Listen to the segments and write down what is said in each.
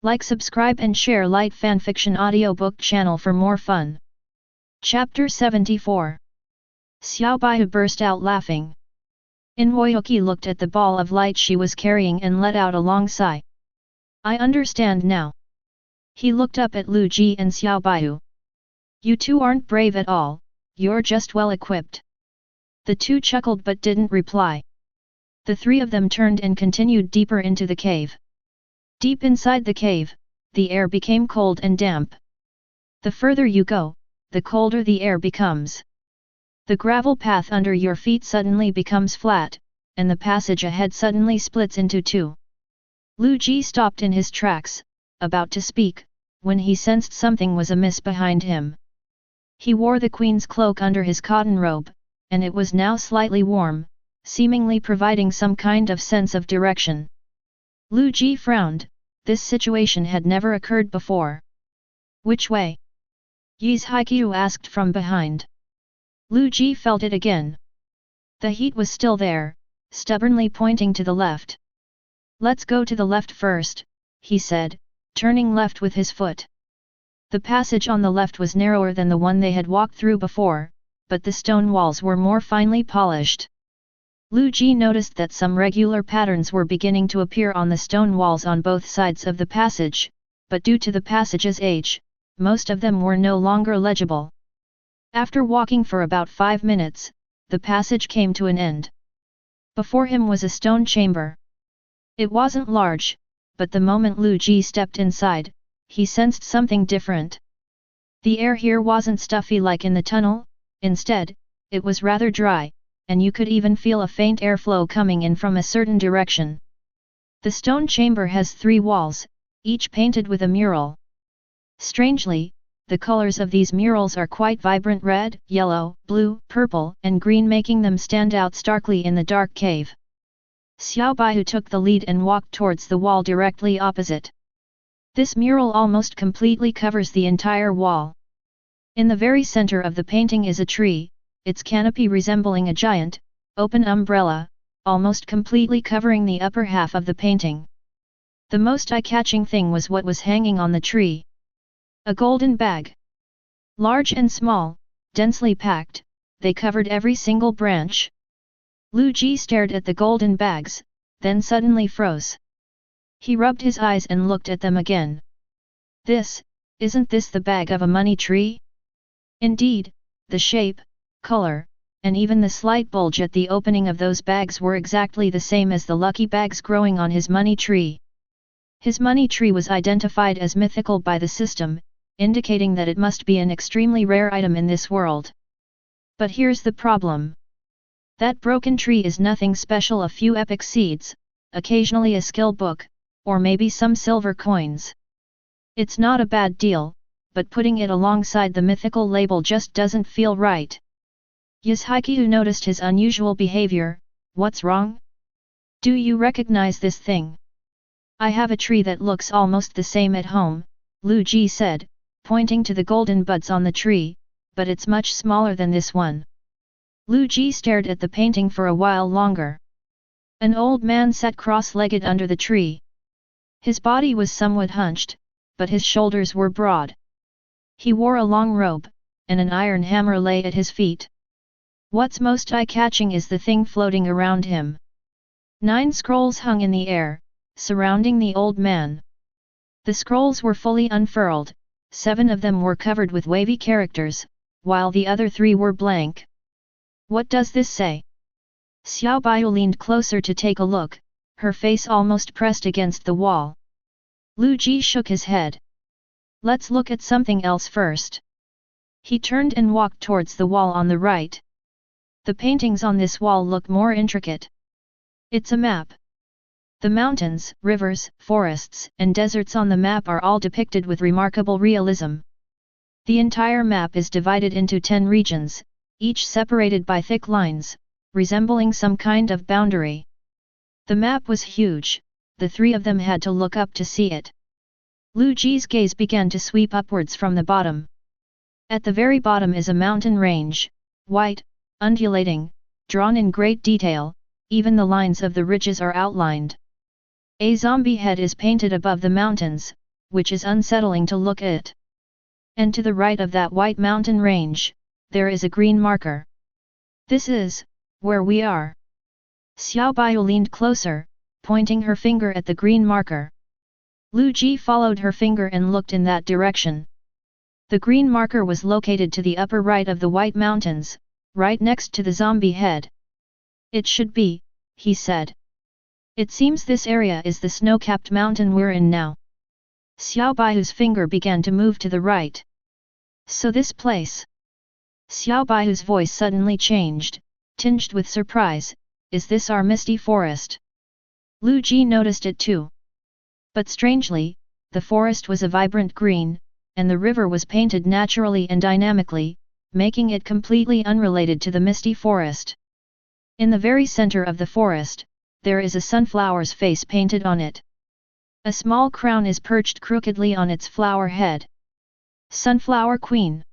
Like, subscribe and share Light Fanfiction audiobook channel for more fun. Chapter 74. Xiao Baihu burst out laughing. Inwoyuki looked at the ball of light she was carrying and let out a long sigh. I understand now. He looked up at Liu Ji and Xiao Baihu. You two aren't brave at all, you're just well equipped. The two chuckled but didn't reply. The three of them turned and continued deeper into the cave. Deep inside the cave, the air became cold and damp. The further you go, the colder the air becomes. The gravel path under your feet suddenly becomes flat, and the passage ahead suddenly splits into two. Liu Ji stopped in his tracks, about to speak, when he sensed something was amiss behind him. He wore the queen's cloak under his cotton robe, and it was now slightly warm, seemingly providing some kind of sense of direction. Liu Ji frowned. This situation had never occurred before. Which way? Yi's Haiqiu asked from behind. Liu Ji felt it again. The heat was still there, stubbornly pointing to the left. Let's go to the left first, he said, turning left with his foot. The passage on the left was narrower than the one they had walked through before, but the stone walls were more finely polished. Liu Ji noticed that some regular patterns were beginning to appear on the stone walls on both sides of the passage, but due to the passage's age, most of them were no longer legible. After walking for about 5 minutes, the passage came to an end. Before him was a stone chamber. It wasn't large, but the moment Liu Ji stepped inside, he sensed something different. The air here wasn't stuffy like in the tunnel, instead, it was rather dry, and you could even feel a faint airflow coming in from a certain direction. The stone chamber has 3 walls, each painted with a mural. Strangely, the colors of these murals are quite vibrant: red, yellow, blue, purple, and green, making them stand out starkly in the dark cave. Xiao Baihu took the lead and walked towards the wall directly opposite. This mural almost completely covers the entire wall. In the very center of the painting is a tree, its canopy resembling a giant, open umbrella, almost completely covering the upper half of the painting. The most eye-catching thing was what was hanging on the tree. A golden bag. Large and small, densely packed, they covered every single branch. Liu Ji stared at the golden bags, then suddenly froze. He rubbed his eyes and looked at them again. Isn't this the bag of a money tree? Indeed, the shape, color, and even the slight bulge at the opening of those bags were exactly the same as the lucky bags growing on his money tree. His money tree was identified as mythical by the system, indicating that it must be an extremely rare item in this world. But here's the problem. That broken tree is nothing special: a few epic seeds, occasionally a skill book, or maybe some silver coins. It's not a bad deal, but putting it alongside the mythical label just doesn't feel right. Yi's Haiqiu noticed his unusual behavior. What's wrong? Do you recognize this thing? I have a tree that looks almost the same at home, Liu Ji said, pointing to the golden buds on the tree, but it's much smaller than this one. Liu Ji stared at the painting for a while longer. An old man sat cross-legged under the tree. His body was somewhat hunched, but his shoulders were broad. He wore a long robe, and an iron hammer lay at his feet. What's most eye-catching is the thing floating around him. 9 scrolls hung in the air, surrounding the old man. The scrolls were fully unfurled, 7 of them were covered with wavy characters, while the other 3 were blank. What does this say? Xiao Baihu leaned closer to take a look, her face almost pressed against the wall. Liu Ji shook his head. Let's look at something else first. He turned and walked towards the wall on the right. The paintings on this wall look more intricate. It's a map. The mountains, rivers, forests, and deserts on the map are all depicted with remarkable realism. The entire map is divided into 10 regions, each separated by thick lines, resembling some kind of boundary. The map was huge, the 3 of them had to look up to see it. Liu Ji's gaze began to sweep upwards from the bottom. At the very bottom is a mountain range, white, undulating, drawn in great detail, even the lines of the ridges are outlined. A zombie head is painted above the mountains, which is unsettling to look at. And to the right of that white mountain range, there is a green marker. This is where we are. Xiao Baihu leaned closer, pointing her finger at the green marker. Liu Ji followed her finger and looked in that direction. The green marker was located to the upper right of the White Mountains, right next to the zombie head. It should be, he said. It seems this area is the snow-capped mountain we're in now. Xiao Baihu's finger began to move to the right. So this place. Xiao Baihu's voice suddenly changed, tinged with surprise. Is this our Misty Forest? Liu Ji noticed it too. But strangely, the forest was a vibrant green, and the river was painted naturally and dynamically, making it completely unrelated to the Misty Forest. In the very center of the forest, there is a sunflower's face painted on it. A small crown is perched crookedly on its flower head. Sunflower Queen.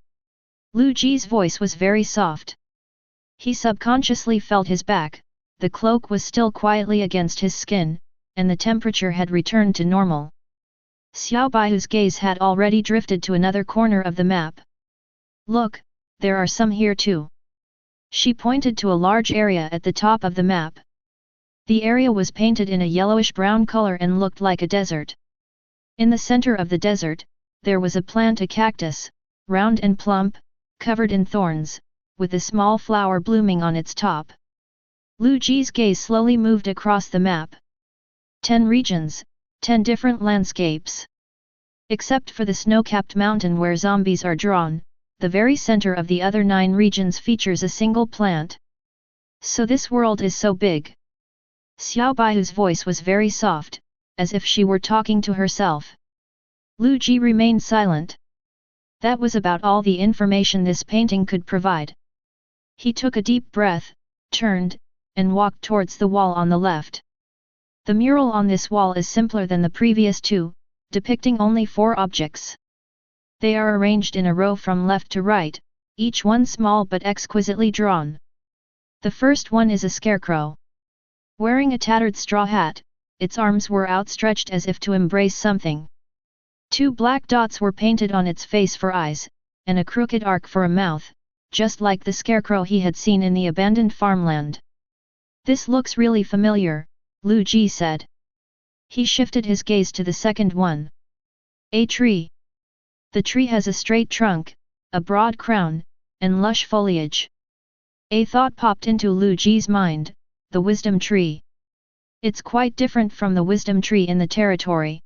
Liu Ji's voice was very soft. He subconsciously felt his back, the cloak was still quietly against his skin, and the temperature had returned to normal. Xiao Baihu's gaze had already drifted to another corner of the map. Look, there are some here too. She pointed to a large area at the top of the map. The area was painted in a yellowish-brown color and looked like a desert. In the center of the desert, there was a plant, a cactus, round and plump, covered in thorns, with a small flower blooming on its top. Liu Ji's gaze slowly moved across the map. 10 regions, 10 different landscapes. Except for the snow-capped mountain where zombies are drawn, the very center of the other 9 regions features a single plant. So this world is so big. Xiao Baihu's voice was very soft, as if she were talking to herself. Liu Ji remained silent. That was about all the information this painting could provide. He took a deep breath, turned, and walked towards the wall on the left. The mural on this wall is simpler than the previous 2, depicting only 4 objects. They are arranged in a row from left to right, each one small but exquisitely drawn. The first one is a scarecrow. Wearing a tattered straw hat, its arms were outstretched as if to embrace something. 2 black dots were painted on its face for eyes, and a crooked arc for a mouth, just like the scarecrow he had seen in the abandoned farmland. This looks really familiar, Liu Ji said. He shifted his gaze to the second one. A tree. The tree has a straight trunk, a broad crown, and lush foliage. A thought popped into Liu Ji's mind, the wisdom tree. It's quite different from the wisdom tree in the territory.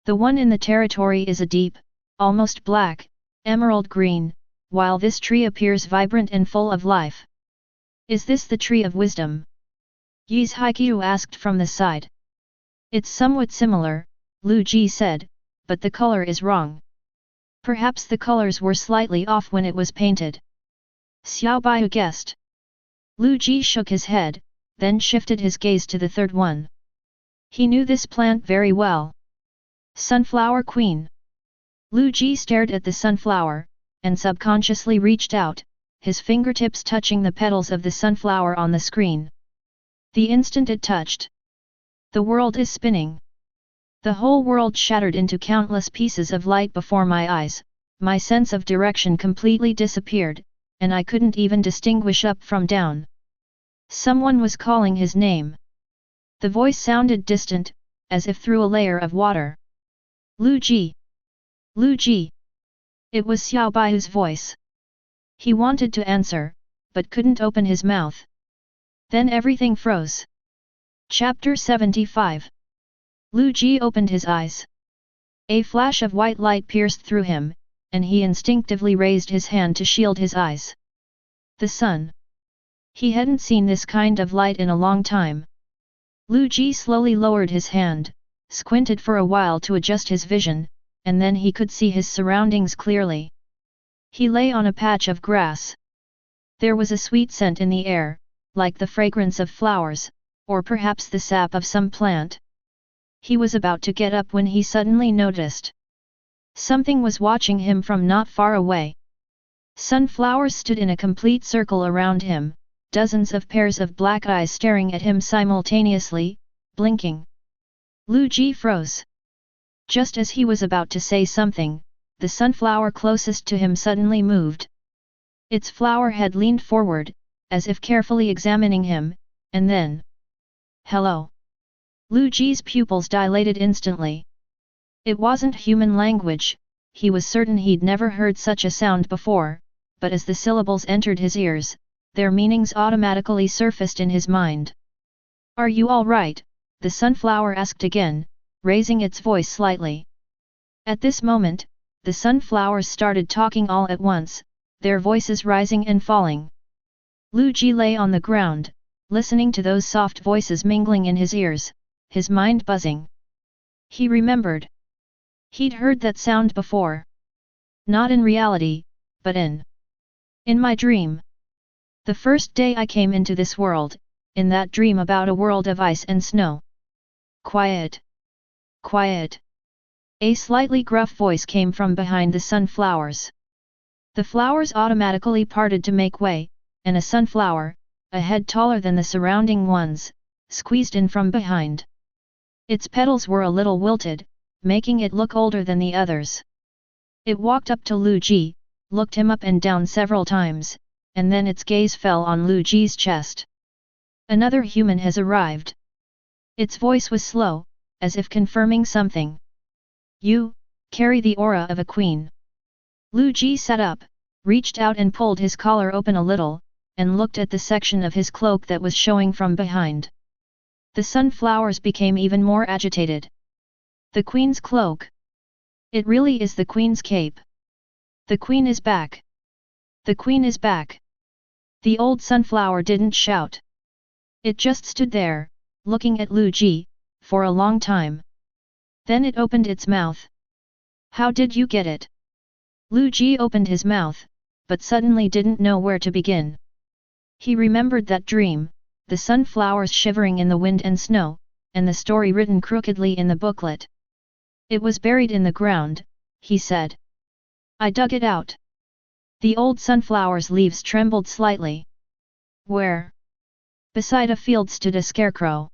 The one in the territory is a deep, almost black, emerald green, while this tree appears vibrant and full of life. Is this the tree of wisdom? Yi's Haiqiu asked from the side. It's somewhat similar, Liu Ji said, but the color is wrong. Perhaps the colors were slightly off when it was painted. Xiao Baihu guessed. Liu Ji shook his head, then shifted his gaze to the third one. He knew this plant very well. Sunflower Queen. Liu Ji stared at the sunflower, and subconsciously reached out, his fingertips touching the petals of the sunflower on the screen. The instant it touched, the world is spinning. The whole world shattered into countless pieces of light before my eyes, my sense of direction completely disappeared, and I couldn't even distinguish up from down. Someone was calling his name. The voice sounded distant, as if through a layer of water. Liu Ji! Liu Ji! It was Xiao Baihu's voice. He wanted to answer, but couldn't open his mouth. Then everything froze. Chapter 75. Liu Ji opened his eyes. A flash of white light pierced through him, and he instinctively raised his hand to shield his eyes. The sun. He hadn't seen this kind of light in a long time. Liu Ji slowly lowered his hand, squinted for a while to adjust his vision, and then he could see his surroundings clearly. He lay on a patch of grass. There was a sweet scent in the air, like the fragrance of flowers, or perhaps the sap of some plant. He was about to get up when he suddenly noticed. Something was watching him from not far away. Sunflowers stood in a complete circle around him, dozens of pairs of black eyes staring at him simultaneously, blinking. Liu Ji froze. Just as he was about to say something, the sunflower closest to him suddenly moved. Its flower head leaned forward, as if carefully examining him, and then... Hello! Liu Ji's pupils dilated instantly. It wasn't human language, he was certain he'd never heard such a sound before, but as the syllables entered his ears, their meanings automatically surfaced in his mind. Are you all right? The sunflower asked again, raising its voice slightly. At this moment, the sunflowers started talking all at once, their voices rising and falling. Liu Ji lay on the ground, listening to those soft voices mingling in his ears, his mind buzzing. He remembered. He'd heard that sound before. Not in reality, but in my dream. The first day I came into this world, in that dream about a world of ice and snow. Quiet! Quiet! A slightly gruff voice came from behind the sunflowers. The flowers automatically parted to make way, and a sunflower, a head taller than the surrounding ones, squeezed in from behind. Its petals were a little wilted, making it look older than the others. It walked up to Liu Ji, looked him up and down several times, and then its gaze fell on Liu Ji's chest. Another human has arrived. Its voice was slow, as if confirming something. You carry the aura of a queen. Liu Ji sat up, reached out and pulled his collar open a little, and looked at the section of his cloak that was showing from behind. The sunflowers became even more agitated. The queen's cloak. It really is the queen's cape. The queen is back. The queen is back. The old sunflower didn't shout. It just stood there, looking at Liu Ji, for a long time. Then it opened its mouth. How did you get it? Liu Ji opened his mouth, but suddenly didn't know where to begin. He remembered that dream, the sunflowers shivering in the wind and snow, and the story written crookedly in the booklet. It was buried in the ground, he said. I dug it out. The old sunflower's leaves trembled slightly. Where? Beside a field stood a scarecrow.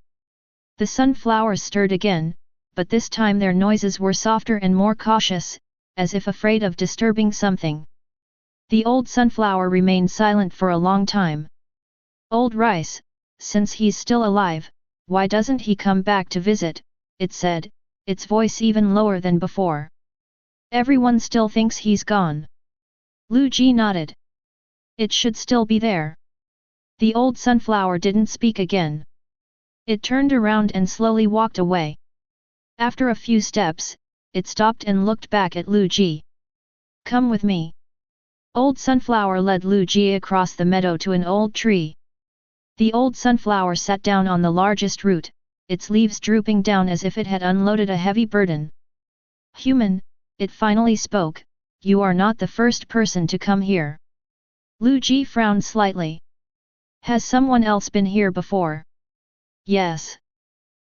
The sunflowers stirred again, but this time their noises were softer and more cautious, as if afraid of disturbing something. The old sunflower remained silent for a long time. Old rice, since he's still alive, why doesn't he come back to visit, it said, its voice even lower than before. Everyone still thinks he's gone. Liu Ji nodded. It should still be there. The old sunflower didn't speak again. It turned around and slowly walked away. After a few steps, it stopped and looked back at Liu Ji. Come with me. Old sunflower led Liu Ji across the meadow to an old tree. The old sunflower sat down on the largest root, its leaves drooping down as if it had unloaded a heavy burden. Human, it finally spoke, you are not the first person to come here. Liu Ji frowned slightly. Has someone else been here before? Yes.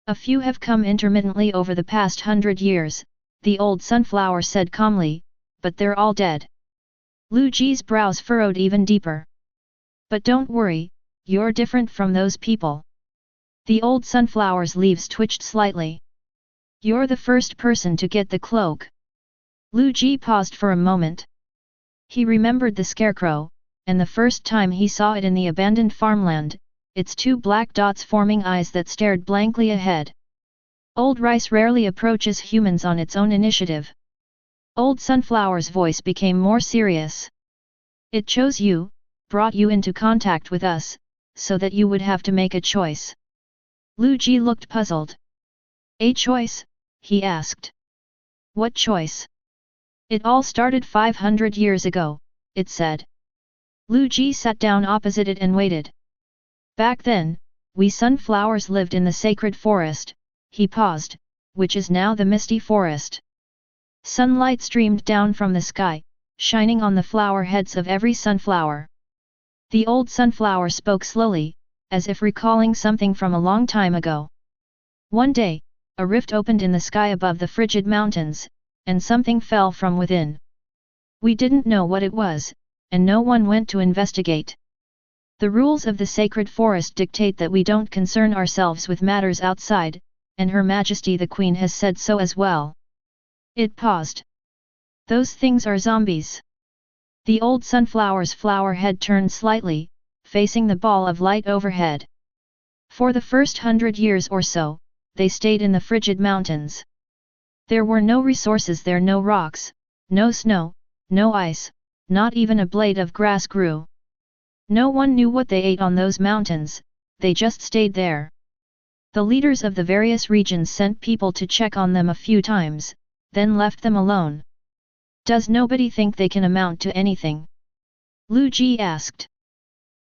A few have come intermittently over the past 100 years, the old sunflower said calmly, but they're all dead. Liu Ji's brows furrowed even deeper. But don't worry, you're different from those people. The old sunflower's leaves twitched slightly. You're the first person to get the cloak. Liu Ji paused for a moment. He remembered the scarecrow, and the first time he saw it in the abandoned farmland, its two black dots forming eyes that stared blankly ahead. Old rice rarely approaches humans on its own initiative. Old sunflower's voice became more serious. It chose you, brought you into contact with us, so that you would have to make a choice. Liu Ji looked puzzled. A choice? He asked. What choice? It all started 500 years ago, it said. Liu Ji sat down opposite it and waited. Back then, we sunflowers lived in the sacred forest, he paused, which is now the Misty Forest. Sunlight streamed down from the sky, shining on the flower heads of every sunflower. The old sunflower spoke slowly, as if recalling something from a long time ago. One day, a rift opened in the sky above the frigid mountains, and something fell from within. We didn't know what it was, and no one went to investigate. The rules of the sacred forest dictate that we don't concern ourselves with matters outside, and Her Majesty the Queen has said so as well. It paused. Those things are zombies. The old sunflower's flower head turned slightly, facing the ball of light overhead. For the first 100 years or so, they stayed in the frigid mountains. There were no resources there, no rocks, no snow, no ice, not even a blade of grass grew. No one knew what they ate on those mountains, they just stayed there. The leaders of the various regions sent people to check on them a few times, then left them alone. Does nobody think they can amount to anything? Liu Ji asked.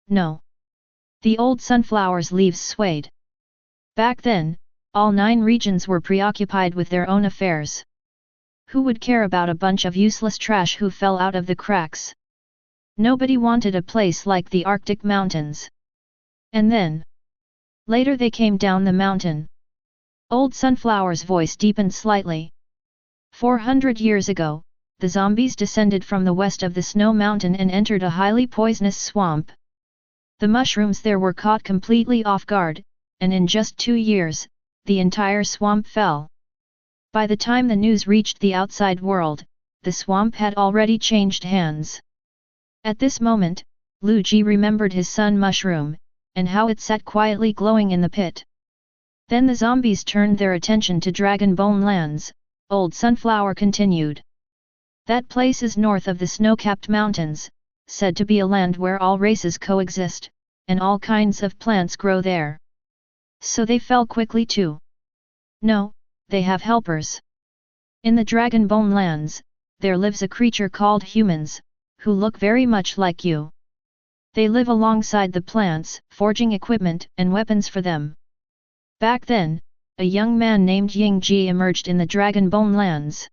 No. The old sunflower's leaves swayed. Back then, all 9 regions were preoccupied with their own affairs. Who would care about a bunch of useless trash who fell out of the cracks? Nobody wanted a place like the Arctic mountains. And then, later they came down the mountain. Old Sunflower's voice deepened slightly. 400 years ago, the zombies descended from the west of the snow mountain and entered a highly poisonous swamp. The mushrooms there were caught completely off guard, and in just 2 years, the entire swamp fell. By the time the news reached the outside world, the swamp had already changed hands. At this moment, Liu Ji remembered his sun mushroom, and how it sat quietly glowing in the pit. Then the zombies turned their attention to Dragon Bone Lands, Old Sunflower continued. That place is north of the snow-capped mountains, said to be a land where all races coexist, and all kinds of plants grow there. So they fell quickly too. No, they have helpers. In the Dragon Bone Lands, there lives a creature called humans, who look very much like you. They live alongside the plants, forging equipment and weapons for them. Back then, a young man named Liu Ji emerged in the Dragon Bone Lands.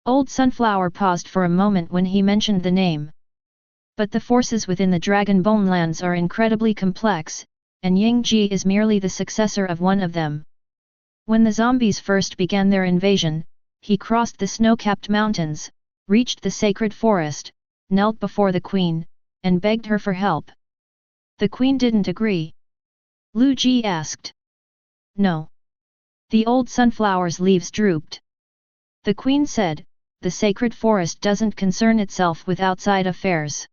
Old Sunflower paused for a moment when he mentioned the name. But the forces within the Dragon Bone Lands are incredibly complex, and Liu Ji is merely the successor of one of them. When the zombies first began their invasion, he crossed the snow-capped mountains, reached the sacred forest, knelt before the queen, and begged her for help. The queen didn't agree. Liu Ji asked. No. The old sunflower's leaves drooped. The queen said, the sacred forest doesn't concern itself with outside affairs.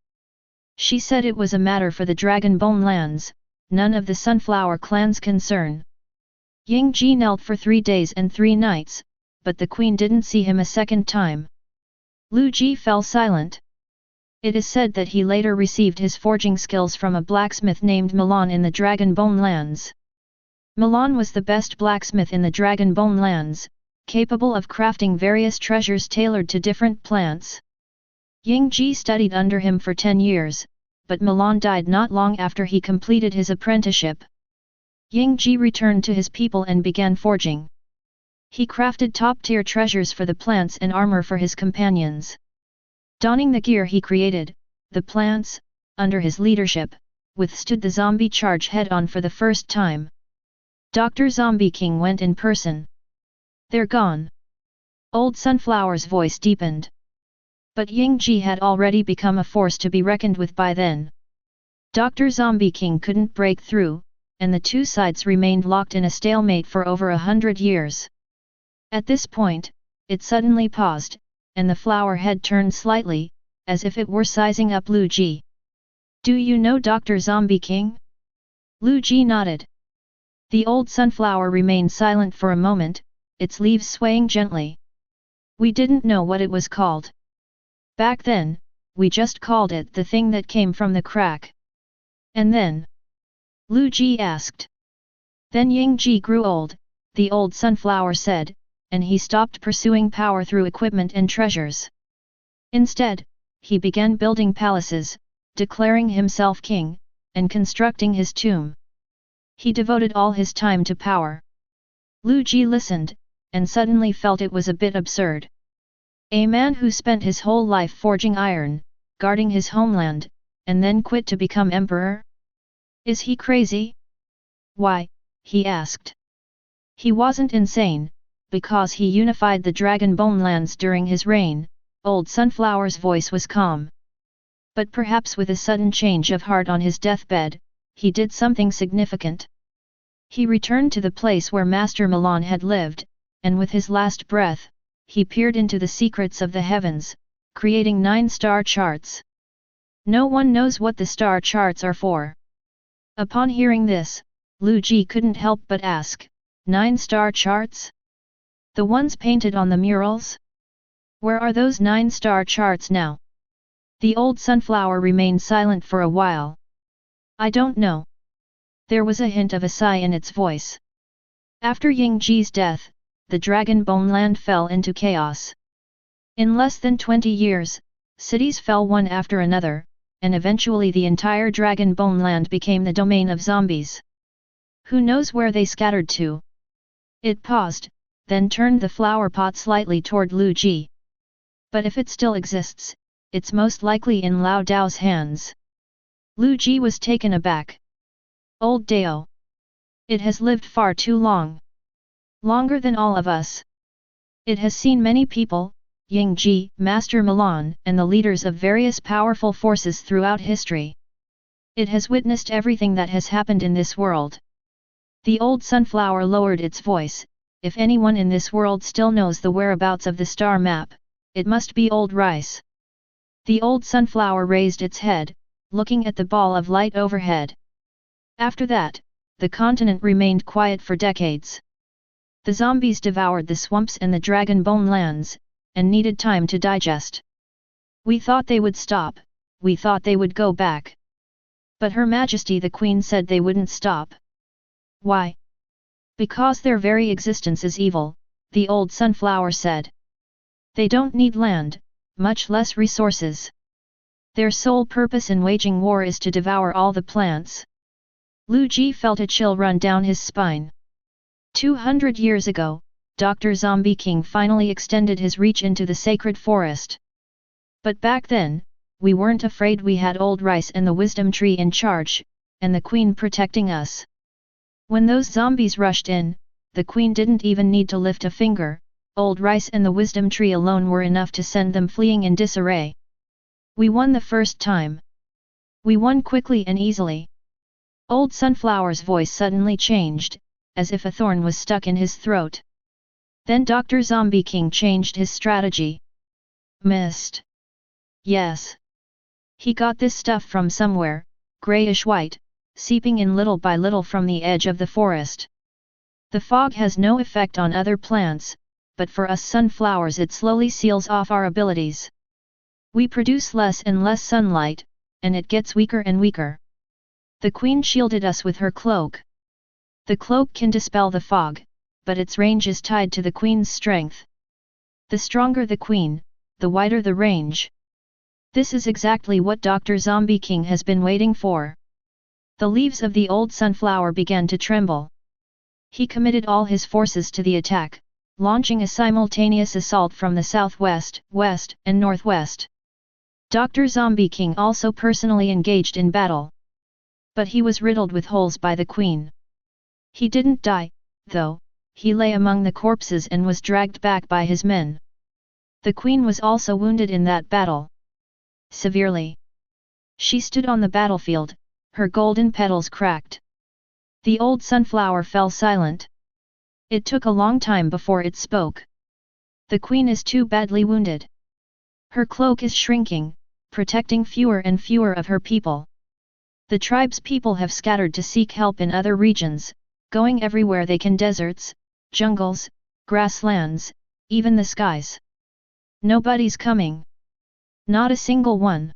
She said it was a matter for the Dragon Bone Lands, none of the sunflower clan's concern. Liu Ji knelt for 3 days and 3 nights, but the queen didn't see him a second time. Liu Ji fell silent. It is said that he later received his forging skills from a blacksmith named Milan in the Dragon Bone Lands. Milan was the best blacksmith in the Dragon Bone Lands, capable of crafting various treasures tailored to different plants. Liu Ji studied under him for 10 years, but Milan died not long after he completed his apprenticeship. Liu Ji returned to his people and began forging. He crafted top-tier treasures for the plants and armor for his companions. Donning the gear he created, the plants, under his leadership, withstood the zombie charge head-on for the first time. Dr. Zombie King went in person. They're gone. Old Sunflower's voice deepened. But Liu Ji had already become a force to be reckoned with by then. Dr. Zombie King couldn't break through, and the two sides remained locked in a stalemate for over 100 years. At this point, it suddenly paused, and the flower head turned slightly, as if it were sizing up Liu Ji. Do you know Dr. Zombie King? Liu Ji nodded. The old sunflower remained silent for a moment, its leaves swaying gently. We didn't know what it was called. Back then, we just called it the thing that came from the crack. And then? Liu Ji asked. Then Liu Ji grew old, the old sunflower said, and he stopped pursuing power through equipment and treasures. Instead, he began building palaces, declaring himself king, and constructing his tomb. He devoted all his time to power. Liu Ji listened, and suddenly felt it was a bit absurd. A man who spent his whole life forging iron, guarding his homeland, and then quit to become emperor? Is he crazy? Why? He asked. He wasn't insane, because he unified the Dragon Bone Lands during his reign. Old Sunflower's voice was calm. But perhaps with a sudden change of heart on his deathbed, he did something significant. He returned to the place where Master Milan had lived, and with his last breath, he peered into the secrets of the heavens, creating 9 star charts. No one knows what the star charts are for. Upon hearing this, Liu Ji couldn't help but ask, 9 star charts? The ones painted on the murals? Where are those 9 star charts now? The old sunflower remained silent for a while. I don't know. There was a hint of a sigh in its voice. After Ying Ji's death, the Dragon Bone Land fell into chaos. In less than 20 years, cities fell one after another, and eventually the entire Dragon Bone Land became the domain of zombies. Who knows where they scattered to? It paused, then turned the flower pot slightly toward Liu Ji. But if it still exists, it's most likely in Lao Dao's hands. Liu Ji was taken aback. Old Dao. It has lived far too long. Longer than all of us. It has seen many people, Ying Ji, Master Milan, and the leaders of various powerful forces throughout history. It has witnessed everything that has happened in this world. The old sunflower lowered its voice. If anyone in this world still knows the whereabouts of the star map, it must be Old Rice. The old sunflower raised its head, looking at the ball of light overhead. After that, the continent remained quiet for decades. The zombies devoured the swamps and the Dragon Bone lands, and needed time to digest. We thought they would stop, we thought they would go back. But Her Majesty the Queen said they wouldn't stop. Why? Because their very existence is evil, the old sunflower said. They don't need land, much less resources. Their sole purpose in waging war is to devour all the plants. Liu Ji felt a chill run down his spine. 200 years ago, Dr. Zombie King finally extended his reach into the sacred forest. But back then, we weren't afraid. We had Old Rice and the Wisdom Tree in charge, and the Queen protecting us. When those zombies rushed in, the Queen didn't even need to lift a finger. Old Rice and the Wisdom Tree alone were enough to send them fleeing in disarray. We won the first time. We won quickly and easily. Old Sunflower's voice suddenly changed, as if a thorn was stuck in his throat. Then Dr. Zombie King changed his strategy. Mist. Yes. He got this stuff from somewhere, grayish-white, seeping in little by little from the edge of the forest. The fog has no effect on other plants, but for us sunflowers it slowly seals off our abilities. We produce less and less sunlight, and it gets weaker and weaker. The Queen shielded us with her cloak. The cloak can dispel the fog, but its range is tied to the Queen's strength. The stronger the Queen, the wider the range. This is exactly what Dr. Zombie King has been waiting for. The leaves of the old sunflower began to tremble. He committed all his forces to the attack, launching a simultaneous assault from the southwest, west, and northwest. Dr. Zombie King also personally engaged in battle. But he was riddled with holes by the Queen. He didn't die, though. He lay among the corpses and was dragged back by his men. The Queen was also wounded in that battle. Severely. She stood on the battlefield, her golden petals cracked. The old sunflower fell silent. It took a long time before it spoke. The Queen is too badly wounded. Her cloak is shrinking, protecting fewer and fewer of her people. The tribe's people have scattered to seek help in other regions, going everywhere they can: deserts, jungles, grasslands, even the skies. Nobody's coming. Not a single one.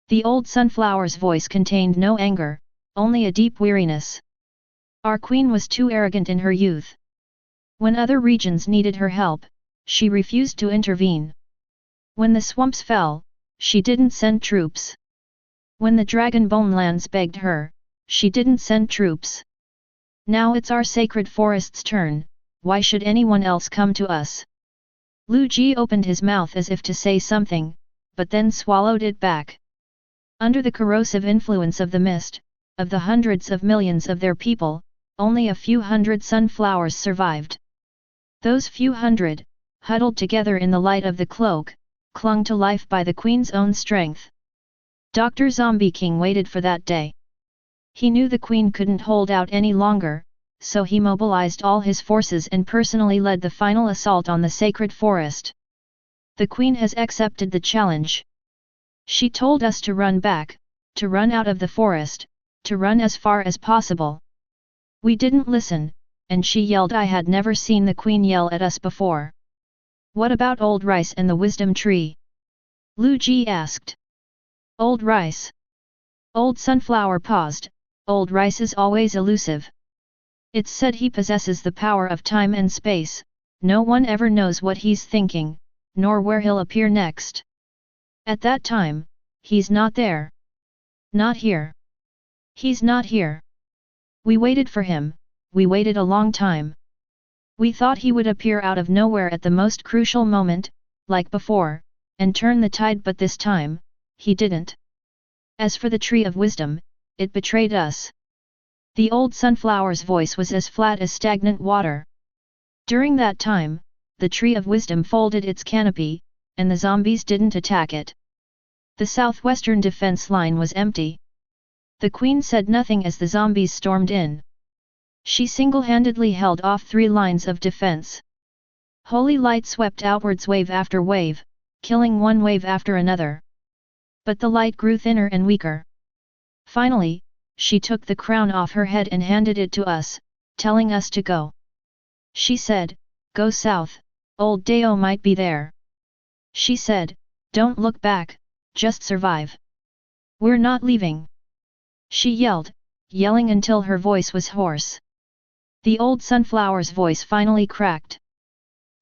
The old sunflower's voice contained no anger, only a deep weariness. Our Queen was too arrogant in her youth. When other regions needed her help, she refused to intervene. When the swamps fell, she didn't send troops. When the Dragon Bone lands begged her, she didn't send troops. Now it's our sacred forest's turn, why should anyone else come to us? Liu Ji opened his mouth as if to say something, but then swallowed it back. Under the corrosive influence of the mist, of the hundreds of millions of their people, only a few hundred sunflowers survived. Those few hundred, huddled together in the light of the cloak, clung to life by the Queen's own strength. Dr. Zombie King waited for that day. He knew the Queen couldn't hold out any longer, so he mobilized all his forces and personally led the final assault on the sacred forest. The queen has accepted the challenge. She told us to run back, to run out of the forest, to run as far as possible. We didn't listen, and she yelled. I had never seen the queen yell at us before. What about old rice and the wisdom tree? Liu Ji asked. Old rice. Old sunflower paused. Old rice is always elusive. It's said he possesses the power of time and space. No one ever knows what he's thinking, nor where he'll appear next. At that time, he's not there. Not here. He's not here. We waited for him, we waited a long time. We thought he would appear out of nowhere at the most crucial moment, like before, and turn the tide, but this time, he didn't. As for the tree of wisdom, it betrayed us. The old sunflower's voice was as flat as stagnant water. During that time, the tree of wisdom folded its canopy, and the zombies didn't attack it. The southwestern defense line was empty. The queen said nothing as the zombies stormed in. She single-handedly held off 3 lines of defense. Holy light swept outwards wave after wave, killing one wave after another. But the light grew thinner and weaker. Finally, she took the crown off her head and handed it to us, telling us to go. She said, "Go south, old Dao might be there." She said, "Don't look back, just survive. We're not leaving." She yelled, yelling until her voice was hoarse. The old sunflower's voice finally cracked.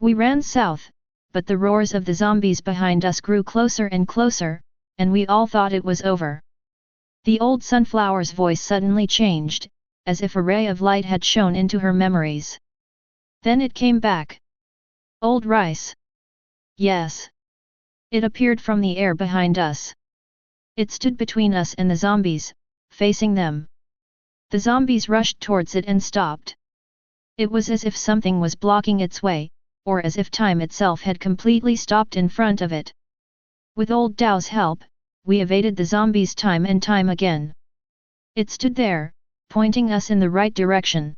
We ran south, but the roars of the zombies behind us grew closer and closer, and we all thought it was over. The old sunflower's voice suddenly changed, as if a ray of light had shone into her memories. Then it came back. Old rice. Yes. It appeared from the air behind us. It stood between us and the zombies, facing them. The zombies rushed towards it and stopped. It was as if something was blocking its way, or as if time itself had completely stopped in front of it. With old Dao's help, we evaded the zombies time and time again. It stood there, pointing us in the right direction.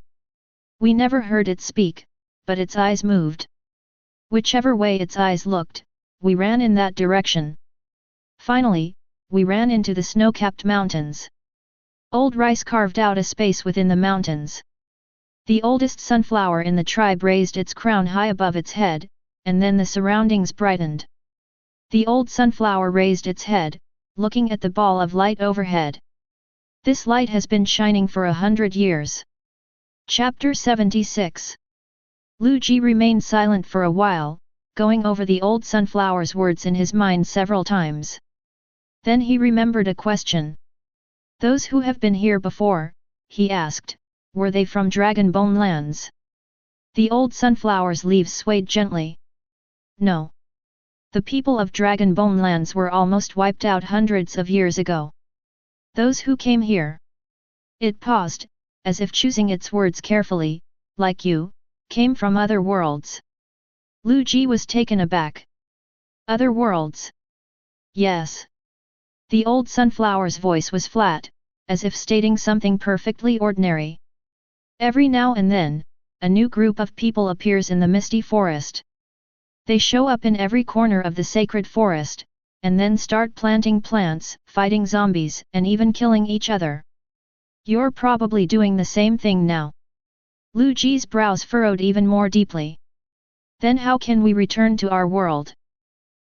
We never heard it speak, but its eyes moved. Whichever way its eyes looked, we ran in that direction. Finally, we ran into the snow-capped mountains. Old rice carved out a space within the mountains. The oldest sunflower in the tribe raised its crown high above its head, and then the surroundings brightened. The old sunflower raised its head, looking at the ball of light overhead. This light has been shining for 100 years. Chapter 76. Liu Ji remained silent for a while, going over the old sunflower's words in his mind several times. Then he remembered a question. Those who have been here before, he asked, were they from Dragonbone lands? The old sunflower's leaves swayed gently. No. The people of Dragonbone lands were almost wiped out hundreds of years ago. Those who came here. It paused, as if choosing its words carefully, like you, came from other worlds. Liu Ji was taken aback. Other worlds? Yes. The old sunflower's voice was flat, as if stating something perfectly ordinary. Every now and then, a new group of people appears in the Misty Forest. They show up in every corner of the sacred forest, and then start planting plants, fighting zombies, and even killing each other. You're probably doing the same thing now. Liu Ji's brows furrowed even more deeply. Then how can we return to our world?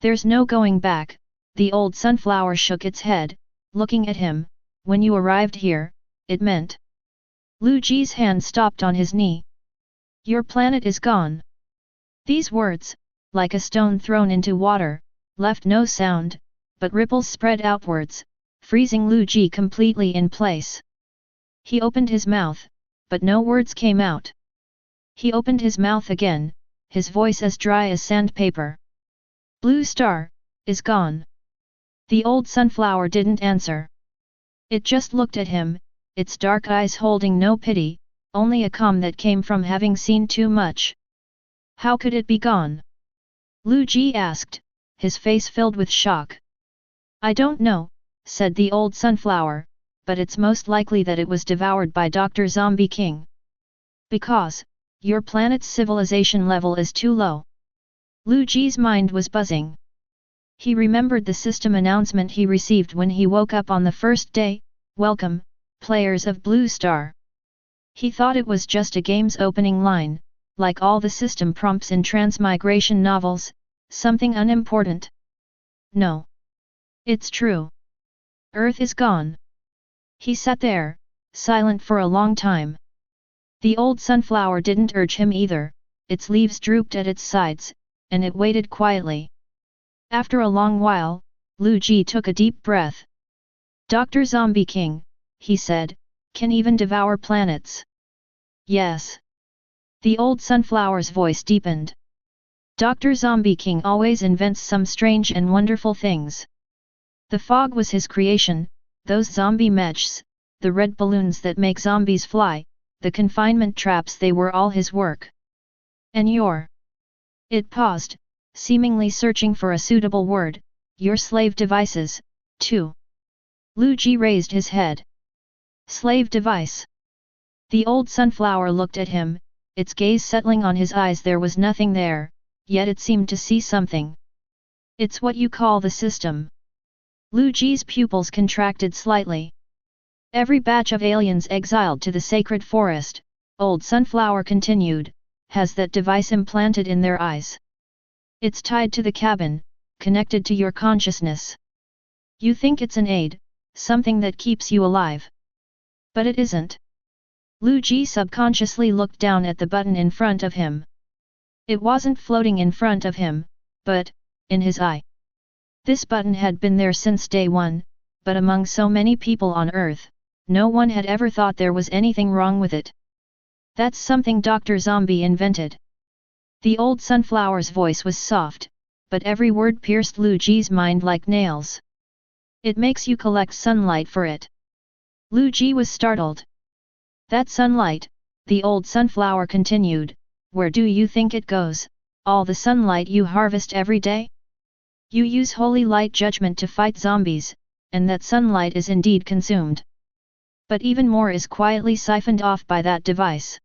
There's no going back. The old sunflower shook its head, looking at him. When you arrived here, it meant. Liu Ji's hand stopped on his knee. Your planet is gone. These words, like a stone thrown into water, left no sound, but ripples spread outwards, freezing Liu Ji completely in place. He opened his mouth, but no words came out. He opened his mouth again, his voice as dry as sandpaper. Blue Star, is gone. The old sunflower didn't answer. It just looked at him, its dark eyes holding no pity, only a calm that came from having seen too much. How could it be gone? Liu Ji asked, his face filled with shock. I don't know, said the old sunflower, but it's most likely that it was devoured by Dr. Zombie King. Because, your planet's civilization level is too low. Liu Ji's mind was buzzing. He remembered the system announcement he received when he woke up on the first day, "Welcome, players of Blue Star." He thought it was just a game's opening line, like all the system prompts in transmigration novels, something unimportant. No. It's true. Earth is gone. He sat there, silent for a long time. The old sunflower didn't urge him either, its leaves drooped at its sides, and it waited quietly. After a long while, Liu Ji took a deep breath. "Dr. Zombie King," he said, "can even devour planets." "Yes." The old sunflower's voice deepened. "Dr. Zombie King always invents some strange and wonderful things. The fog was his creation, those zombie mechs, the red balloons that make zombies fly, the confinement traps, they were all his work. And your..." It paused, seemingly searching for a suitable word, "your slave devices, too." Liu Ji raised his head. "Slave device?" The old sunflower looked at him, its gaze settling on his eyes. There was nothing there, yet it seemed to see something. "It's what you call the system." Liu Ji's pupils contracted slightly. "Every batch of aliens exiled to the sacred forest," old sunflower continued, "has that device implanted in their eyes. It's tied to the cabin, connected to your consciousness. You think it's an aid, something that keeps you alive. But it isn't." Liu Ji subconsciously looked down at the button in front of him. It wasn't floating in front of him, but, in his eye. This button had been there since day one, but among so many people on Earth, no one had ever thought there was anything wrong with it. "That's something Dr. Zombie invented." The old sunflower's voice was soft, but every word pierced Liu Ji's mind like nails. "It makes you collect sunlight for it." Liu Ji was startled. "That sunlight," the old sunflower continued, "where do you think it goes, all the sunlight you harvest every day? You use holy light judgment to fight zombies, and that sunlight is indeed consumed. But even more is quietly siphoned off by that device.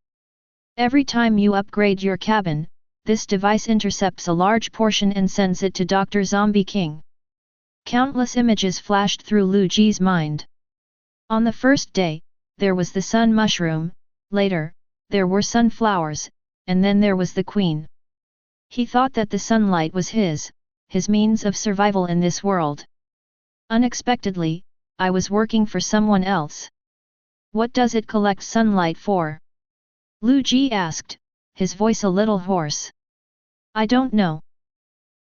Every time you upgrade your cabin, this device intercepts a large portion and sends it to Dr. Zombie King." Countless images flashed through Liu Ji's mind. On the first day, there was the sun mushroom, later, there were sunflowers, and then there was the queen. He thought that the sunlight was his means of survival in this world. Unexpectedly, I was working for someone else. "What does it collect sunlight for?" Liu Ji asked, his voice a little hoarse. "I don't know."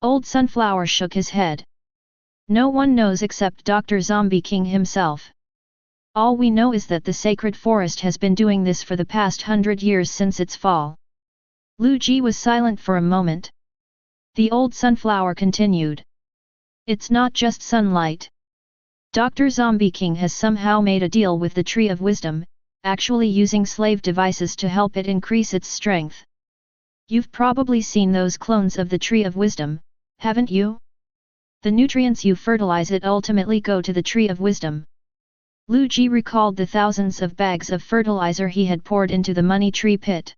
Old Sunflower shook his head. "No one knows except Dr. Zombie King himself. All we know is that the sacred forest has been doing this for the past 100 years since its fall." Liu Ji was silent for a moment. The old sunflower continued. "It's not just sunlight. Dr. Zombie King has somehow made a deal with the Tree of Wisdom, actually using slave devices to help it increase its strength. You've probably seen those clones of the Tree of Wisdom, haven't you? The nutrients you fertilize it ultimately go to the Tree of Wisdom." Liu Ji recalled the thousands of bags of fertilizer he had poured into the money tree pit.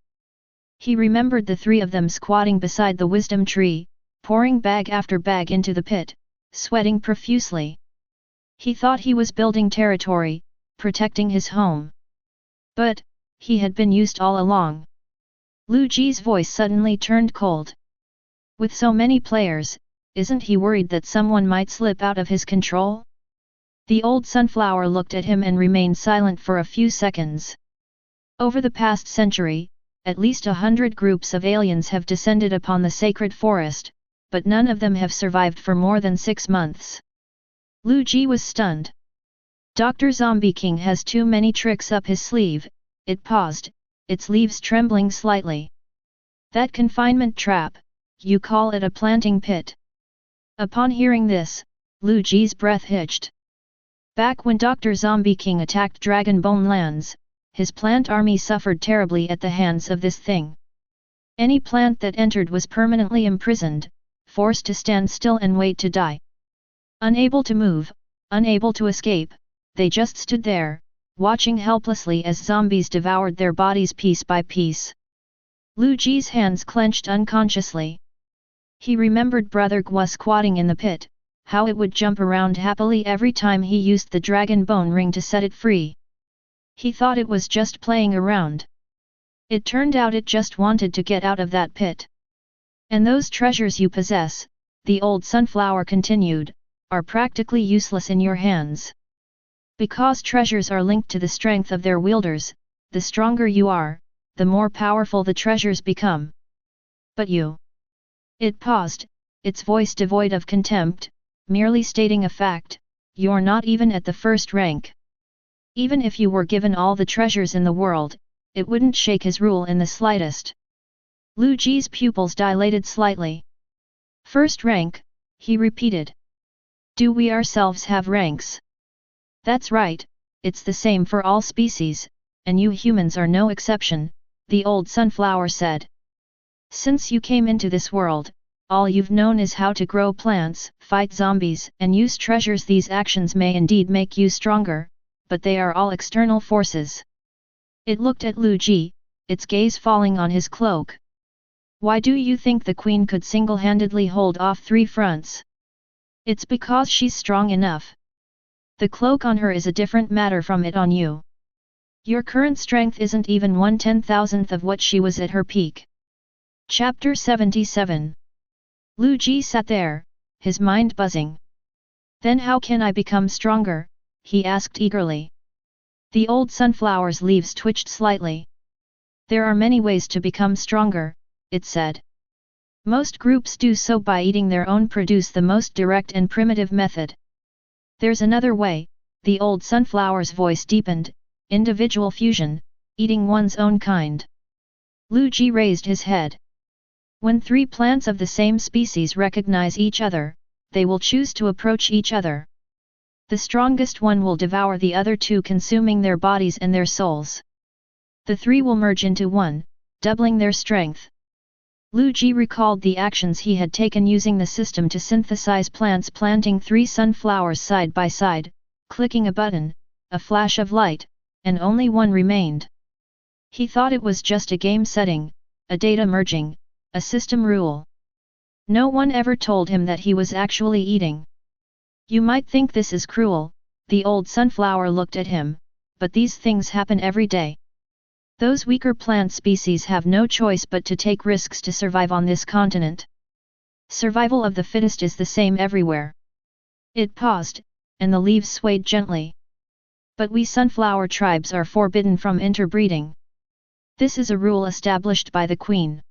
He remembered the three of them squatting beside the wisdom tree, pouring bag after bag into the pit, sweating profusely. He thought he was building territory, protecting his home. But, he had been used all along. Liu Ji's voice suddenly turned cold. With so many players, isn't he worried that someone might slip out of his control? The old sunflower looked at him and remained silent for a few seconds. Over the past century, at least 100 groups of aliens have descended upon the sacred forest, but none of them have survived for more than 6 months. Liu Ji was stunned. Dr. Zombie King has too many tricks up his sleeve. It paused, its leaves trembling slightly. "That confinement trap, you call it a planting pit?" Upon hearing this, Liu Ji's breath hitched. Back when Dr. Zombie King attacked Dragonbone Lands, his plant army suffered terribly at the hands of this thing. Any plant that entered was permanently imprisoned, forced to stand still and wait to die. Unable to move, unable to escape, they just stood there, watching helplessly as zombies devoured their bodies piece by piece. Liu Ji's hands clenched unconsciously. He remembered Brother Gu squatting in the pit, how it would jump around happily every time he used the dragon bone ring to set it free. He thought it was just playing around. It turned out it just wanted to get out of that pit. And those treasures you possess, the old sunflower continued, are practically useless in your hands. Because treasures are linked to the strength of their wielders, the stronger you are, the more powerful the treasures become. But you. It paused, its voice devoid of contempt, merely stating a fact, you're not even at the first rank. Even if you were given all the treasures in the world, it wouldn't shake his rule in the slightest. Liu Ji's pupils dilated slightly. First rank, he repeated. Do we ourselves have ranks? That's right, it's the same for all species, and you humans are no exception, the old sunflower said. Since you came into this world, all you've known is how to grow plants, fight zombies, and use treasures. These actions may indeed make you stronger, but they are all external forces. It looked at Liu Ji, its gaze falling on his cloak. Why do you think the queen could single-handedly hold off 3 fronts? It's because she's strong enough. The cloak on her is a different matter from it on you. Your current strength isn't even 1/10,000th of what she was at her peak. Chapter 77. Liu Ji sat there, his mind buzzing. Then how can I become stronger? He asked eagerly. The old sunflower's leaves twitched slightly. There are many ways to become stronger, it said. Most groups do so by eating their own produce, the most direct and primitive method. There's another way, the old sunflower's voice deepened, individual fusion, eating one's own kind. Liu Ji raised his head. When 3 plants of the same species recognize each other, they will choose to approach each other. The strongest one will devour the other 2, consuming their bodies and their souls. The 3 will merge into one, doubling their strength. Liu Ji recalled the actions he had taken using the system to synthesize plants, planting 3 sunflowers side by side, clicking a button, a flash of light, and only one remained. He thought it was just a game setting, a data merging, a system rule. No one ever told him that he was actually eating. You might think this is cruel, the old sunflower looked at him, but these things happen every day. Those weaker plant species have no choice but to take risks to survive on this continent. Survival of the fittest is the same everywhere. It paused, and the leaves swayed gently. But we sunflower tribes are forbidden from interbreeding. This is a rule established by the queen.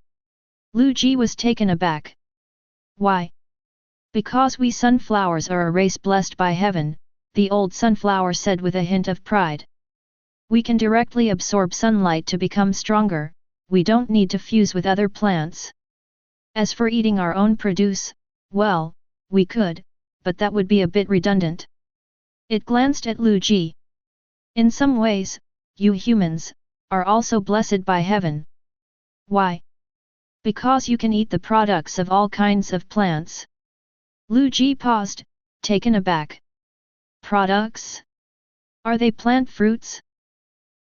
Liu Ji was taken aback. Why? Because we sunflowers are a race blessed by heaven, the old sunflower said with a hint of pride. We can directly absorb sunlight to become stronger, we don't need to fuse with other plants. As for eating our own produce, well, we could, but that would be a bit redundant. It glanced at Liu Ji. In some ways, you humans, are also blessed by heaven. Why? Because you can eat the products of all kinds of plants. Liu Ji paused, taken aback. Products? Are they plant fruits?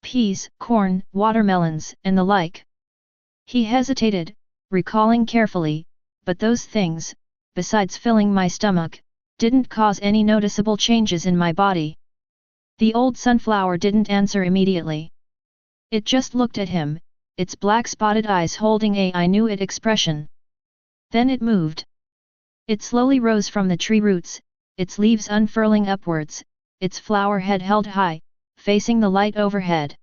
Peas, corn, watermelons, and the like? He hesitated, recalling carefully, but those things, besides filling my stomach, didn't cause any noticeable changes in my body. The old sunflower didn't answer immediately. It just looked at him, its black spotted eyes holding a "I knew it" expression. Then it moved. It slowly rose from the tree roots, its leaves unfurling upwards, its flower head held high, facing the light overhead.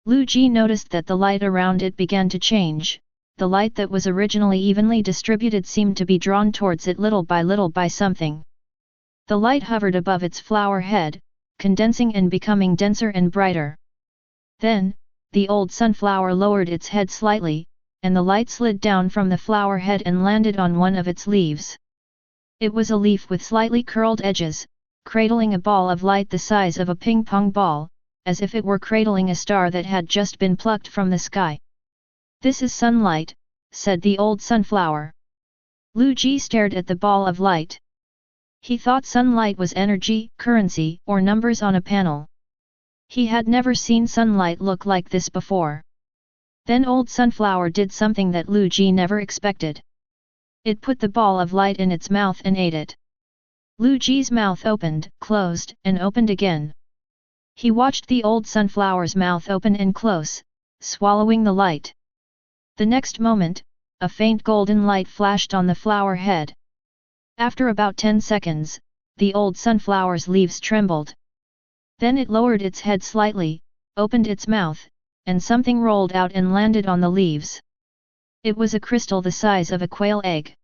Liu Ji noticed that the light around it began to change. The light that was originally evenly distributed seemed to be drawn towards it little by something. The light hovered above its flower head, condensing and becoming denser and brighter. Then, the old sunflower lowered its head slightly, and the light slid down from the flower head and landed on one of its leaves. It was a leaf with slightly curled edges, cradling a ball of light the size of a ping-pong ball, as if it were cradling a star that had just been plucked from the sky. This is sunlight, said the old sunflower. Liu Ji stared at the ball of light. He thought sunlight was energy, currency, or numbers on a panel. He had never seen sunlight look like this before. Then old sunflower did something that Liu Ji never expected. It put the ball of light in its mouth and ate it. Liu Ji's mouth opened, closed, and opened again. He watched the old sunflower's mouth open and close, swallowing the light. The next moment, a faint golden light flashed on the flower head. After about 10 seconds, the old sunflower's leaves trembled. Then it lowered its head slightly, opened its mouth, and something rolled out and landed on the leaves. It was a crystal the size of a quail egg.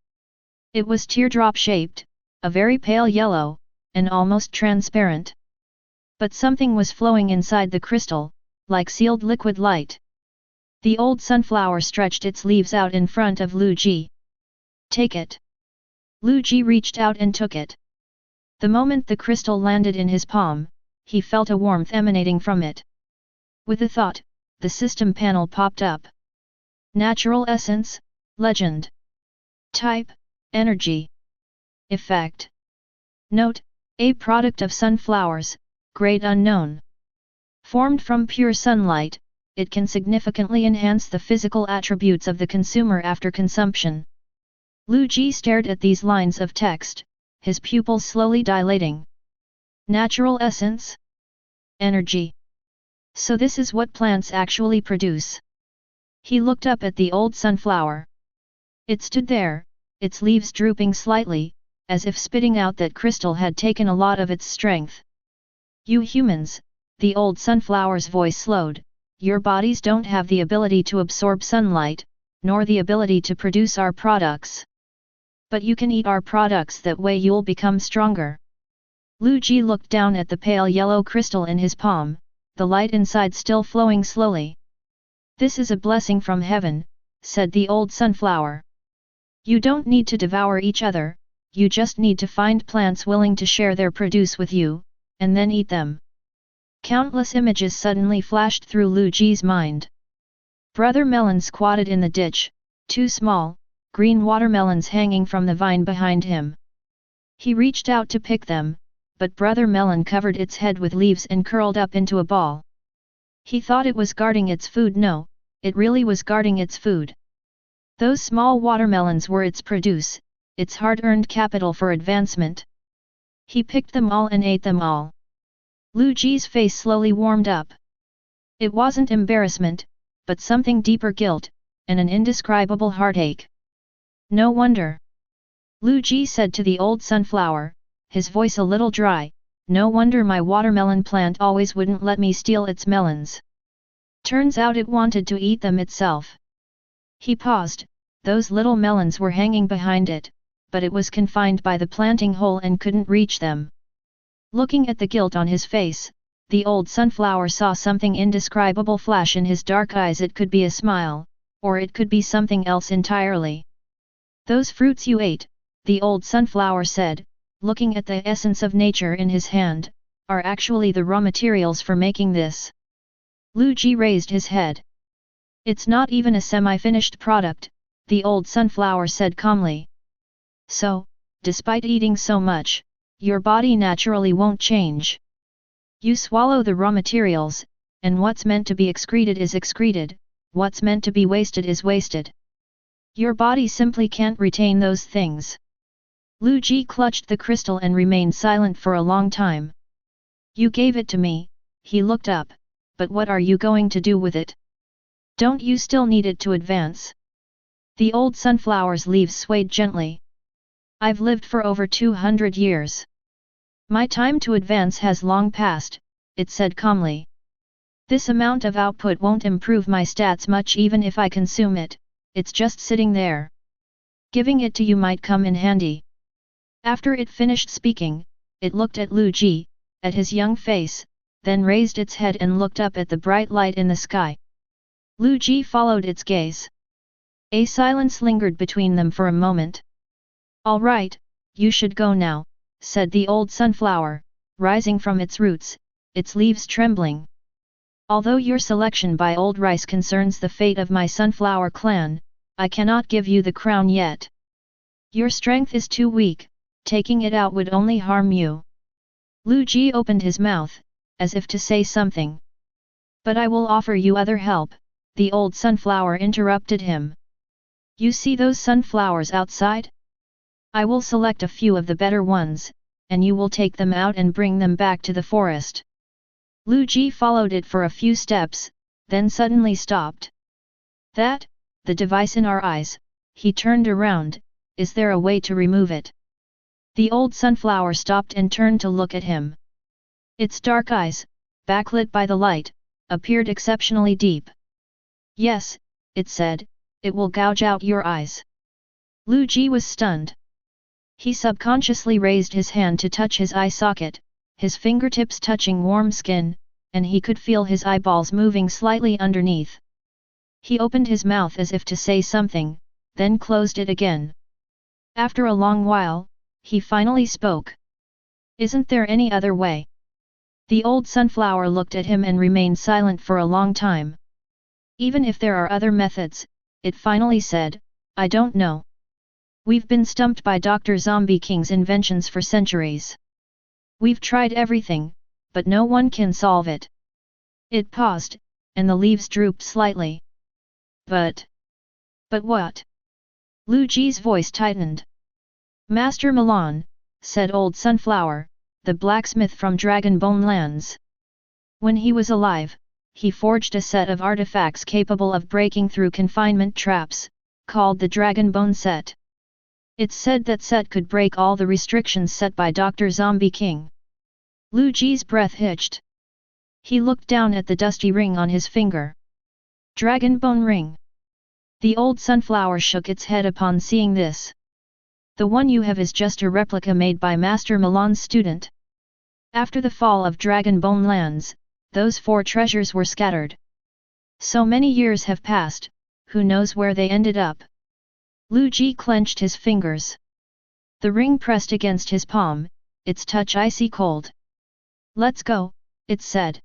It was teardrop-shaped, a very pale yellow, and almost transparent. But something was flowing inside the crystal, like sealed liquid light. The old sunflower stretched its leaves out in front of Liu Ji. "Take it." Liu Ji reached out and took it. The moment the crystal landed in his palm, he felt a warmth emanating from it. With a thought, the system panel popped up. Natural essence, legend. Type, energy. Effect. Note, a product of sunflowers, grade unknown. Formed from pure sunlight, it can significantly enhance the physical attributes of the consumer after consumption. Liu Ji stared at these lines of text, his pupils slowly dilating. Natural essence? Energy. So this is what plants actually produce. He looked up at the old sunflower. It stood there, its leaves drooping slightly, as if spitting out that crystal had taken a lot of its strength. "You humans," the old sunflower's voice slowed, "your bodies don't have the ability to absorb sunlight, nor the ability to produce our products. But you can eat our products, that way you'll become stronger." Liu Ji looked down at the pale yellow crystal in his palm, the light inside still flowing slowly. "This is a blessing from heaven," said the old sunflower. "You don't need to devour each other, you just need to find plants willing to share their produce with you, and then eat them." Countless images suddenly flashed through Liu Ji's mind. Brother Melon squatted in the ditch, two small, green watermelons hanging from the vine behind him. He reached out to pick them, but Brother Melon covered its head with leaves and curled up into a ball. He thought it was guarding its food. No, it really was guarding its food. Those small watermelons were its produce, its hard-earned capital for advancement. He picked them all and ate them all. Liu Ji's face slowly warmed up. It wasn't embarrassment, but something deeper, guilt, and an indescribable heartache. "No wonder," Liu Ji said to the old sunflower, his voice a little dry, "no wonder my watermelon plant always wouldn't let me steal its melons. Turns out it wanted to eat them itself." He paused. Those little melons were hanging behind it, but it was confined by the planting hole and couldn't reach them. Looking at the guilt on his face, the old sunflower saw something indescribable flash in his dark eyes. It could be a smile, or it could be something else entirely. "Those fruits you ate," the old sunflower said, looking at the essence of nature in his hand, "are actually the raw materials for making this." Liu Ji raised his head. "It's not even a semi-finished product," the old sunflower said calmly. "So, despite eating so much, your body naturally won't change. You swallow the raw materials, and what's meant to be excreted is excreted, what's meant to be wasted is wasted. Your body simply can't retain those things." Liu Ji clutched the crystal and remained silent for a long time. "You gave it to me," he looked up, "but what are you going to do with it? Don't you still need it to advance?" The old sunflower's leaves swayed gently. "I've lived for over 200 years. My time to advance has long passed," it said calmly. "This amount of output won't improve my stats much even if I consume it, it's just sitting there. Giving it to you might come in handy." After it finished speaking, it looked at Liu Ji, at his young face, then raised its head and looked up at the bright light in the sky. Liu Ji followed its gaze. A silence lingered between them for a moment. "All right, you should go now," said the old sunflower, rising from its roots, its leaves trembling. "Although your selection by old rice concerns the fate of my sunflower clan, I cannot give you the crown yet. Your strength is too weak, taking it out would only harm you." Liu Ji opened his mouth, as if to say something. But I will offer you other help, the old sunflower interrupted him. You see those sunflowers outside? I will select a few of the better ones, and you will take them out and bring them back to the forest. Liu Ji followed it for a few steps, then suddenly stopped. That, the device in our eyes, he turned around, is there a way to remove it? The old sunflower stopped and turned to look at him. Its dark eyes, backlit by the light, appeared exceptionally deep. Yes, it said, it will gouge out your eyes. Liu Ji was stunned. He subconsciously raised his hand to touch his eye socket, his fingertips touching warm skin, and he could feel his eyeballs moving slightly underneath. He opened his mouth as if to say something, then closed it again. After a long while, he finally spoke. Isn't there any other way? The old sunflower looked at him and remained silent for a long time. Even if there are other methods, it finally said, I don't know. We've been stumped by Dr. Zombie King's inventions for centuries. We've tried everything, but no one can solve it. It paused, and the leaves drooped slightly. But what? Liu Ji's voice tightened. Master Milan, said Old Sunflower, the blacksmith from Dragon Bone Lands. When he was alive, he forged a set of artifacts capable of breaking through confinement traps, called the Dragon Bone Set. It's said that set could break all the restrictions set by Dr. Zombie King. Liu Ji's breath hitched. He looked down at the dusty ring on his finger. Dragon Bone Ring. The old sunflower shook its head upon seeing this. The one you have is just a replica made by Master Milan's student. After the fall of Dragon Bone Lands, those 4 treasures were scattered. So many years have passed, who knows where they ended up. Liu Ji clenched his fingers. The ring pressed against his palm, its touch icy cold. Let's go, it said.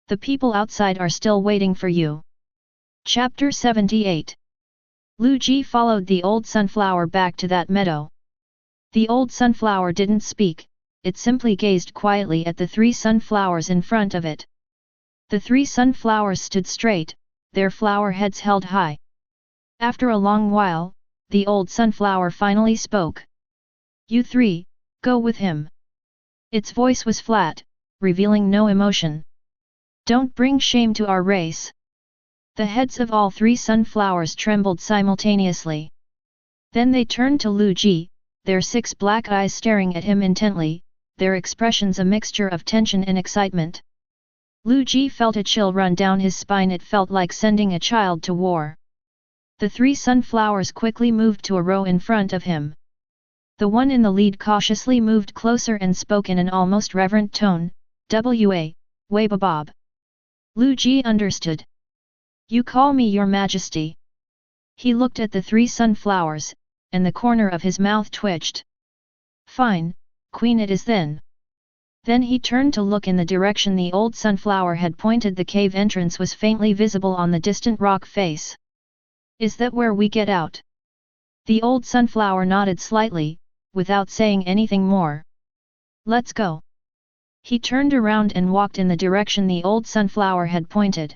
The people outside are still waiting for you. Chapter 78. Liu Ji followed the old sunflower back to that meadow. The old sunflower didn't speak, it simply gazed quietly at the 3 sunflowers in front of it. The 3 sunflowers stood straight, their flower heads held high. After a long while, the old sunflower finally spoke. You 3, go with him. Its voice was flat, revealing no emotion. Don't bring shame to our race. The heads of all 3 sunflowers trembled simultaneously. Then they turned to Liu Ji, their 6 black eyes staring at him intently, their expressions a mixture of tension and excitement. Liu Ji felt a chill run down his spine. It felt like sending a child to war. The 3 sunflowers quickly moved to a row in front of him. The one in the lead cautiously moved closer and spoke in an almost reverent tone, Weibabob. Liu Ji understood. You call me your majesty. He looked at the 3 sunflowers, and the corner of his mouth twitched. Fine, queen it is then. Then he turned to look in the direction the old sunflower had pointed. The cave entrance was faintly visible on the distant rock face. Is that where we get out? The old sunflower nodded slightly, without saying anything more. Let's go. He turned around and walked in the direction the old sunflower had pointed.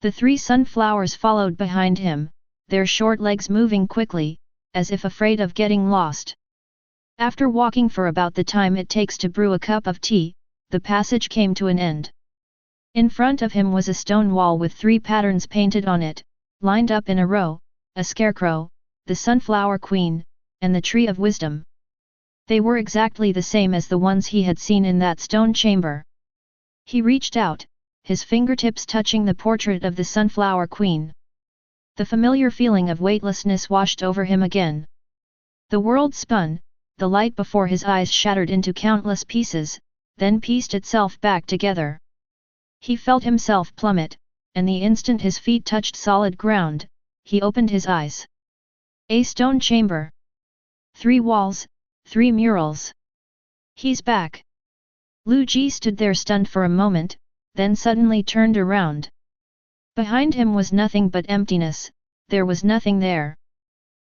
The 3 sunflowers followed behind him, their short legs moving quickly, as if afraid of getting lost. After walking for about the time it takes to brew a cup of tea, the passage came to an end. In front of him was a stone wall with 3 patterns painted on it, lined up in a row, a scarecrow, the sunflower queen, and the tree of wisdom. They were exactly the same as the ones he had seen in that stone chamber. He reached out, his fingertips touching the portrait of the sunflower queen. The familiar feeling of weightlessness washed over him again. The world spun, the light before his eyes shattered into countless pieces, then pieced itself back together. He felt himself plummet, and the instant his feet touched solid ground, he opened his eyes. A stone chamber. 3 walls, 3 murals. He's back. Liu Ji stood there stunned for a moment, then suddenly turned around. Behind him was nothing but emptiness, there was nothing there.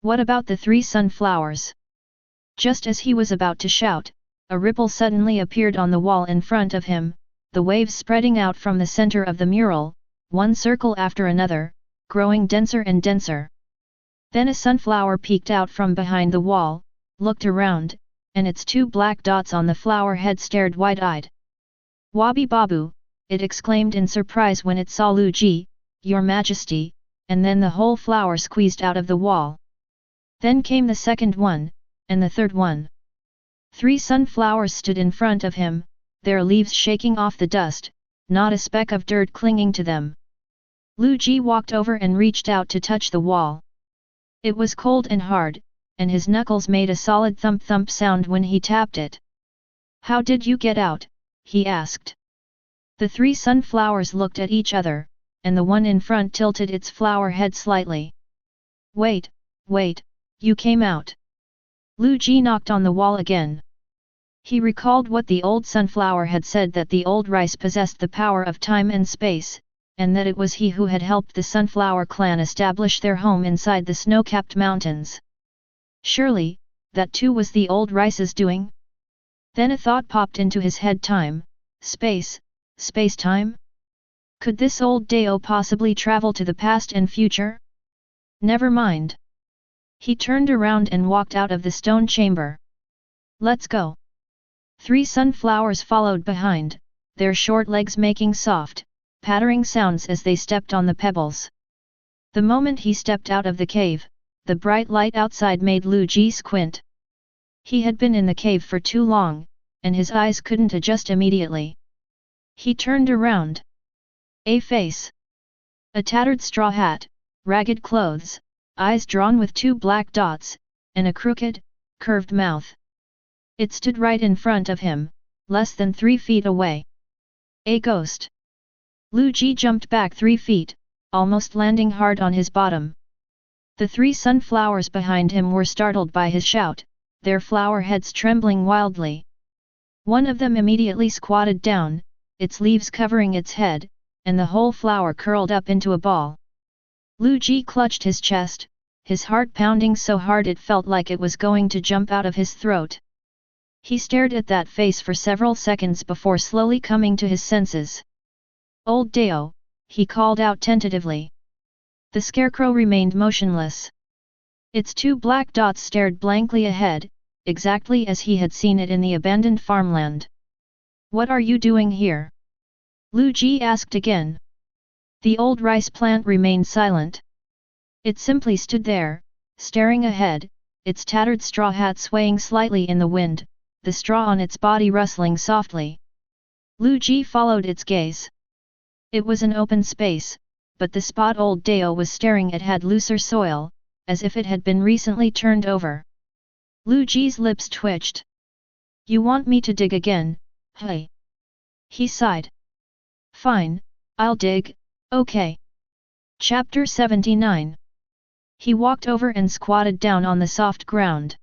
What about the 3 sunflowers? Just as he was about to shout, a ripple suddenly appeared on the wall in front of him, the waves spreading out from the center of the mural, one circle after another, growing denser and denser. Then a sunflower peeked out from behind the wall, looked around, and its two black dots on the flower head stared wide-eyed. "Wabi Babu," it exclaimed in surprise when it saw Liu Ji, "Your Majesty," and then the whole flower squeezed out of the wall. Then came the second one, and the third one. 3 sunflowers stood in front of him, their leaves shaking off the dust, not a speck of dirt clinging to them. Liu Ji walked over and reached out to touch the wall. It was cold and hard, and his knuckles made a solid thump-thump sound when he tapped it. "How did you get out?" he asked. The 3 sunflowers looked at each other, and the one in front tilted its flower head slightly. Wait, you came out." Liu Ji knocked on the wall again. He recalled what the old sunflower had said, that the old rice possessed the power of time and space, and that it was he who had helped the sunflower clan establish their home inside the snow-capped mountains. Surely, that too was the old rice's doing? Then a thought popped into his head: time, space-time? Could this old Dao possibly travel to the past and future? Never mind. He turned around and walked out of the stone chamber. "Let's go." 3 sunflowers followed behind, their short legs making soft, pattering sounds as they stepped on the pebbles. The moment he stepped out of the cave, the bright light outside made Liu Ji squint. He had been in the cave for too long, and his eyes couldn't adjust immediately. He turned around. A face. A tattered straw hat, ragged clothes, eyes drawn with 2 black dots, and a crooked, curved mouth. It stood right in front of him, less than 3 feet away. A ghost. Liu Ji jumped back 3 feet, almost landing hard on his bottom. The 3 sunflowers behind him were startled by his shout, their flower heads trembling wildly. One of them immediately squatted down, its leaves covering its head, and the whole flower curled up into a ball. Liu Ji clutched his chest, his heart pounding so hard it felt like it was going to jump out of his throat. He stared at that face for several seconds before slowly coming to his senses. "Old Dao," he called out tentatively. The scarecrow remained motionless. Its 2 black dots stared blankly ahead, exactly as he had seen it in the abandoned farmland. "What are you doing here?" Liu Ji asked again. The old rice plant remained silent. It simply stood there, staring ahead, its tattered straw hat swaying slightly in the wind, the straw on its body rustling softly. Liu Ji followed its gaze. It was an open space, but the spot old Dao was staring at had looser soil, as if it had been recently turned over. Liu Ji's lips twitched. "You want me to dig again, hey?" He sighed. "Fine, I'll dig, okay." Chapter 79. He walked over and squatted down on the soft ground.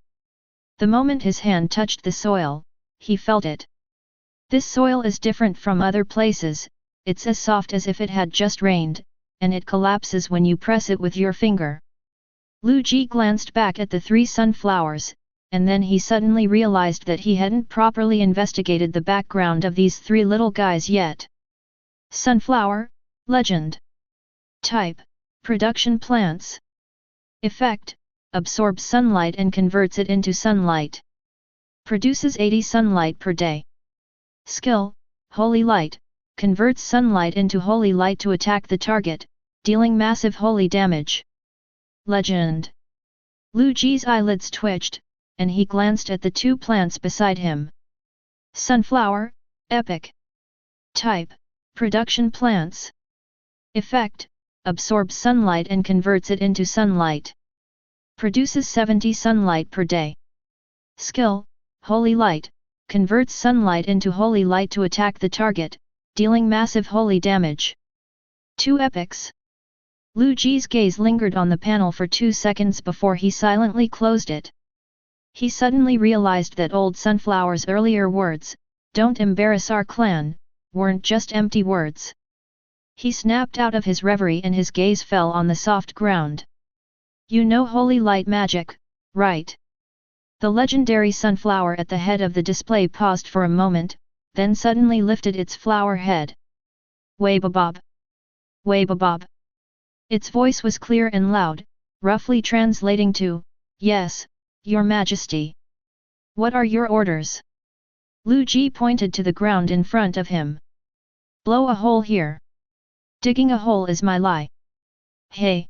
The moment his hand touched the soil, he felt it. This soil is different from other places, it's as soft as if it had just rained, and it collapses when you press it with your finger. Liu Ji glanced back at the 3 sunflowers, and then he suddenly realized that he hadn't properly investigated the background of these 3 little guys yet. Sunflower, legend. Type, production plants. Effect, absorbs sunlight and converts it into sunlight. Produces 80 sunlight per day. Skill, holy light, converts sunlight into holy light to attack the target, dealing massive holy damage. Legend. Liu Ji's eyelids twitched, and he glanced at the 2 plants beside him. Sunflower, epic. Type, production plants. Effect, absorbs sunlight and converts it into sunlight. Produces 70 sunlight per day. Skill, holy light, converts sunlight into holy light to attack the target, dealing massive holy damage. 2 epics. Liu Ji's gaze lingered on the panel for 2 seconds before he silently closed it. He suddenly realized that old Sunflower's earlier words, "Don't embarrass our clan," weren't just empty words. He snapped out of his reverie and his gaze fell on the soft ground. "You know holy light magic, right?" The legendary sunflower at the head of the display paused for a moment, then suddenly lifted its flower head. Weibabob! Weibabob! Its voice was clear and loud, roughly translating to, "Yes, Your Majesty." "What are your orders?" Liu Ji pointed to the ground in front of him. "Blow a hole here." "Digging a hole is my lie." "Hey!"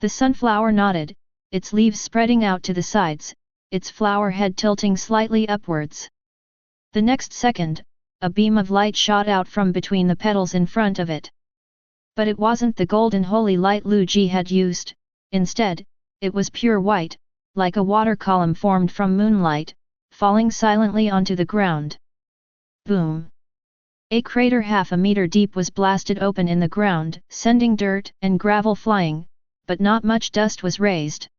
The sunflower nodded, its leaves spreading out to the sides, its flower head tilting slightly upwards. The next second, a beam of light shot out from between the petals in front of it. But it wasn't the golden holy light Liu Ji had used, instead, it was pure white, like a water column formed from moonlight, falling silently onto the ground. Boom! A crater half a meter deep was blasted open in the ground, sending dirt and gravel flying, but not much dust was raised.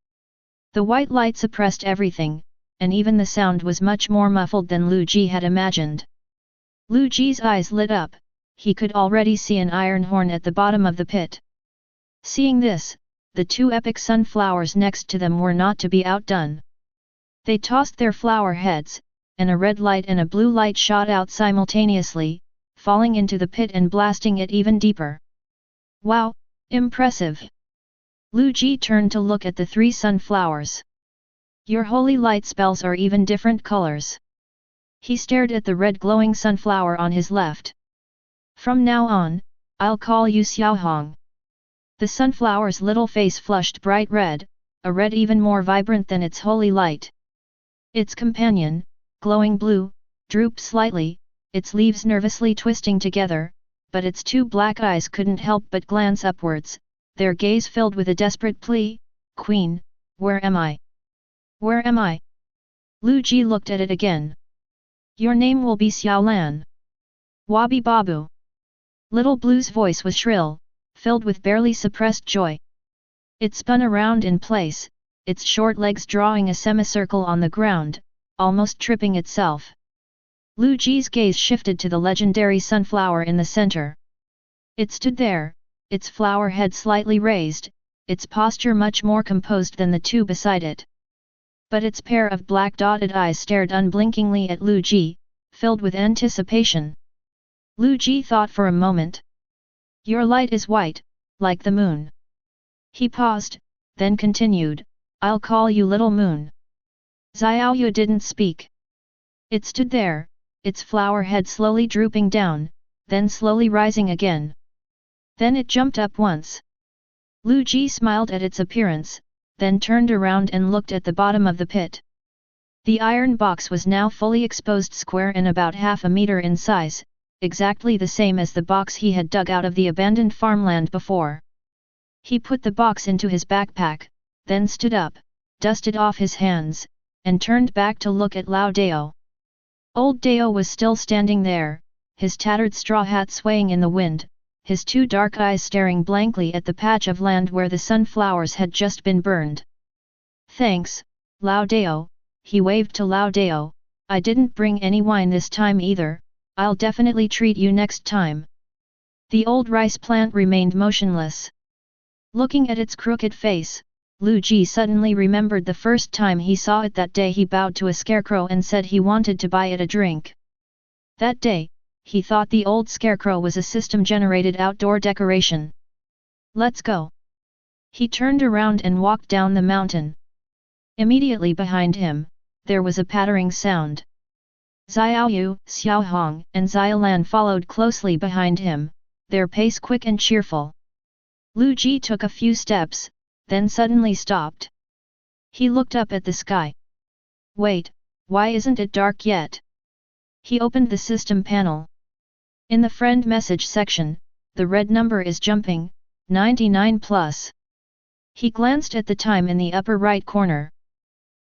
The white light suppressed everything, and even the sound was much more muffled than Liu Ji had imagined. Liu Ji's eyes lit up, he could already see an iron horn at the bottom of the pit. Seeing this, the two epic sunflowers next to them were not to be outdone. They tossed their flower heads, and a red light and a blue light shot out simultaneously, falling into the pit and blasting it even deeper. "Wow, impressive!" Liu Ji turned to look at the three sunflowers. "Your holy light spells are even different colors." He stared at the red glowing sunflower on his left. "From now on, I'll call you Xiaohong." The sunflower's little face flushed bright red, a red even more vibrant than its holy light. Its companion, glowing blue, drooped slightly, its leaves nervously twisting together, but its two black eyes couldn't help but glance upwards, their gaze filled with a desperate plea, "Queen, where am I? Where am I?" Liu Ji looked at it again. "Your name will be Xiaolan. Wabi Babu." Little Blue's voice was shrill, filled with barely suppressed joy. It spun around in place, its short legs drawing a semicircle on the ground, almost tripping itself. Liu Ji's gaze shifted to the legendary sunflower in the center. It stood there, its flower head slightly raised, its posture much more composed than the two beside it. But its pair of black dotted eyes stared unblinkingly at Liu Ji, filled with anticipation. Liu Ji thought for a moment. "Your light is white, like the moon." He paused, then continued, "I'll call you Little Moon." Xiaoyu didn't speak. It stood there, its flower head slowly drooping down, then slowly rising again. Then it jumped up once. Liu Ji smiled at its appearance, then turned around and looked at the bottom of the pit. The iron box was now fully exposed, square and about half a meter in size, exactly the same as the box he had dug out of the abandoned farmland before. He put the box into his backpack, then stood up, dusted off his hands, and turned back to look at Lao Dao. Old Dao was still standing there, his tattered straw hat swaying in the wind, his two dark eyes staring blankly at the patch of land where the sunflowers had just been burned. "Thanks, Lao Dao," he waved to Lao Dao, "I didn't bring any wine this time either, I'll definitely treat you next time." The old rice plant remained motionless. Looking at its crooked face, Liu Ji suddenly remembered the first time he saw it. That day he bowed to a scarecrow and said he wanted to buy it a drink. That day, he thought the old scarecrow was a system-generated outdoor decoration. "Let's go." He turned around and walked down the mountain. Immediately behind him, there was a pattering sound. Xiaoyu, Xiaohong, and Xiaolan followed closely behind him, their pace quick and cheerful. Liu Ji took a few steps, then suddenly stopped. He looked up at the sky. "Wait, why isn't it dark yet?" He opened the system panel. In the friend message section, the red number is jumping, 99+. He glanced at the time in the upper right corner.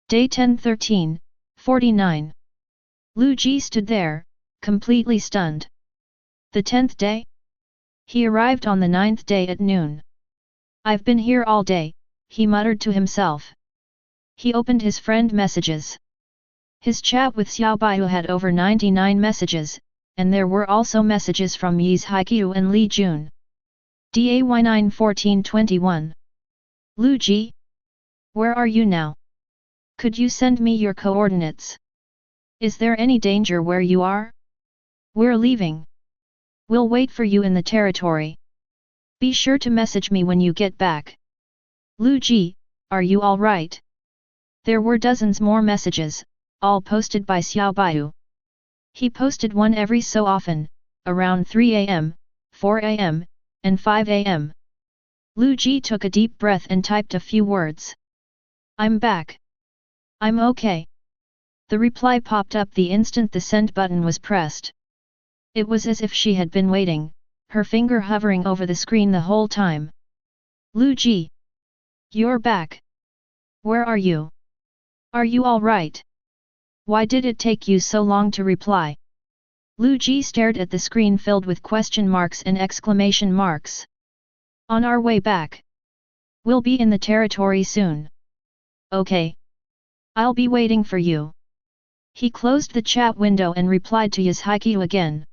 Day 10-13, 49. Liu Ji stood there, completely stunned. The 10th day? He arrived on the 9th day at noon. "I've been here all day," he muttered to himself. He opened his friend messages. His chat with Xiao Baiyu had over 99 messages, and there were also messages from Yi's Haiqiu and Li Jun. DAY 9-14-21. "Liu Ji? Where are you now? Could you send me your coordinates? Is there any danger where you are?" We're leaving. We'll wait for you in the territory. Be sure to message me when you get back. Liu Ji, are you alright? There were dozens more messages, all posted by Xiao Baiyu. He posted one every so often, around 3 am, 4 am, and 5 am. Liu Ji took a deep breath and typed a few words. I'm back. I'm okay. The reply popped up the instant the send button was pressed. It was as if she had been waiting, her finger hovering over the screen the whole time. Liu Ji. You're back. Where are you? Are you alright? Why did it take you so long to reply? Liu Ji stared at the screen filled with question marks and exclamation marks. On our way back. We'll be in the territory soon. Okay. I'll be waiting for you. He closed the chat window and replied to his Haikyuu again.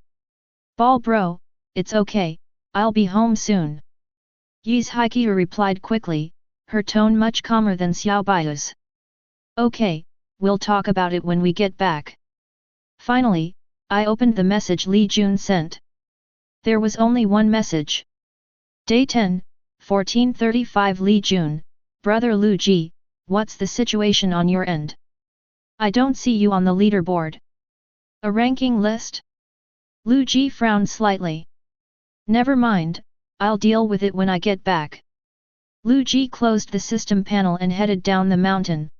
Ball bro, it's okay, I'll be home soon. Yi's Haikyuu replied quickly, her tone much calmer than Xiao Baiyu's. Okay, we'll talk about it when we get back. Finally, I opened the message Li Jun sent. There was only one message. Day 10, 1435 Li Jun, Brother Liu Ji, what's the situation on your end? I don't see you on the leaderboard. A ranking list? Liu Ji frowned slightly. Never mind, I'll deal with it when I get back. Liu Ji closed the system panel and headed down the mountain.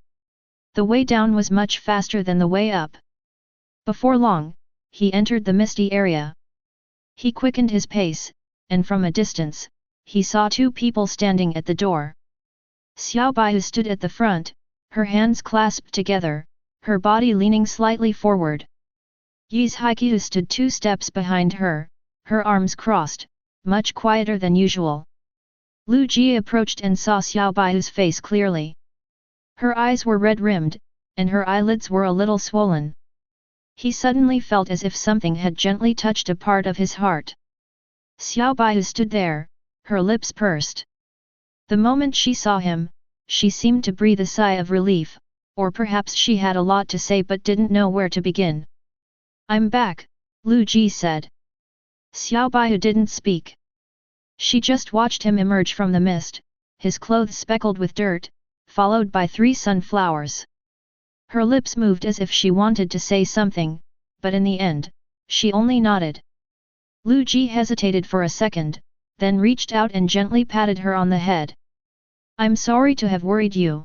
The way down was much faster than the way up. Before long, he entered the misty area. He quickened his pace, and from a distance, he saw two people standing at the door. Xiao Baiyu stood at the front, her hands clasped together, her body leaning slightly forward. Yi's Haikyuu stood 2 steps behind her, her arms crossed, much quieter than usual. Liu Ji approached and saw Xiao Baiyu's face clearly. Her eyes were red-rimmed, and her eyelids were a little swollen. He suddenly felt as if something had gently touched a part of his heart. Xiao Baiyu stood there, her lips pursed. The moment she saw him, she seemed to breathe a sigh of relief, or perhaps she had a lot to say but didn't know where to begin. I'm back, Liu Ji said. Xiao Baiyu didn't speak. She just watched him emerge from the mist, his clothes speckled with dirt, followed by 3 sunflowers. Her lips moved as if she wanted to say something, but in the end, she only nodded. Liu Ji hesitated for a second, then reached out and gently patted her on the head. I'm sorry to have worried you.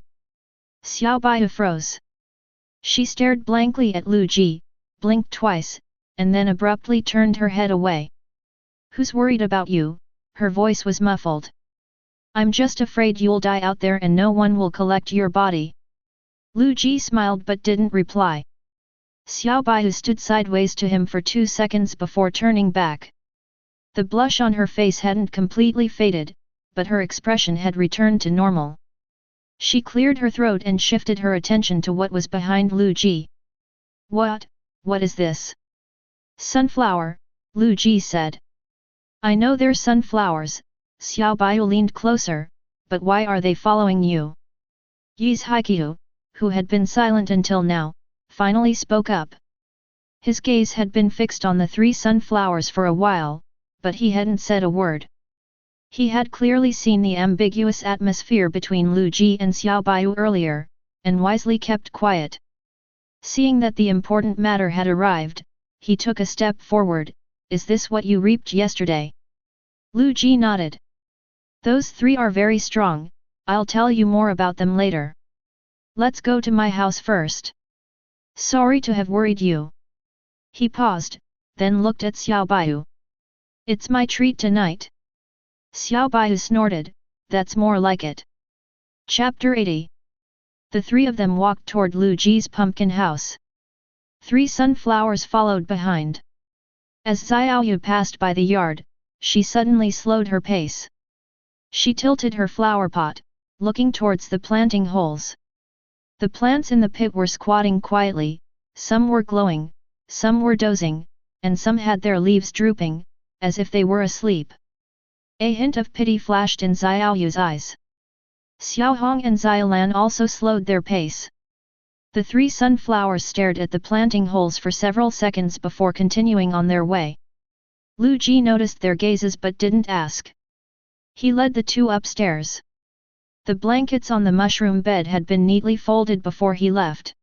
Xiao Baiyu froze. She stared blankly at Liu Ji, blinked twice, and then abruptly turned her head away. Who's worried about you? Her voice was muffled. I'm just afraid you'll die out there and no one will collect your body. Liu Ji smiled but didn't reply. Xiao Baiyu stood sideways to him for 2 seconds before turning back. The blush on her face hadn't completely faded, but her expression had returned to normal. She cleared her throat and shifted her attention to what was behind Liu Ji. What is this? Sunflower, Liu Ji said. I know they're sunflowers, Xiao Baiyu leaned closer, but why are they following you? Yi's Haikyuu, who had been silent until now, finally spoke up. His gaze had been fixed on the 3 sunflowers for a while, but he hadn't said a word. He had clearly seen the ambiguous atmosphere between Liu Ji and Xiao Baiyu earlier, and wisely kept quiet. Seeing that the important matter had arrived, he took a step forward. Is this what you reaped yesterday? Liu Ji nodded. Those 3 are very strong, I'll tell you more about them later. Let's go to my house first. Sorry to have worried you. He paused, then looked at Xiao Baiyu. It's my treat tonight. Xiao Baiyu snorted, that's more like it. Chapter 80. The 3 of them walked toward Liu Ji's pumpkin house. 3 sunflowers followed behind. As Xiaoyu passed by the yard, she suddenly slowed her pace. She tilted her flower pot, looking towards the planting holes. The plants in the pit were squatting quietly, some were glowing, some were dozing, and some had their leaves drooping, as if they were asleep. A hint of pity flashed in Xiaoyu's eyes. Xiaohong and Xiaolan also slowed their pace. The 3 sunflowers stared at the planting holes for several seconds before continuing on their way. Liu Ji noticed their gazes but didn't ask. He led the 2 upstairs. The blankets on the mushroom bed had been neatly folded before he left.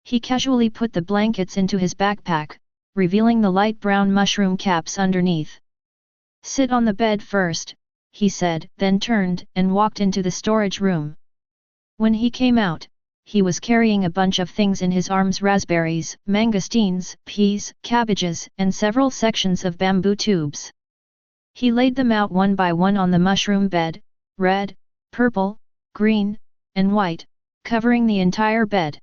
He casually put the blankets into his backpack, revealing the light brown mushroom caps underneath. "Sit on the bed first," he said, then turned and walked into the storage room. When he came out, he was carrying a bunch of things in his arms: raspberries, mangosteens, peas, cabbages, and several sections of bamboo tubes. He laid them out one by one on the mushroom bed, red, purple, green, and white, covering the entire bed.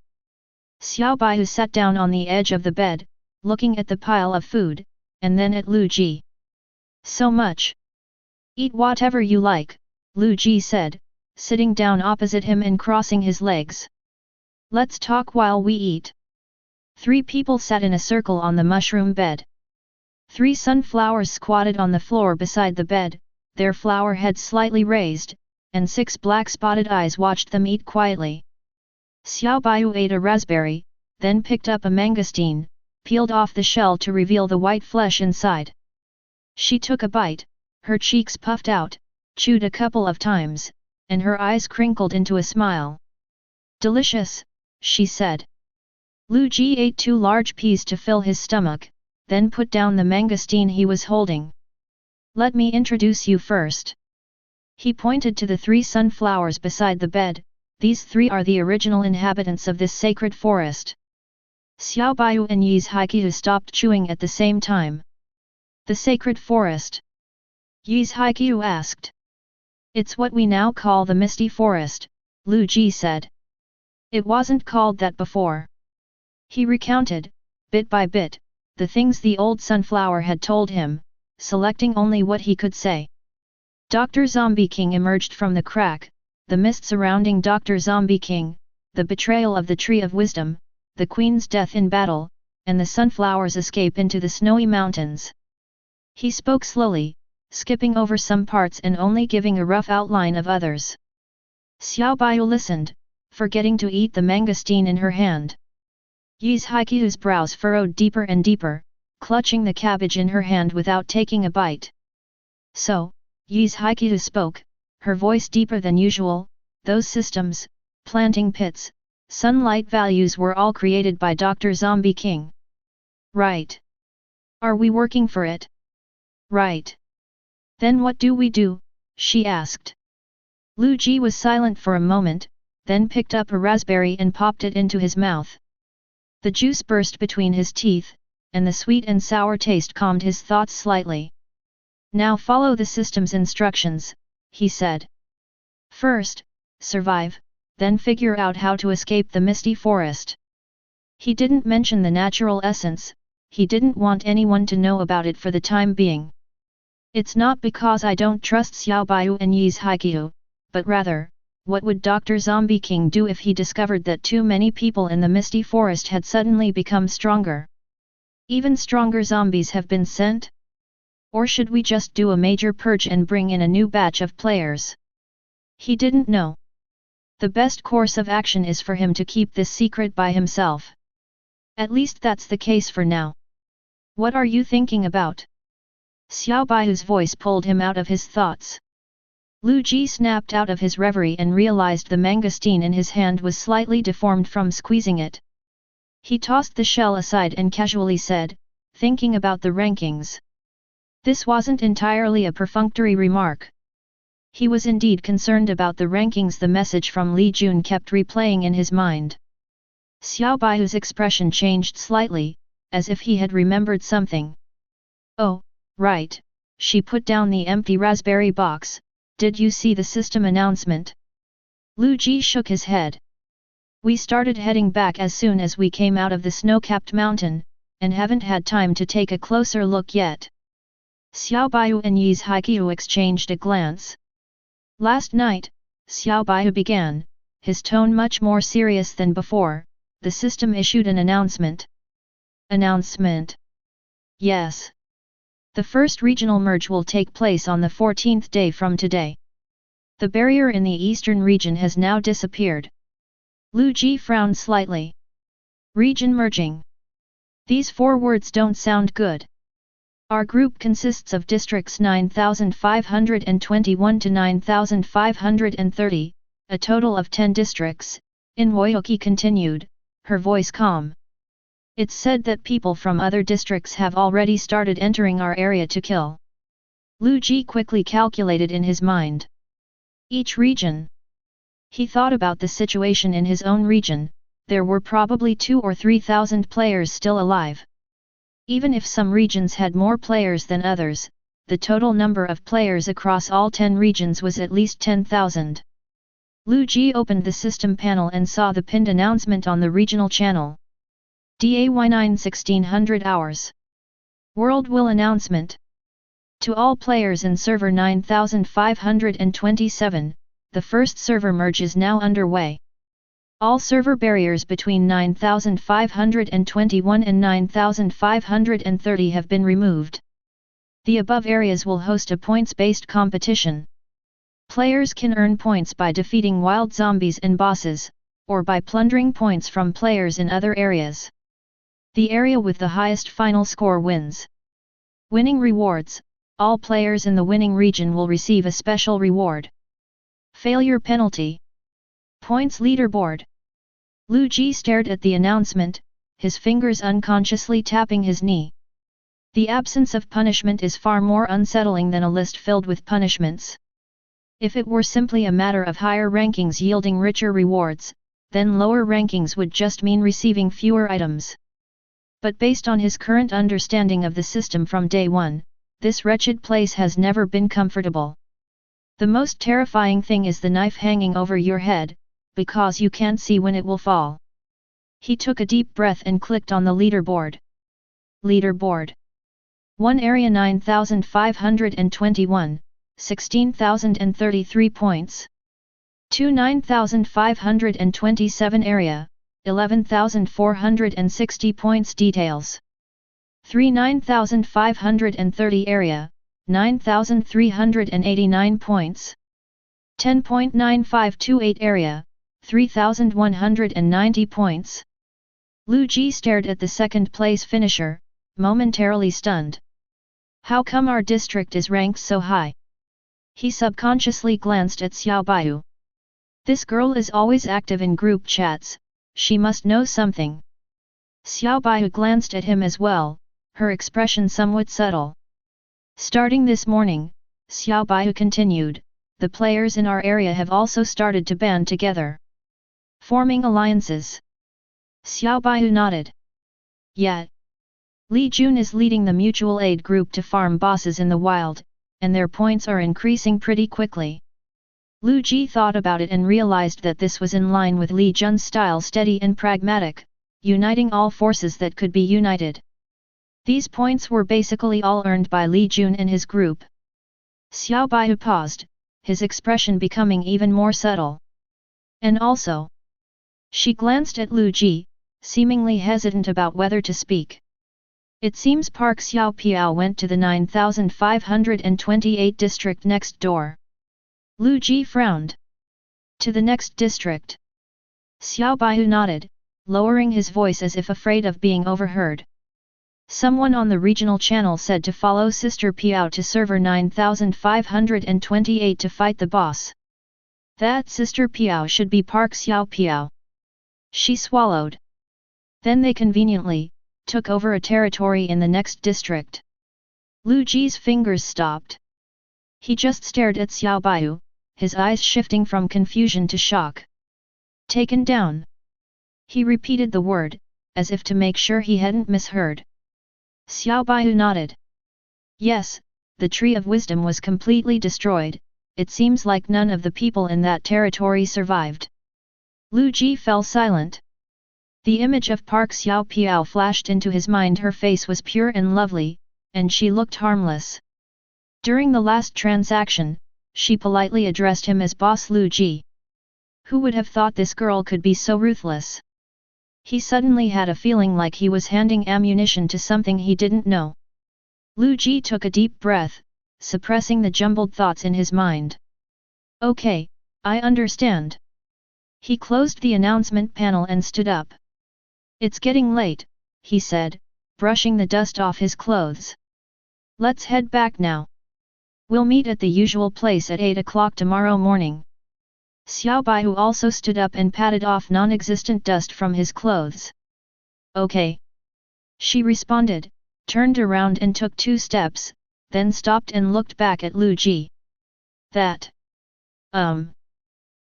Xiao Baihu sat down on the edge of the bed, looking at the pile of food, and then at Liu Ji. "So much. Eat whatever you like," Liu Ji said, sitting down opposite him and crossing his legs. "Let's talk while we eat." 3 people sat in a circle on the mushroom bed. 3 sunflowers squatted on the floor beside the bed, their flower heads slightly raised, and 6 black spotted eyes watched them eat quietly. Xiao Baihu ate a raspberry, then picked up a mangosteen, peeled off the shell to reveal the white flesh inside. She took a bite, her cheeks puffed out, chewed a couple of times, and her eyes crinkled into a smile. "Delicious," she said. Liu Ji ate 2 large peas to fill his stomach, then put down the mangosteen he was holding. "Let me introduce you first." He pointed to the 3 sunflowers beside the bed. "These 3 are the original inhabitants of this sacred forest." Xiao Baihu and Yi's Haiqiu stopped chewing at the same time. "The sacred forest?" Yi's Haiqiu asked. "It's what we now call the Misty Forest," Liu Ji said. "It wasn't called that before." He recounted, bit by bit, the things the old sunflower had told him, selecting only what he could say. Dr. Zombie King emerged from the crack, the mist surrounding Dr. Zombie King, the betrayal of the Tree of Wisdom, the Queen's death in battle, and the sunflower's escape into the snowy mountains. He spoke slowly, skipping over some parts and only giving a rough outline of others. Xiao Baihu listened, forgetting to eat the mangosteen in her hand. Yi's Haiqiu's brows furrowed deeper and deeper, clutching the cabbage in her hand without taking a bite. "So," Yi's Haiqiu spoke, her voice deeper than usual, "those systems, planting pits, sunlight values were all created by Dr. Zombie King. Right? Are we working for it?" "Right. Then what do we do?" she asked. Liu Ji was silent for a moment, then picked up a raspberry and popped it into his mouth. The juice burst between his teeth, and the sweet and sour taste calmed his thoughts slightly. "Now follow the system's instructions," he said. "First, survive, then figure out how to escape the Misty Forest." He didn't mention the natural essence, he didn't want anyone to know about it for the time being. "It's not because I don't trust Xiao Baihu and Yi's Haiqiu, but rather, what would Dr. Zombie King do if he discovered that too many people in the Misty Forest had suddenly become stronger? Even stronger zombies have been sent? Or should we just do a major purge and bring in a new batch of players?" He didn't know. The best course of action is for him to keep this secret by himself. At least that's the case for now. "What are you thinking about?" Xiao Baihu's voice pulled him out of his thoughts. Liu Ji snapped out of his reverie and realized the mangosteen in his hand was slightly deformed from squeezing it. He tossed the shell aside and casually said, "Thinking about the rankings." This wasn't entirely a perfunctory remark. He was indeed concerned about the rankings. The message from Li Jun kept replaying in his mind. Xiao Baihu's expression changed slightly, as if he had remembered something. "Oh, right," she put down the empty raspberry box. "Did you see the system announcement?" Liu Ji shook his head. "We started heading back as soon as we came out of the snow-capped mountain, and haven't had time to take a closer look yet." Xiao Baihu and Yi's Haiqiu exchanged a glance. "Last night," Xiao Baihu began, his tone much more serious than before, "the system issued an announcement." "Announcement?" "Yes. The first regional merge will take place on the 14th day from today. The barrier in the eastern region has now disappeared. Liu Ji frowned slightly. Region merging. These 4 words don't sound good. Our group consists of districts 9521 to 9530, a total of 10 districts, Inwoyoki continued, her voice calm. It's said that people from other districts have already started entering our area to kill. Liu Ji quickly calculated in his mind. Each region. He thought about the situation in his own region, there were probably 2 or 3,000 players still alive. Even if some regions had more players than others, the total number of players across all 10 regions was at least 10,000. Liu Ji opened the system panel and saw the pinned announcement on the regional channel. DAY9 1600 hours. World will announcement. To all players in server 9527, the first server merge is now underway. All server barriers between 9521 and 9530 have been removed. The above areas will host a points-based competition. Players can earn points by defeating wild zombies and bosses, or by plundering points from players in other areas. The area with the highest final score wins. Winning rewards. All players in the winning region will receive a special reward. Failure penalty. Points leaderboard. Liu Ji stared at the announcement, his fingers unconsciously tapping his knee. The absence of punishment is far more unsettling than a list filled with punishments. If it were simply a matter of higher rankings yielding richer rewards, then lower rankings would just mean receiving fewer items. But based on his current understanding of the system from day one, this wretched place has never been comfortable. The most terrifying thing is the knife hanging over your head, because you can't see when it will fall. He took a deep breath and clicked on the leaderboard. Leaderboard. 1 area 9521, 16,033 points. 2 9527 area, 11,460 points details. 3 9530 area, 9,389 points. 10.9528 area, 3,190 points. Liu Ji stared at the second place finisher, momentarily stunned. How come our district is ranked so high? He subconsciously glanced at Xiao Baiyu. This girl is always active in group chats, she must know something. Xiao Baiyu glanced at him as well, her expression somewhat subtle. Starting this morning, Xiao Baiyu continued, the players in our area have also started to band together. Forming alliances. Xiao Baiyu nodded. Yet. Li Jun is leading the mutual aid group to farm bosses in the wild, and their points are increasing pretty quickly. Liu Ji thought about it and realized that this was in line with Li Jun's style, steady and pragmatic, uniting all forces that could be united. These points were basically all earned by Li Jun and his group. Xiao Baiyu paused, his expression becoming even more subtle. And also. She glanced at Liu Ji, seemingly hesitant about whether to speak. It seems Park Xiao Piao went to the 9528 district next door. Liu Ji frowned. To the next district. Xiao Baiyu nodded, lowering his voice as if afraid of being overheard. Someone on the regional channel said to follow Sister Piao to server 9528 to fight the boss. That Sister Piao should be Park Xiao Piao. She swallowed. Then they conveniently took over a territory in the next district. Liu Ji's fingers stopped. He just stared at Xiao Baiyu, his eyes shifting from confusion to shock. Taken down. He repeated the word, as if to make sure he hadn't misheard. Xiao Baiyu nodded. Yes, the Tree of Wisdom was completely destroyed, it seems like none of the people in that territory survived. Liu Ji fell silent. The image of Park Xiao Piao flashed into his mind. Her face was pure and lovely, and she looked harmless. During the last transaction, she politely addressed him as Boss Liu Ji. Who would have thought this girl could be so ruthless? He suddenly had a feeling like he was handing ammunition to something he didn't know. Liu Ji took a deep breath, suppressing the jumbled thoughts in his mind. Okay, I understand. He closed the announcement panel and stood up. It's getting late, he said, brushing the dust off his clothes. Let's head back now. We'll meet at the usual place at 8 o'clock tomorrow morning. Xiao Baihu also stood up and patted off non-existent dust from his clothes. Okay. She responded, turned around and took 2 steps, then stopped and looked back at Liu Ji. That.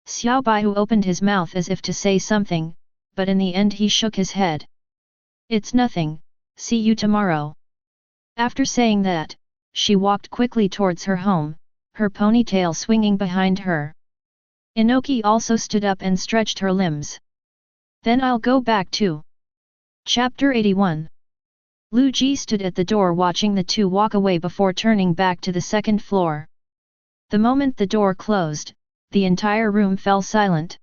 Xiao Baihu opened his mouth as if to say something, but in the end he shook his head. It's nothing, see you tomorrow. After saying that, she walked quickly towards her home, her ponytail swinging behind her. Inoki also stood up and stretched her limbs. Then I'll go back too. Chapter 81. Liu Ji stood at the door watching the two walk away before turning back to the second floor. The moment the door closed, the entire room fell silent.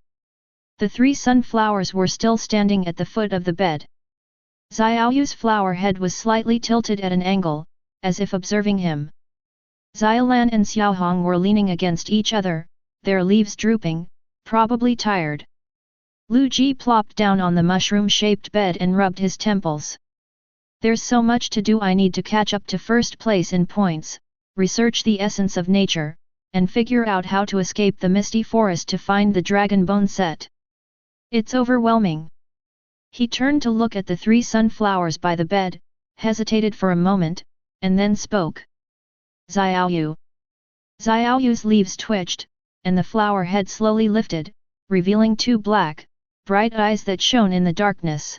The 3 sunflowers were still standing at the foot of the bed. Xiaoyu's flower head was slightly tilted at an angle, as if observing him. Xiaolan and Xiaohong were leaning against each other, their leaves drooping, probably tired. Liu Ji plopped down on the mushroom-shaped bed and rubbed his temples. There's so much to do. I need to catch up to first place in points, research the essence of nature, and figure out how to escape the Misty Forest to find the Dragon Bone set. It's overwhelming. He turned to look at the 3 sunflowers by the bed, hesitated for a moment, and then spoke. Xiaoyu. Xiaoyu's leaves twitched, and the flower head slowly lifted, revealing 2 black, bright eyes that shone in the darkness.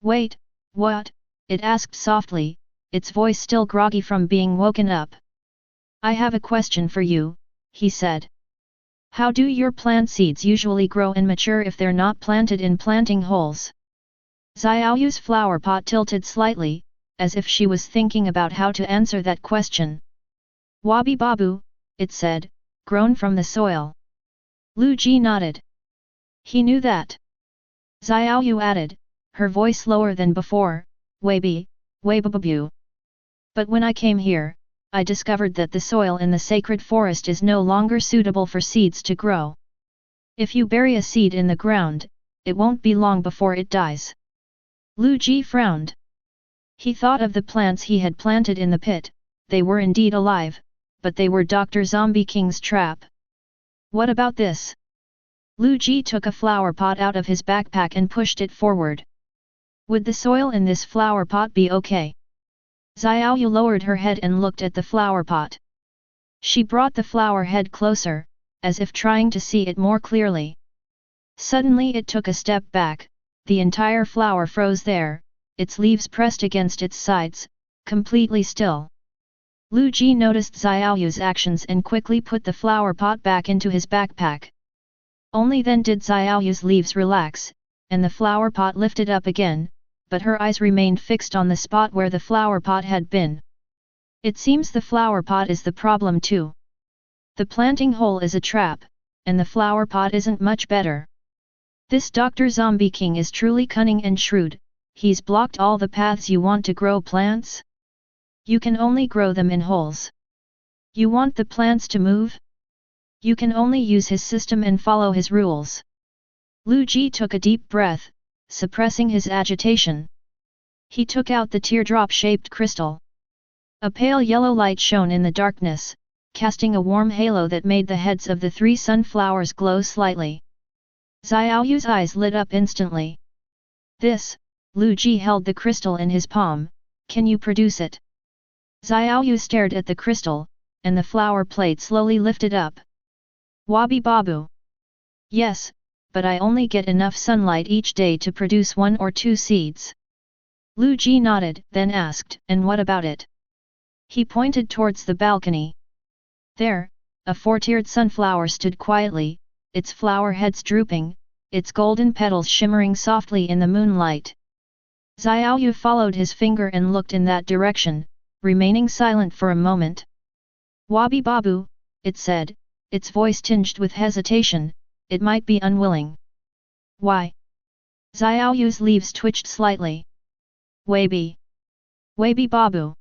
Wait, what? It asked softly, its voice still groggy from being woken up. I have a question for you, he said. How do your plant seeds usually grow and mature if they're not planted in planting holes? Xiaoyu's flower pot tilted slightly, as if she was thinking about how to answer that question. Wabi Babu, it said, grown from the soil. Liu Ji nodded. He knew that. Xiaoyu added, her voice lower than before, Wabi, Wabababu. But when I came here, I discovered that the soil in the sacred forest is no longer suitable for seeds to grow. If you bury a seed in the ground, it won't be long before it dies. Liu Ji frowned. He thought of the plants he had planted in the pit, they were indeed alive, but they were Dr. Zombie King's trap. What about this? Liu Ji took a flower pot out of his backpack and pushed it forward. Would the soil in this flower pot be okay? Xiaoyu lowered her head and looked at the flower pot. She brought the flower head closer, as if trying to see it more clearly. Suddenly it took a step back, the entire flower froze there, its leaves pressed against its sides, completely still. Liu Ji noticed Xiaoyu's actions and quickly put the flower pot back into his backpack. Only then did Xiaoyu's leaves relax, and the flower pot lifted up again, but her eyes remained fixed on the spot where the flower pot had been. It seems the flower pot is the problem too. The planting hole is a trap, and the flower pot isn't much better. This Dr. Zombie King is truly cunning and shrewd, he's blocked all the paths you want to grow plants. You can only grow them in holes. You want the plants to move? You can only use his system and follow his rules. Liu Ji took a deep breath, suppressing his agitation. He took out the teardrop-shaped crystal. A pale yellow light shone in the darkness, casting a warm halo that made the heads of the 3 sunflowers glow slightly. Xiaoyu's eyes lit up instantly. This, Liu Ji held the crystal in his palm, can you produce it? Xiaoyu stared at the crystal, and the flower plate slowly lifted up. Wabi Babu. Yes, but I only get enough sunlight each day to produce 1 or 2 seeds. Liu Ji nodded, then asked, and what about it? He pointed towards the balcony. There, a 4-tiered sunflower stood quietly, its flower heads drooping, its golden petals shimmering softly in the moonlight. Xiaoyu followed his finger and looked in that direction, remaining silent for a moment. Wabi Babu, it said, its voice tinged with hesitation, it might be unwilling. Why? Xiaoyu's leaves twitched slightly. Wabi. Wabi Babu.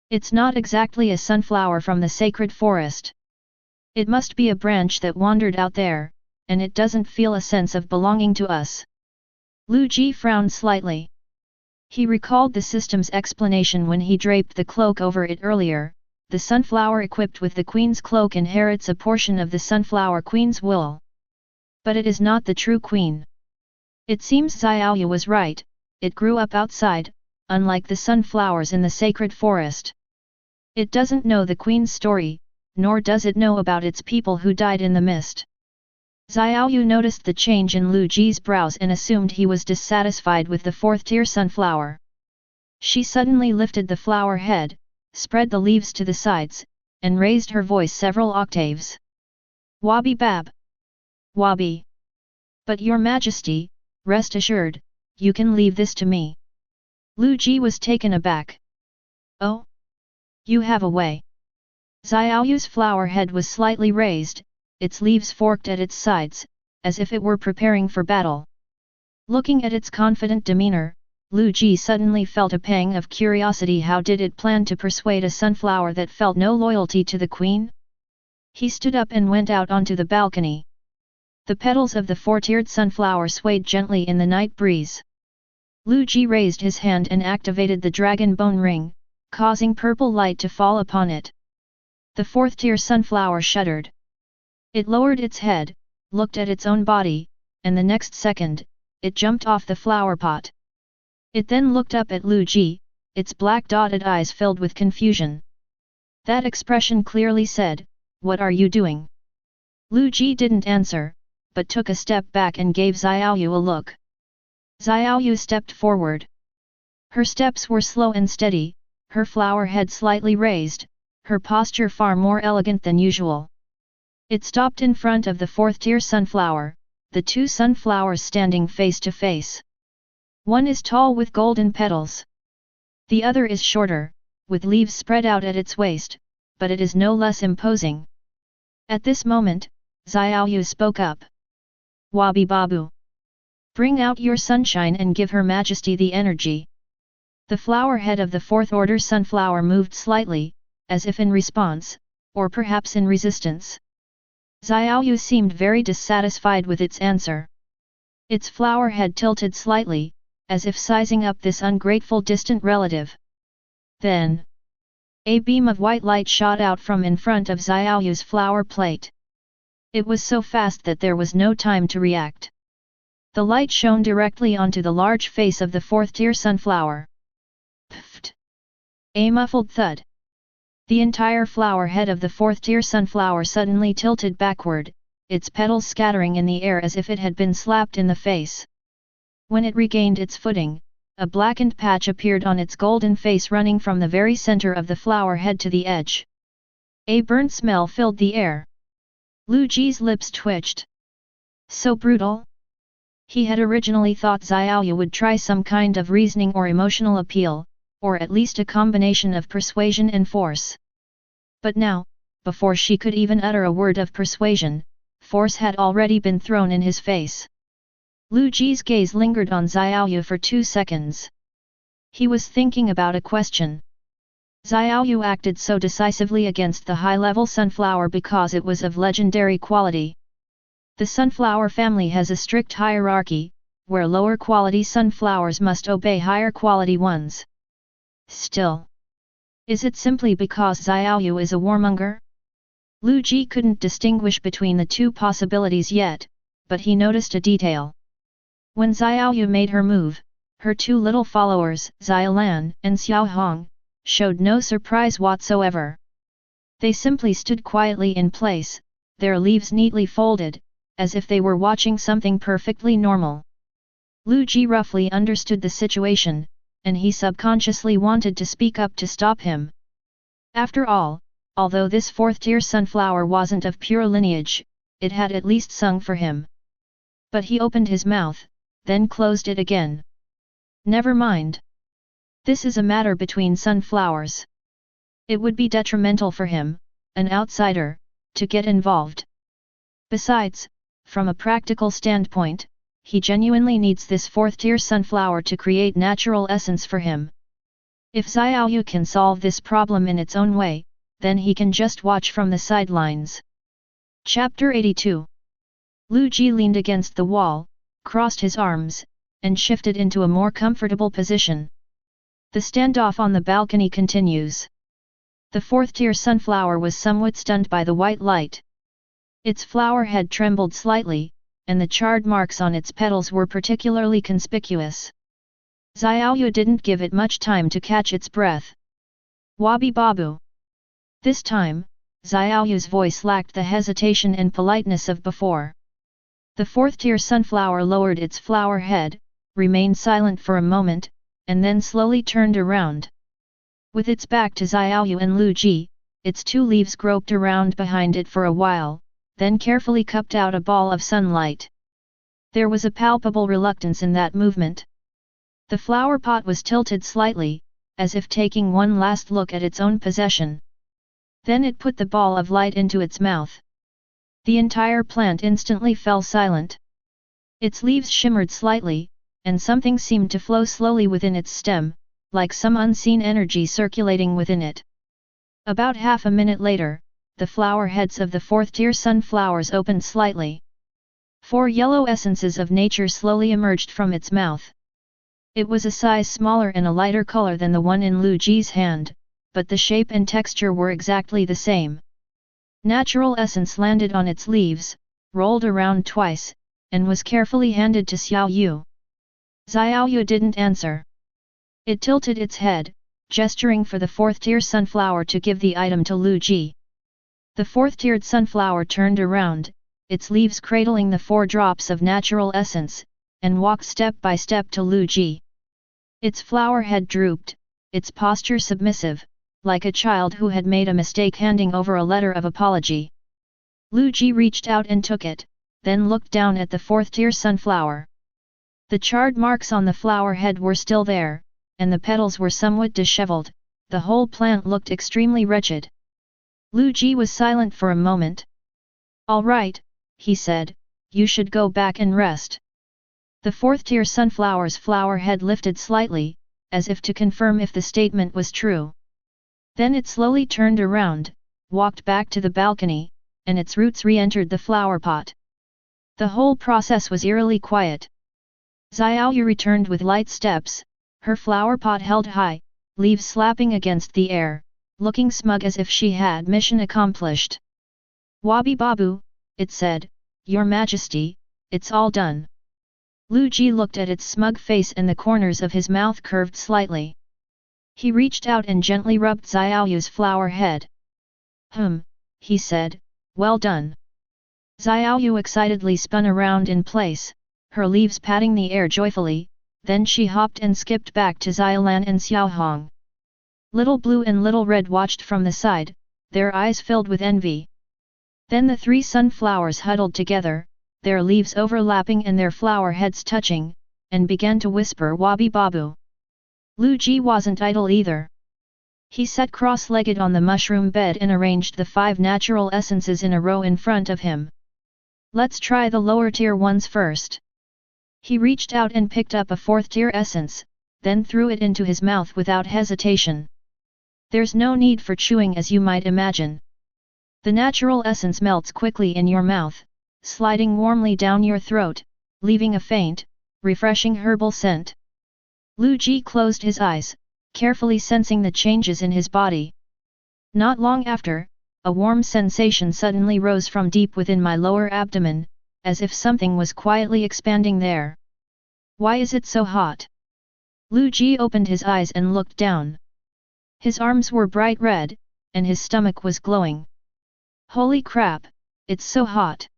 It's not exactly a sunflower from the sacred forest. It must be a branch that wandered out there, and it doesn't feel a sense of belonging to us. Liu Ji frowned slightly. He recalled the system's explanation when he draped the cloak over it earlier. The sunflower equipped with the queen's cloak inherits a portion of the sunflower queen's wool. But it is not the true queen. It seems Xiaoyu was right, it grew up outside, unlike the sunflowers in the sacred forest. It doesn't know the queen's story, nor does it know about its people who died in the mist. Xiaoyu noticed the change in Liu Ji's brows and assumed he was dissatisfied with the fourth-tier sunflower. She suddenly lifted the flower head, spread the leaves to the sides, and raised her voice several octaves. Wabi Bab! Wabi! But your majesty, rest assured, you can leave this to me. Liu Ji was taken aback. Oh? You have a way. Xiaoyu's flower head was slightly raised, its leaves forked at its sides, as if it were preparing for battle. Looking at its confident demeanor, Liu Ji suddenly felt a pang of curiosity. How did it plan to persuade a sunflower that felt no loyalty to the queen? He stood up and went out onto the balcony. The petals of the four-tiered sunflower swayed gently in the night breeze. Liu Ji raised his hand and activated the dragon bone ring, causing purple light to fall upon it. The fourth-tier sunflower shuddered. It lowered its head, looked at its own body, and the next second, it jumped off the flower pot. It then looked up at Liu Ji, its black dotted eyes filled with confusion. That expression clearly said, "What are you doing?" Liu Ji didn't answer, but took a step back and gave Xiaoyu a look. Xiaoyu stepped forward. Her steps were slow and steady, her flower head slightly raised, her posture far more elegant than usual. It stopped in front of the fourth-tier sunflower, the two sunflowers standing face to face. One is tall with golden petals. The other is shorter, with leaves spread out at its waist, but it is no less imposing. At this moment, Xiaoyu spoke up. Wabi Babu. Bring out your sunshine and give Her Majesty the energy. The flower head of the fourth-order sunflower moved slightly, as if in response, or perhaps in resistance. Xiaoyu seemed very dissatisfied with its answer. Its flower head tilted slightly, as if sizing up this ungrateful distant relative. Then, a beam of white light shot out from in front of Xiaoyu's flower plate. It was so fast that there was no time to react. The light shone directly onto the large face of the fourth-tier sunflower. Pfft! A muffled thud. The entire flower head of the fourth-tier sunflower suddenly tilted backward, its petals scattering in the air as if it had been slapped in the face. When it regained its footing, a blackened patch appeared on its golden face running from the very center of the flower head to the edge. A burnt smell filled the air. Liu Ji's lips twitched. So brutal? He had originally thought Xiaoyu would try some kind of reasoning or emotional appeal, or at least a combination of persuasion and force. But now, before she could even utter a word of persuasion, force had already been thrown in his face. Liu Ji's gaze lingered on Xiaoyu for 2 seconds. He was thinking about a question. Xiaoyu acted so decisively against the high-level sunflower because it was of legendary quality. The sunflower family has a strict hierarchy, where lower-quality sunflowers must obey higher-quality ones. Still, is it simply because Xiaoyu is a warmonger? Liu Ji couldn't distinguish between the two possibilities yet, but he noticed a detail. When Xiaoyu made her move, her two little followers, Xiaolan and Xiaohong, showed no surprise whatsoever. They simply stood quietly in place, their leaves neatly folded, as if they were watching something perfectly normal. Liu Ji roughly understood the situation, and he subconsciously wanted to speak up to stop him. After all, although this fourth-tier sunflower wasn't of pure lineage, it had at least sung for him. But he opened his mouth, then closed it again. Never mind. This is a matter between sunflowers. It would be detrimental for him, an outsider, to get involved. Besides, from a practical standpoint, he genuinely needs this fourth-tier sunflower to create natural essence for him. If Xiaoyu can solve this problem in its own way, then he can just watch from the sidelines. Chapter 82. Liu Ji leaned against the wall, crossed his arms, and shifted into a more comfortable position. The standoff on the balcony continues. The fourth-tier sunflower was somewhat stunned by the white light. Its flower head trembled slightly, and the charred marks on its petals were particularly conspicuous. Xiaoyu didn't give it much time to catch its breath. Wabi Babu. This time, Xiaoyu's voice lacked the hesitation and politeness of before. The fourth-tier sunflower lowered its flower head, remained silent for a moment, and then slowly turned around. With its back to Xiaoyu and Liu Ji, its two leaves groped around behind it for a while, then carefully cupped out a ball of sunlight. There was a palpable reluctance in that movement. The flower pot was tilted slightly, as if taking one last look at its own possession. Then it put the ball of light into its mouth. The entire plant instantly fell silent. Its leaves shimmered slightly, and something seemed to flow slowly within its stem, like some unseen energy circulating within it. About half a minute later, the flower heads of the fourth-tier sunflowers opened slightly. 4 yellow essences of nature slowly emerged from its mouth. It was a size smaller and a lighter color than the one in Liu Ji's hand, but the shape and texture were exactly the same. Natural essence landed on its leaves, rolled around twice, and was carefully handed to Xiaoyu. Xiaoyu didn't answer. It tilted its head, gesturing for the fourth-tier sunflower to give the item to Liu Ji. The fourth-tiered sunflower turned around, its leaves cradling the 4 drops of natural essence, and walked step by step to Liu Ji. Its flower head drooped, its posture submissive, like a child who had made a mistake handing over a letter of apology. Liu Ji reached out and took it, then looked down at the fourth-tier sunflower. The charred marks on the flower head were still there, and the petals were somewhat disheveled. The whole plant looked extremely wretched. Liu Ji was silent for a moment. "All right," he said, "you should go back and rest." The fourth-tier sunflower's flower head lifted slightly, as if to confirm if the statement was true. Then it slowly turned around, walked back to the balcony, and its roots re-entered the flower pot. The whole process was eerily quiet. Xiaoyu returned with light steps, her flower pot held high, leaves slapping against the air, looking smug as if she had mission accomplished. "Wabi Babu," it said, "Your Majesty, it's all done." Liu Ji looked at its smug face and the corners of his mouth curved slightly. He reached out and gently rubbed Xiaoyu's flower head. He said, "Well done." Xiaoyu excitedly spun around in place, her leaves patting the air joyfully, then she hopped and skipped back to Xiaolan and Xiaohong. Little Blue and Little Red watched from the side, their eyes filled with envy. Then the 3 sunflowers huddled together, their leaves overlapping and their flower heads touching, and began to whisper Wabi Babu. Liu Ji wasn't idle either. He sat cross-legged on the mushroom bed and arranged the 5 natural essences in a row in front of him. "Let's try the lower-tier ones first." He reached out and picked up a 4th-tier essence, then threw it into his mouth without hesitation. "There's no need for chewing as you might imagine. The natural essence melts quickly in your mouth, sliding warmly down your throat, leaving a faint, refreshing herbal scent." Liu Ji closed his eyes, carefully sensing the changes in his body. Not long after, a warm sensation suddenly rose from deep within my lower abdomen, as if something was quietly expanding there. "Why is it so hot?" Liu Ji opened his eyes and looked down. His arms were bright red, and his stomach was glowing. "Holy crap, it's so hot!"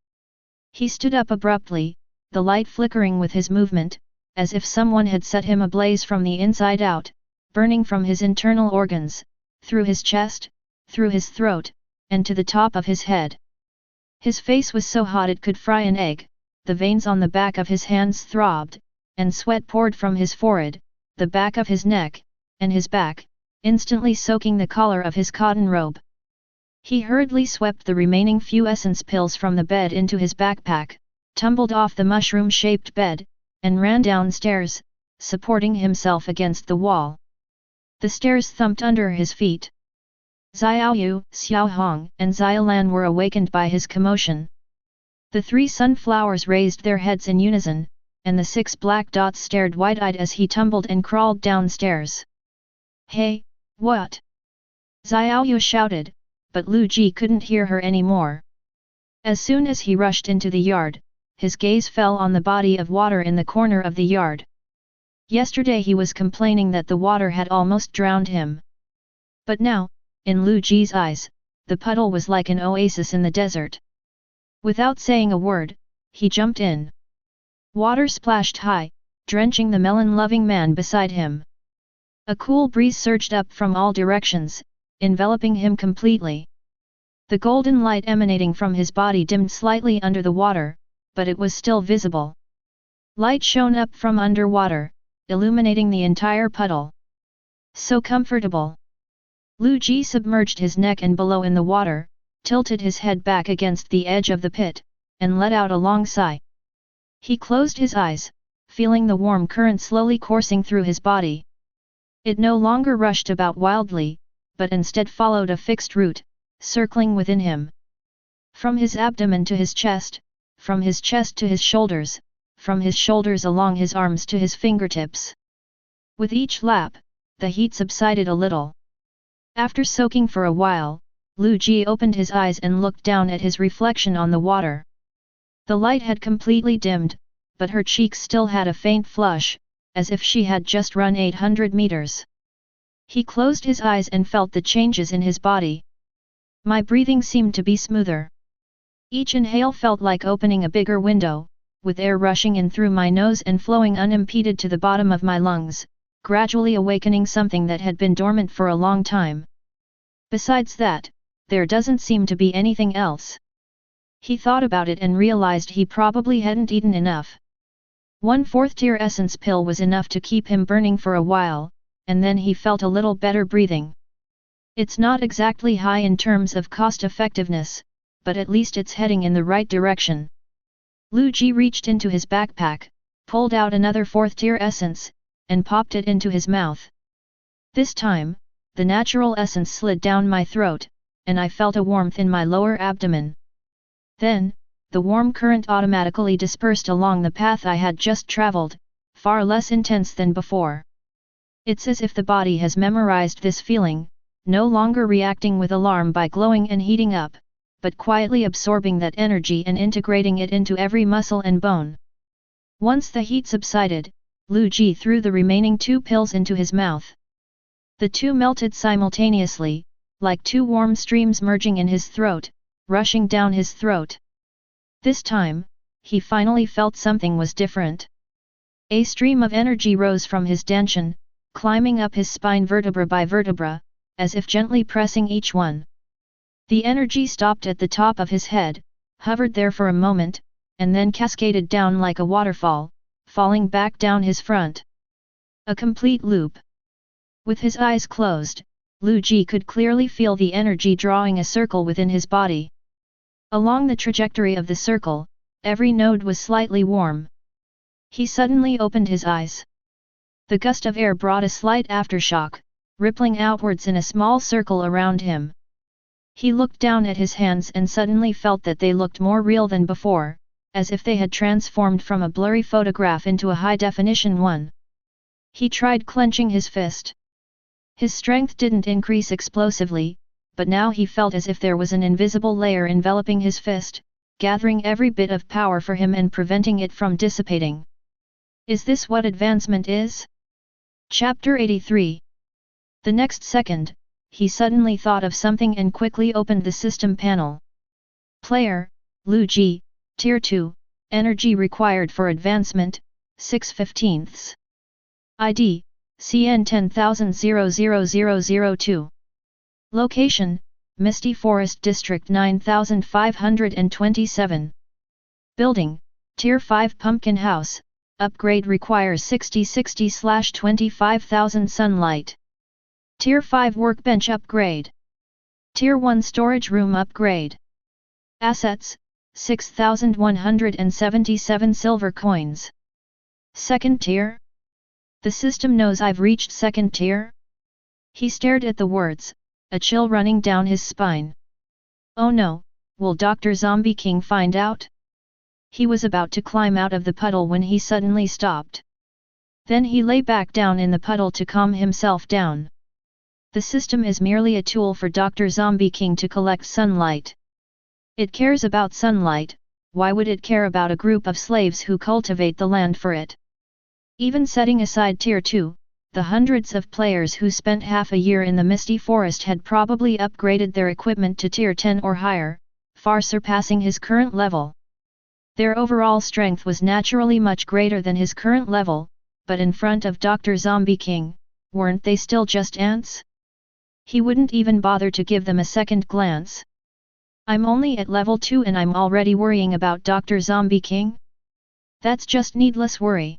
He stood up abruptly, the light flickering with his movement, as if someone had set him ablaze from the inside out, burning from his internal organs, through his chest, through his throat, and to the top of his head. His face was so hot it could fry an egg, the veins on the back of his hands throbbed, and sweat poured from his forehead, the back of his neck, and his back, instantly soaking the collar of his cotton robe. He hurriedly swept the remaining few essence pills from the bed into his backpack, tumbled off the mushroom-shaped bed, and ran downstairs, supporting himself against the wall. The stairs thumped under his feet. Xiaoyu, Xiaohong, and Xiaolan were awakened by his commotion. The 3 sunflowers raised their heads in unison, and the 6 black dots stared wide-eyed as he tumbled and crawled downstairs. Hey, what? Xiaoyu shouted, but Liu Ji couldn't hear her anymore. As soon as he rushed into the yard, his gaze fell on the body of water in the corner of the yard. Yesterday he was complaining that the water had almost drowned him. But now, in Liu Ji's eyes, the puddle was like an oasis in the desert. Without saying a word, he jumped in. Water splashed high, drenching the melon-loving man beside him. A cool breeze surged up from all directions, enveloping him completely. The golden light emanating from his body dimmed slightly under the water, but it was still visible. Light shone up from underwater, illuminating the entire puddle. So comfortable. Liu Ji submerged his neck and below in the water, tilted his head back against the edge of the pit, and let out a long sigh. He closed his eyes, feeling the warm current slowly coursing through his body. It no longer rushed about wildly, but instead followed a fixed route, circling within him. From his abdomen to his chest, from his chest to his shoulders, from his shoulders along his arms to his fingertips. With each lap, the heat subsided a little. After soaking for a while, Liu Ji opened his eyes and looked down at his reflection on the water. The light had completely dimmed, but her cheeks still had a faint flush, as if she had just run 800 meters. He closed his eyes and felt the changes in his body. My breathing seemed to be smoother. Each inhale felt like opening a bigger window, with air rushing in through my nose and flowing unimpeded to the bottom of my lungs, gradually awakening something that had been dormant for a long time. Besides that, there doesn't seem to be anything else. He thought about it and realized he probably hadn't eaten enough. 1 4th-tier essence pill was enough to keep him burning for a while, and then he felt a little better breathing. It's not exactly high in terms of cost-effectiveness, but at least it's heading in the right direction. Liu Ji reached into his backpack, pulled out another 4th-tier essence, and popped it into his mouth. This time, the natural essence slid down my throat, and I felt a warmth in my lower abdomen. Then, the warm current automatically dispersed along the path I had just traveled, far less intense than before. It's as if the body has memorized this feeling, no longer reacting with alarm by glowing and heating up, but quietly absorbing that energy and integrating it into every muscle and bone. Once the heat subsided, Liu Ji threw the remaining 2 pills into his mouth. The 2 melted simultaneously, like 2 warm streams merging in his throat, rushing down his throat. This time, he finally felt something was different. A stream of energy rose from his dantian, climbing up his spine vertebra by vertebra, as if gently pressing each one. The energy stopped at the top of his head, hovered there for a moment, and then cascaded down like a waterfall, falling back down his front. A complete loop. With his eyes closed, Liu Ji could clearly feel the energy drawing a circle within his body. Along the trajectory of the circle, every node was slightly warm. He suddenly opened his eyes. The gust of air brought a slight aftershock, rippling outwards in a small circle around him. He looked down at his hands and suddenly felt that they looked more real than before, as if they had transformed from a blurry photograph into a high-definition one. He tried clenching his fist. His strength didn't increase explosively, but now he felt as if there was an invisible layer enveloping his fist, gathering every bit of power for him and preventing it from dissipating. Is this what advancement is? Chapter 83. The next second, he suddenly thought of something and quickly opened the system panel. Player, Liu Ji, Tier 2, Energy required for advancement, 6/15. ID, CN 10,000-00002. Location, Misty Forest District 9527. Building, Tier 5 Pumpkin House, upgrade requires 60/25,000 sunlight. Tier 5 Workbench upgrade. Tier 1 Storage Room upgrade. Assets, 6,177 silver coins. Second tier? The system knows I've reached second tier? He stared at the words, a chill running down his spine. Oh no, will Dr. Zombie King find out? He was about to climb out of the puddle when he suddenly stopped. Then he lay back down in the puddle to calm himself down. The system is merely a tool for Dr. Zombie King to collect sunlight. It cares about sunlight, why would it care about a group of slaves who cultivate the land for it? Even setting aside Tier 2, the hundreds of players who spent half a year in the Misty Forest had probably upgraded their equipment to Tier 10 or higher, far surpassing his current level. Their overall strength was naturally much greater than his current level, but in front of Dr. Zombie King, weren't they still just ants? He wouldn't even bother to give them a second glance. I'm only at level 2 and I'm already worrying about Dr. Zombie King? That's just needless worry.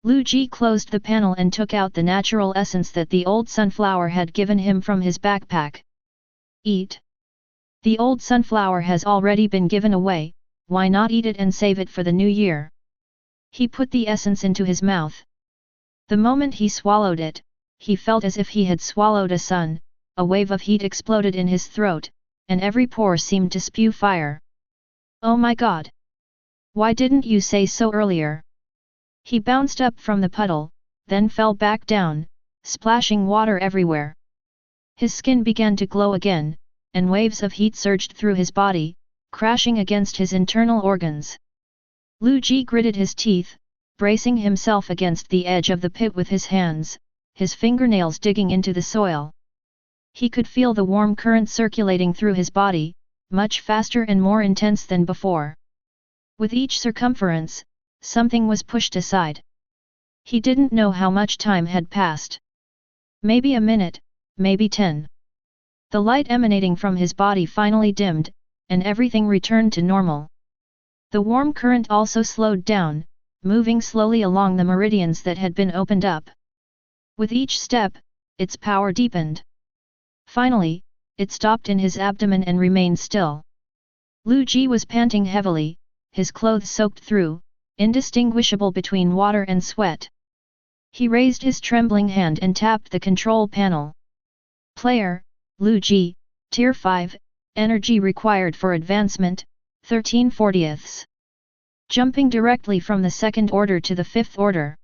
Liu Ji closed the panel and took out the natural essence that the old sunflower had given him from his backpack. Eat. The old sunflower has already been given away, why not eat it and save it for the new year? He put the essence into his mouth. The moment he swallowed it, he felt as if he had swallowed a sun, a wave of heat exploded in his throat, and every pore seemed to spew fire. Oh my god! Why didn't you say so earlier? He bounced up from the puddle, then fell back down, splashing water everywhere. His skin began to glow again, and waves of heat surged through his body, crashing against his internal organs. Liu Ji gritted his teeth, bracing himself against the edge of the pit with his hands, his fingernails digging into the soil. He could feel the warm current circulating through his body, much faster and more intense than before. With each circumference, something was pushed aside. He didn't know how much time had passed. Maybe a minute, maybe 10. The light emanating from his body finally dimmed, and everything returned to normal. The warm current also slowed down, moving slowly along the meridians that had been opened up. With each step, its power deepened. Finally, it stopped in his abdomen and remained still. Liu Ji was panting heavily, his clothes soaked through, indistinguishable between water and sweat. He raised his trembling hand and tapped the control panel. Player, Liu Ji, Tier 5, energy required for advancement, 13/40. Jumping directly from the second order to the fifth order.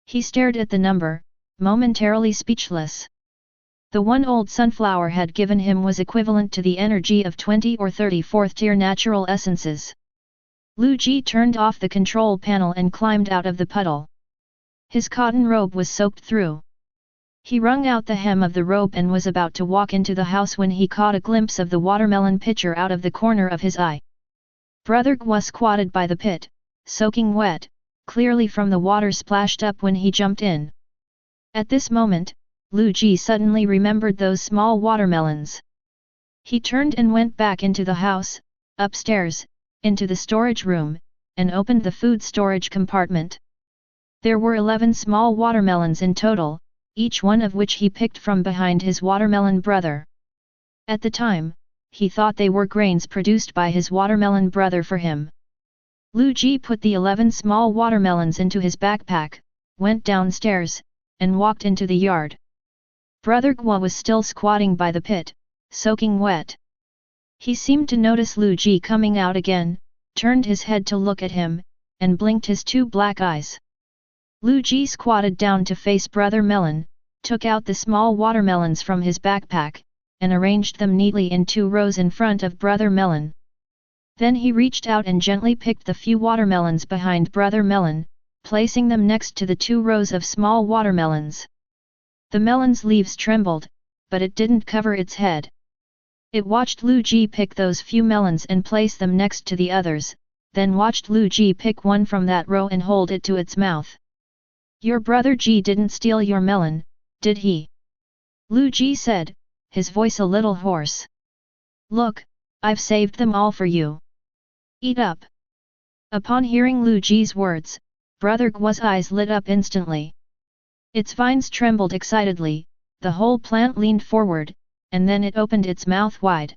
He stared at the number, momentarily speechless. The one old sunflower had given him was equivalent to the energy of 20 or 34th tier natural essences. Liu Ji turned off the control panel and climbed out of the puddle. His cotton robe was soaked through. He wrung out the hem of the robe and was about to walk into the house when he caught a glimpse of the watermelon pitcher out of the corner of his eye. Brother Gua squatted by the pit, soaking wet, clearly from the water splashed up when he jumped in. At this moment, Liu Ji suddenly remembered those small watermelons. He turned and went back into the house, upstairs, into the storage room, and opened the food storage compartment. There were 11 small watermelons in total, each one of which he picked from behind his watermelon brother. At the time, he thought they were grains produced by his watermelon brother for him. Liu Ji put the 11 small watermelons into his backpack, went downstairs, and walked into the yard. Brother Gua was still squatting by the pit, soaking wet. He seemed to notice Liu Ji coming out again, turned his head to look at him, and blinked his two black eyes. Liu Ji squatted down to face Brother Melon, took out the small watermelons from his backpack, and arranged them neatly in 2 rows in front of Brother Melon. Then he reached out and gently picked the few watermelons behind Brother Melon, placing them next to the 2 rows of small watermelons. The melon's leaves trembled, but it didn't cover its head. It watched Liu Ji pick those few melons and place them next to the others, then watched Liu Ji pick one from that row and hold it to its mouth. Your brother Ji didn't steal your melon, did he? Liu Ji said, his voice a little hoarse. Look, I've saved them all for you. Eat up. Upon hearing Liu Ji's words, Brother Gua's eyes lit up instantly. Its vines trembled excitedly, the whole plant leaned forward, and then it opened its mouth wide.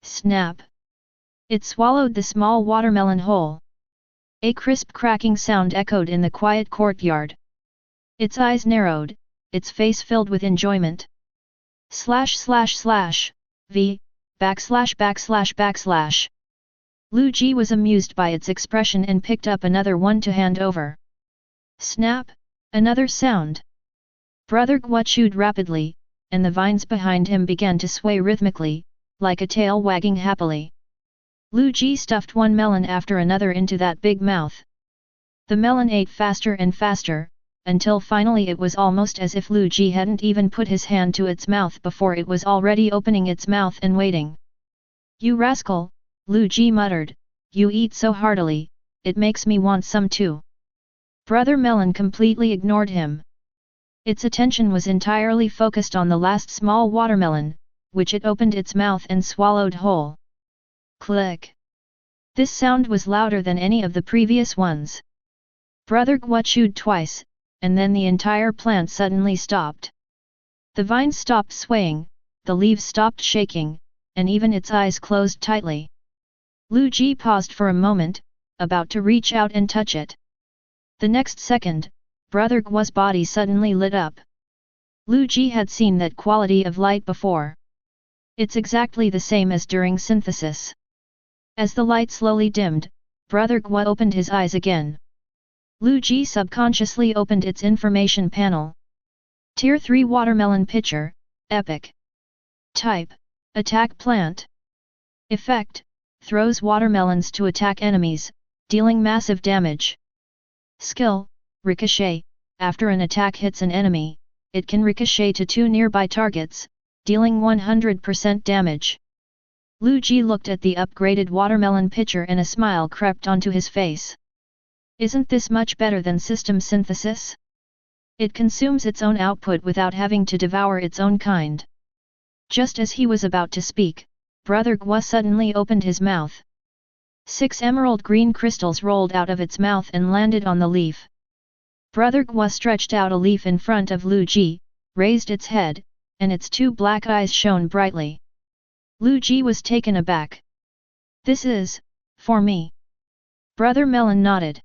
Snap! It swallowed the small watermelon whole. A crisp cracking sound echoed in the quiet courtyard. Its eyes narrowed, its face filled with enjoyment. // V, // Liu Ji was amused by its expression and picked up another one to hand over. Snap! Another sound. Brother Gua chewed rapidly, and the vines behind him began to sway rhythmically, like a tail wagging happily. Liu Ji stuffed one melon after another into that big mouth. The melon ate faster and faster, until finally it was almost as if Liu Ji hadn't even put his hand to its mouth before it was already opening its mouth and waiting. You rascal, Liu Ji muttered, you eat so heartily, it makes me want some too. Brother Melon completely ignored him. Its attention was entirely focused on the last small watermelon, which it opened its mouth and swallowed whole. Click! This sound was louder than any of the previous ones. Brother Gua chewed twice, and then the entire plant suddenly stopped. The vines stopped swaying, the leaves stopped shaking, and even its eyes closed tightly. Liu Ji paused for a moment, about to reach out and touch it. The next second, Brother Gua's body suddenly lit up. Liu Ji had seen that quality of light before. It's exactly the same as during synthesis. As the light slowly dimmed, Brother Gua opened his eyes again. Liu Ji subconsciously opened its information panel. Tier 3 Watermelon Pitcher, Epic. Type: Attack Plant. Effect: Throws watermelons to attack enemies, dealing massive damage. Skill: Ricochet. After an attack hits an enemy, it can ricochet to 2 nearby targets, dealing 100% damage. Liu Ji looked at the upgraded watermelon pitcher and a smile crept onto his face. Isn't this much better than system synthesis? It consumes its own output without having to devour its own kind. Just as he was about to speak, Brother Gua suddenly opened his mouth. 6 emerald green crystals rolled out of its mouth and landed on the leaf. Brother Gua stretched out a leaf in front of Liu Ji, raised its head, and its 2 black eyes shone brightly. Liu Ji was taken aback. This is, for me. Brother Melon nodded.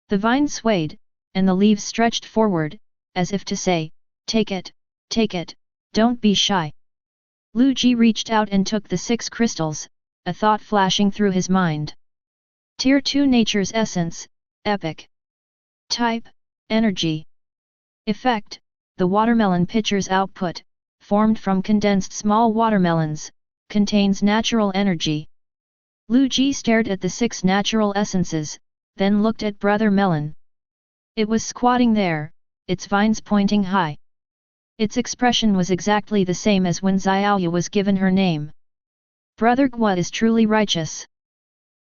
The vine swayed, and the leaves stretched forward, as if to say, take it, don't be shy. Liu Ji reached out and took the 6 crystals, a thought flashing through his mind. Tier 2 Nature's Essence, Epic. Type: Energy. Effect: The watermelon pitcher's output, formed from condensed small watermelons, contains natural energy. Liu Ji stared at the 6 natural essences, then looked at Brother Melon. It was squatting there, its vines pointing high. Its expression was exactly the same as when Xiaoyu was given her name. Brother Gua is truly righteous.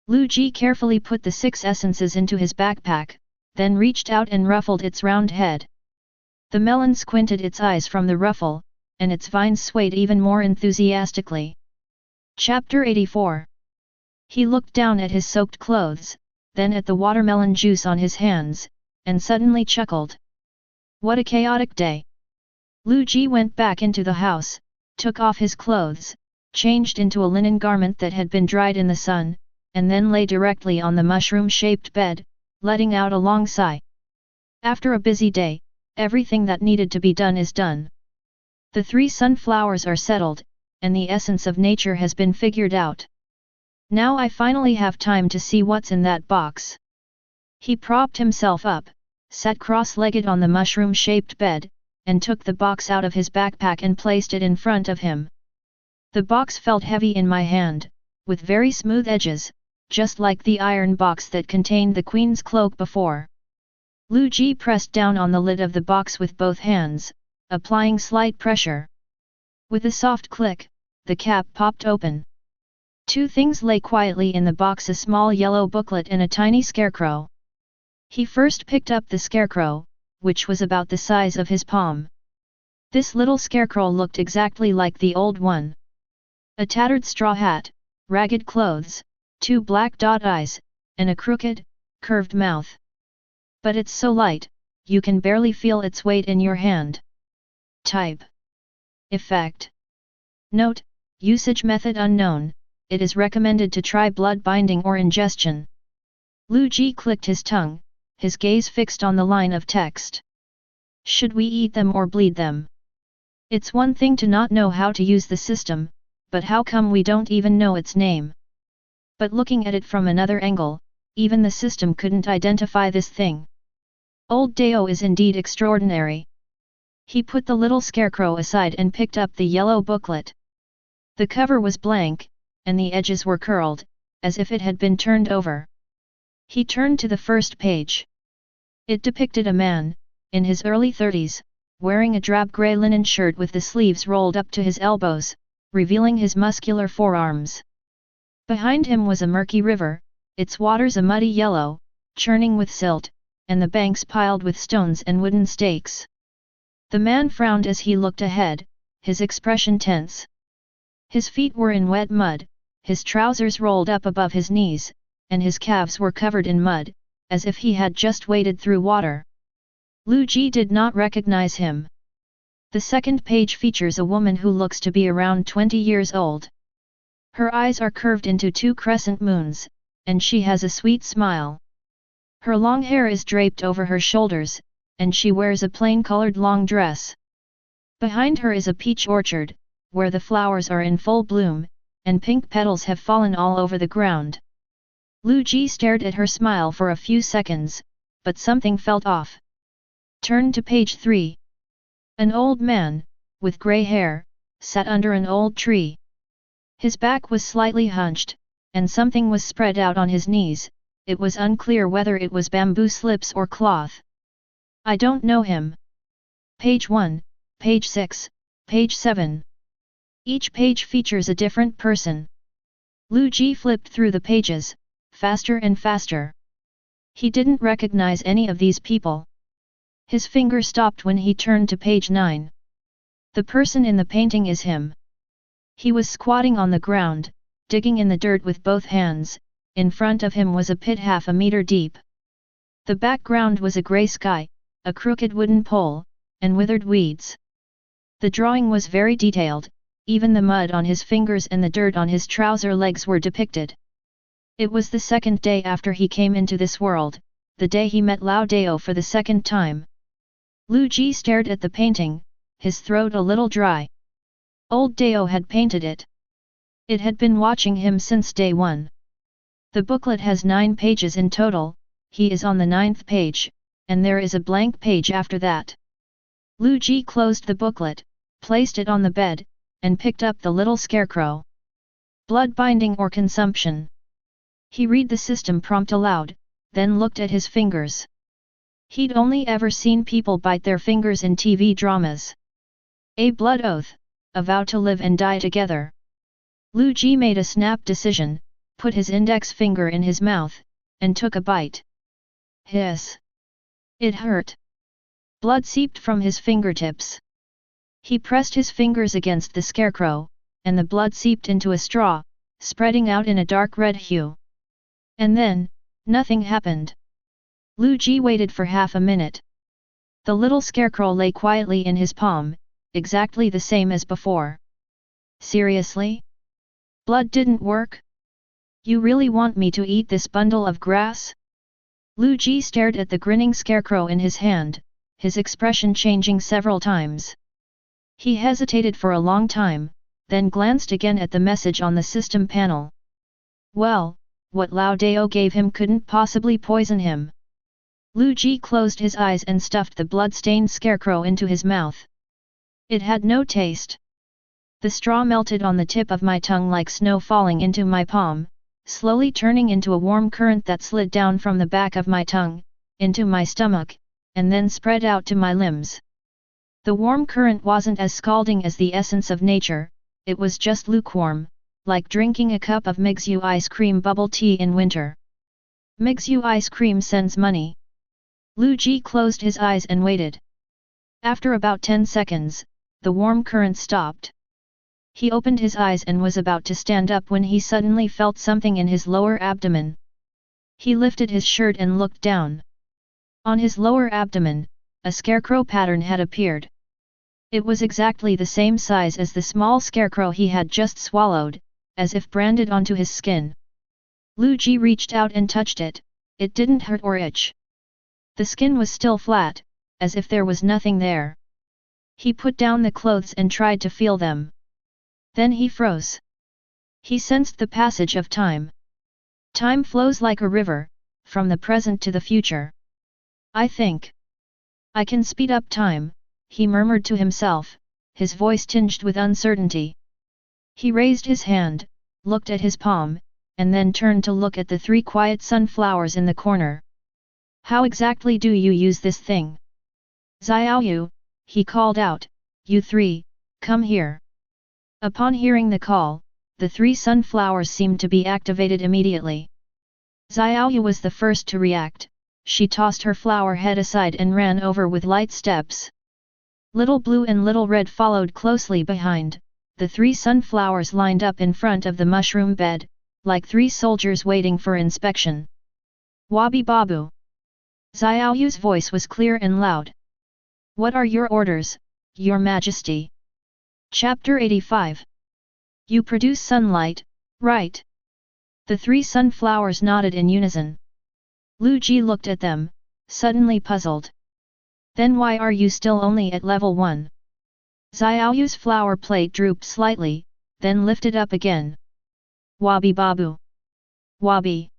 Liu Ji carefully put the 6 essences into his backpack, then reached out and ruffled its round head. The melon squinted its eyes from the ruffle, and its vines swayed even more enthusiastically. Chapter 84. He looked down at his soaked clothes, then at the watermelon juice on his hands, and suddenly chuckled. What a chaotic day! Liu Ji went back into the house, took off his clothes, changed into a linen garment that had been dried in the sun, and then lay directly on the mushroom-shaped bed, letting out a long sigh. After a busy day, everything that needed to be done is done. The 3 sunflowers are settled, and the essence of nature has been figured out. Now I finally have time to see what's in that box. He propped himself up, sat cross-legged on the mushroom-shaped bed, and took the box out of his backpack and placed it in front of him. The box felt heavy in my hand, with very smooth edges, just like the iron box that contained the queen's cloak before. Liu Ji pressed down on the lid of the box with both hands, applying slight pressure. With a soft click, the cap popped open. 2 things lay quietly in the box: a small yellow booklet and a tiny scarecrow. He first picked up the scarecrow, which was about the size of his palm. This little scarecrow looked exactly like the old one. A tattered straw hat, ragged clothes, 2 black dot eyes, and a crooked, curved mouth. But it's so light, you can barely feel its weight in your hand. Type: Effect. Note: Usage method unknown. It is recommended to try blood binding or ingestion. Liu Ji clicked his tongue, his gaze fixed on the line of text. Should we eat them or bleed them? It's one thing to not know how to use the system, but how come we don't even know its name? But looking at it from another angle, even the system couldn't identify this thing. Old Dao is indeed extraordinary. He put the little scarecrow aside and picked up the yellow booklet. The cover was blank, and the edges were curled, as if it had been turned over. He turned to the first page. It depicted a man, in his early 30s, wearing a drab grey linen shirt with the sleeves rolled up to his elbows, revealing his muscular forearms. Behind him was a murky river, its waters a muddy yellow, churning with silt, and the banks piled with stones and wooden stakes. The man frowned as he looked ahead, his expression tense. His feet were in wet mud, his trousers rolled up above his knees, and his calves were covered in mud, as if he had just waded through water. Liu Ji did not recognize him. The second page features a woman who looks to be around 20 years old. Her eyes are curved into two crescent moons, and she has a sweet smile. Her long hair is draped over her shoulders, and she wears a plain-colored long dress. Behind her is a peach orchard, where the flowers are in full bloom, and pink petals have fallen all over the ground. Liu Ji stared at her smile for a few seconds, but something felt off. Turn to page 3. An old man, with grey hair, sat under an old tree. His back was slightly hunched, and something was spread out on his knees. It was unclear whether it was bamboo slips or cloth. I don't know him. Page 1, page 6, page 7. Each page features a different person. Liu Ji flipped through the pages, faster and faster. He didn't recognize any of these people. His finger stopped when he turned to page 9. The person in the painting is him. He was squatting on the ground, digging in the dirt with both hands. In front of him was a pit half a meter deep. The background was a grey sky, a crooked wooden pole, and withered weeds. The drawing was very detailed, even the mud on his fingers and the dirt on his trouser legs were depicted. It was the second day after he came into this world, the day he met Lao Dao for the second time. Liu Ji stared at the painting, his throat a little dry. Old Dao had painted it. It had been watching him since day one. The booklet has 9 pages in total, he is on the 9th page, and there is a blank page after that. Liu Ji closed the booklet, placed it on the bed, and picked up the little scarecrow. Blood binding or consumption. He read the system prompt aloud, then looked at his fingers. He'd only ever seen people bite their fingers in TV dramas. A blood oath, a vow to live and die together. Liu Ji made a snap decision, put his index finger in his mouth, and took a bite. Hiss! It hurt. Blood seeped from his fingertips. He pressed his fingers against the scarecrow, and the blood seeped into a straw, spreading out in a dark red hue. And then, nothing happened. Liu Ji waited for half a minute. The little scarecrow lay quietly in his palm, exactly the same as before. Seriously? Blood didn't work? You really want me to eat this bundle of grass? Liu Ji stared at the grinning scarecrow in his hand, his expression changing several times. He hesitated for a long time, then glanced again at the message on the system panel. Well, what Lao Dao gave him couldn't possibly poison him. Liu Ji closed his eyes and stuffed the blood-stained scarecrow into his mouth. It had no taste. The straw melted on the tip of my tongue like snow falling into my palm, slowly turning into a warm current that slid down from the back of my tongue, into my stomach, and then spread out to my limbs. The warm current wasn't as scalding as the essence of nature, it was just lukewarm, like drinking a cup of Mixu ice cream bubble tea in winter. Mixu ice cream sends money. Liu Ji closed his eyes and waited. After about 10 seconds, the warm current stopped. He opened his eyes and was about to stand up when he suddenly felt something in his lower abdomen. He lifted his shirt and looked down. On his lower abdomen, a scarecrow pattern had appeared. It was exactly the same size as the small scarecrow he had just swallowed, as if branded onto his skin. Liu Ji reached out and touched it, it didn't hurt or itch. The skin was still flat, as if there was nothing there. He put down the clothes and tried to feel them. Then he froze. He sensed the passage of time. Time flows like a river, from the present to the future. I think I can speed up time, he murmured to himself, his voice tinged with uncertainty. He raised his hand, looked at his palm, and then turned to look at the 3 quiet sunflowers in the corner. How exactly do you use this thing? Xiaoyu, he called out, you 3, come here. Upon hearing the call, the 3 sunflowers seemed to be activated immediately. Xiaoyu was the first to react. She tossed her flower head aside and ran over with light steps. Little Blue and Little Red followed closely behind, the 3 sunflowers lined up in front of the mushroom bed, like 3 soldiers waiting for inspection. Wabi Babu. Xiaoyu's voice was clear and loud. What are your orders, Your Majesty? Chapter 85. You produce sunlight, right? The 3 sunflowers nodded in unison. Liu Ji looked at them, suddenly puzzled. Then why are you still only at level 1? Xiaoyu's flower plate drooped slightly, then lifted up again. Wabi Babu. Wabi.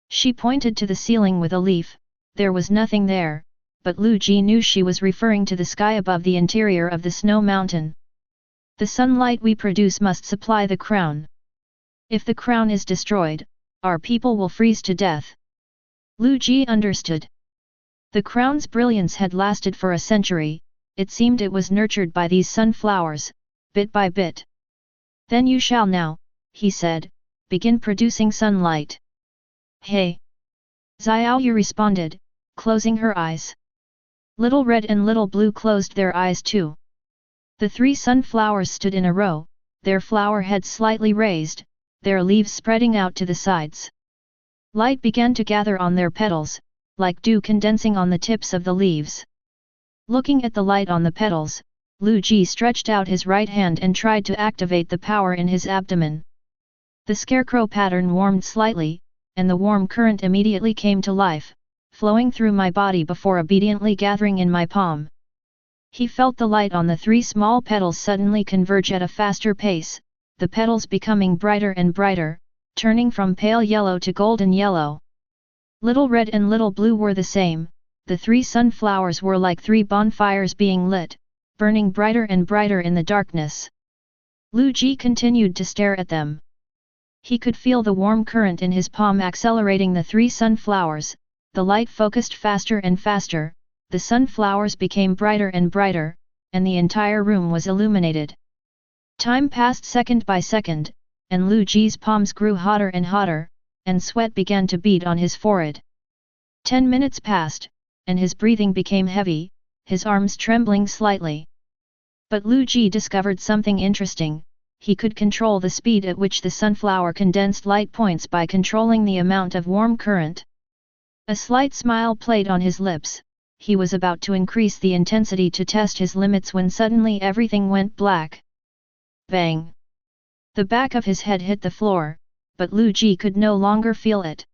She pointed to the ceiling with a leaf. There was nothing there, but Liu Ji knew she was referring to the sky above the interior of the snow mountain. The sunlight we produce must supply the crown. If the crown is destroyed, our people will freeze to death. Liu Ji understood. The crown's brilliance had lasted for a century, it seemed it was nurtured by these sunflowers, bit by bit. Then you shall now, he said, begin producing sunlight. Hey! Xiaoyu responded, closing her eyes. Little Red and Little Blue closed their eyes too. The 3 sunflowers stood in a row, their flower heads slightly raised, their leaves spreading out to the sides. Light began to gather on their petals, like dew condensing on the tips of the leaves. Looking at the light on the petals, Liu Ji stretched out his right hand and tried to activate the power in his abdomen. The scarecrow pattern warmed slightly, and the warm current immediately came to life, flowing through my body before obediently gathering in my palm. He felt the light on the 3 small petals suddenly converge at a faster pace, the petals becoming brighter and brighter, turning from pale yellow to golden yellow. Little Red and Little Blue were the same, the 3 sunflowers were like 3 bonfires being lit, burning brighter and brighter in the darkness. Liu Ji continued to stare at them. He could feel the warm current in his palm accelerating the 3 sunflowers, the light focused faster and faster, the sunflowers became brighter and brighter, and the entire room was illuminated. Time passed second by second, and Liu Ji's palms grew hotter and hotter, and sweat began to bead on his forehead. 10 minutes passed, and his breathing became heavy, his arms trembling slightly. But Liu Ji discovered something interesting. He could control the speed at which the sunflower condensed light points by controlling the amount of warm current. A slight smile played on his lips. He was about to increase the intensity to test his limits when suddenly everything went black. Bang! The back of his head hit the floor, but Liu Ji could no longer feel it.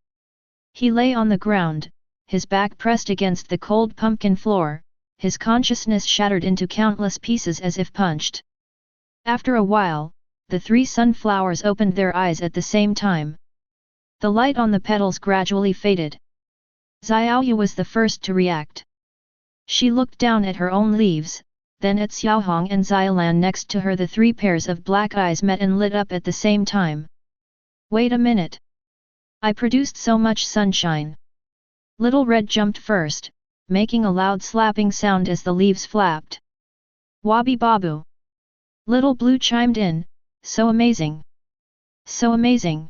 He lay on the ground, his back pressed against the cold pumpkin floor, his consciousness shattered into countless pieces as if punched. After a while, the 3 sunflowers opened their eyes at the same time. The light on the petals gradually faded. Xiaoyu was the first to react. She looked down at her own leaves, then at Xiaohong and Xiaolan next to her. The 3 pairs of black eyes met and lit up at the same time. Wait a minute! I produced so much sunshine. Little Red jumped first, making a loud slapping sound as the leaves flapped. Wabi Babu! Little Blue chimed in, so amazing! So amazing!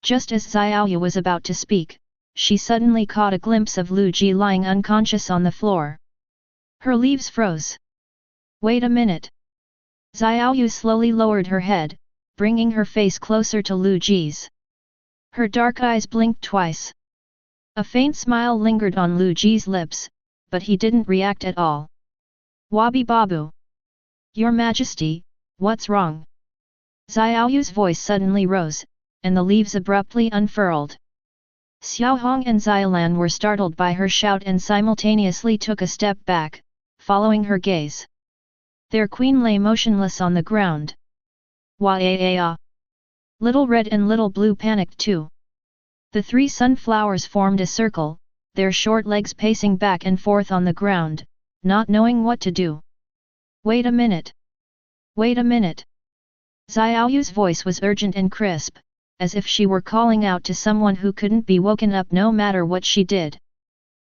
Just as Xiaoyu was about to speak, she suddenly caught a glimpse of Liu Ji lying unconscious on the floor. Her leaves froze. Wait a minute! Xiaoyu slowly lowered her head, bringing her face closer to Liu Ji's. Her dark eyes blinked twice. A faint smile lingered on Liu Ji's lips, but he didn't react at all. Wabi Babu! Your Majesty, what's wrong? Xiaoyu's voice suddenly rose, and the leaves abruptly unfurled. Xiaohong and Xiaolan were startled by her shout and simultaneously took a step back, following her gaze. Their queen lay motionless on the ground. Wah-ah-ah! Little Red and Little Blue panicked too. The 3 sunflowers formed a circle, their short legs pacing back and forth on the ground, not knowing what to do. Wait a minute! Wait a minute! Xiaoyu's voice was urgent and crisp, as if she were calling out to someone who couldn't be woken up no matter what she did.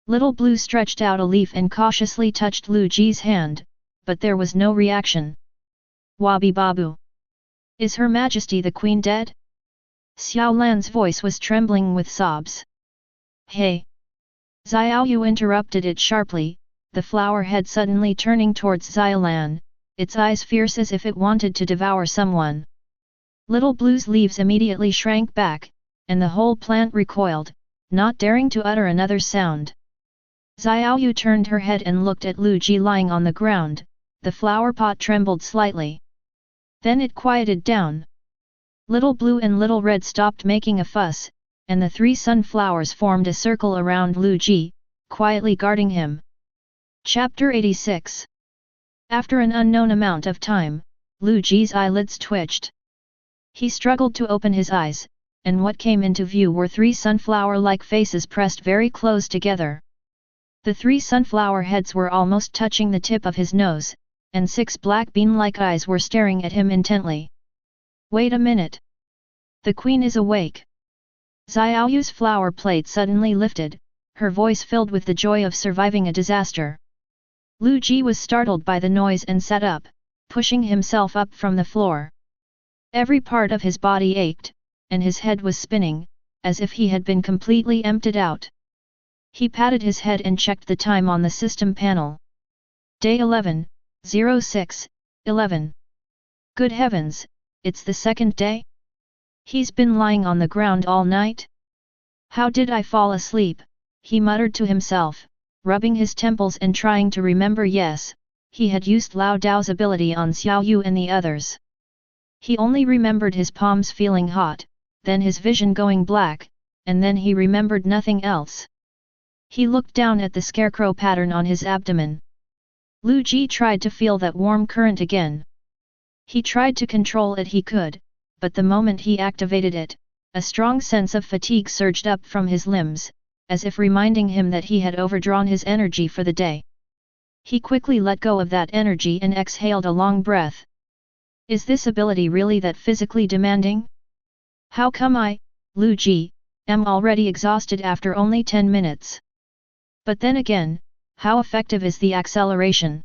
Little Blue stretched out a leaf and cautiously touched Liu Ji's hand, but there was no reaction. Wabi Babu! Is Her Majesty the Queen dead? Xiao Lan's voice was trembling with sobs. Hey! Xiaoyu interrupted it sharply, the flower head suddenly turning towards Xiaolan, its eyes fierce as if it wanted to devour someone. Little Blue's leaves immediately shrank back, and the whole plant recoiled, not daring to utter another sound. Xiaoyu turned her head and looked at Liu Ji lying on the ground, the flower pot trembled slightly. Then it quieted down. Little Blue and Little Red stopped making a fuss, and the 3 sunflowers formed a circle around Liu Ji, quietly guarding him. Chapter 86. After an unknown amount of time, Liu Ji's eyelids twitched. He struggled to open his eyes, and what came into view were 3 sunflower-like faces pressed very close together. The 3 sunflower heads were almost touching the tip of his nose, and 6 black bean-like eyes were staring at him intently. Wait a minute! The Queen is awake! Xiaoyu's flower plate suddenly lifted, her voice filled with the joy of surviving a disaster. Liu Ji was startled by the noise and sat up, pushing himself up from the floor. Every part of his body ached, and his head was spinning, as if he had been completely emptied out. He patted his head and checked the time on the system panel. Day 11, 06:11. Good heavens, it's the second day? He's been lying on the ground all night? How did I fall asleep? He muttered to himself, rubbing his temples and trying to remember. Yes, he had used Lao Dao's ability on Xiaoyu and the others. He only remembered his palms feeling hot, then his vision going black, and then he remembered nothing else. He looked down at the scarecrow pattern on his abdomen. Liu Ji tried to feel that warm current again. He tried to control it he could, but the moment he activated it, a strong sense of fatigue surged up from his limbs, as if reminding him that he had overdrawn his energy for the day. He quickly let go of that energy and exhaled a long breath. Is this ability really that physically demanding? How come I, Liu Ji, am already exhausted after only 10 minutes? But then again, how effective is the acceleration?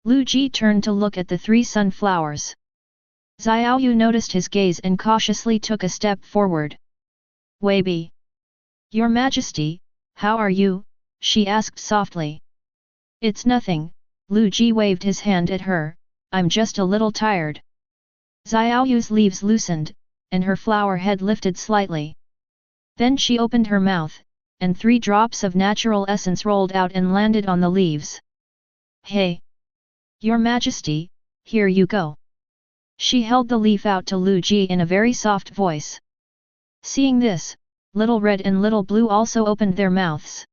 Liu Ji turned to look at the 3 sunflowers. Xiaoyu noticed his gaze and cautiously took a step forward. Weibi! Your Majesty, how are you? She asked softly. It's nothing, Liu Ji waved his hand at her, I'm just a little tired. Xiaoyu's leaves loosened, and her flower head lifted slightly. Then she opened her mouth, and 3 drops of natural essence rolled out and landed on the leaves. Hey! Your Majesty, here you go. She held the leaf out to Liu Ji in a very soft voice. Seeing this, Little Red and Little Blue also opened their mouths.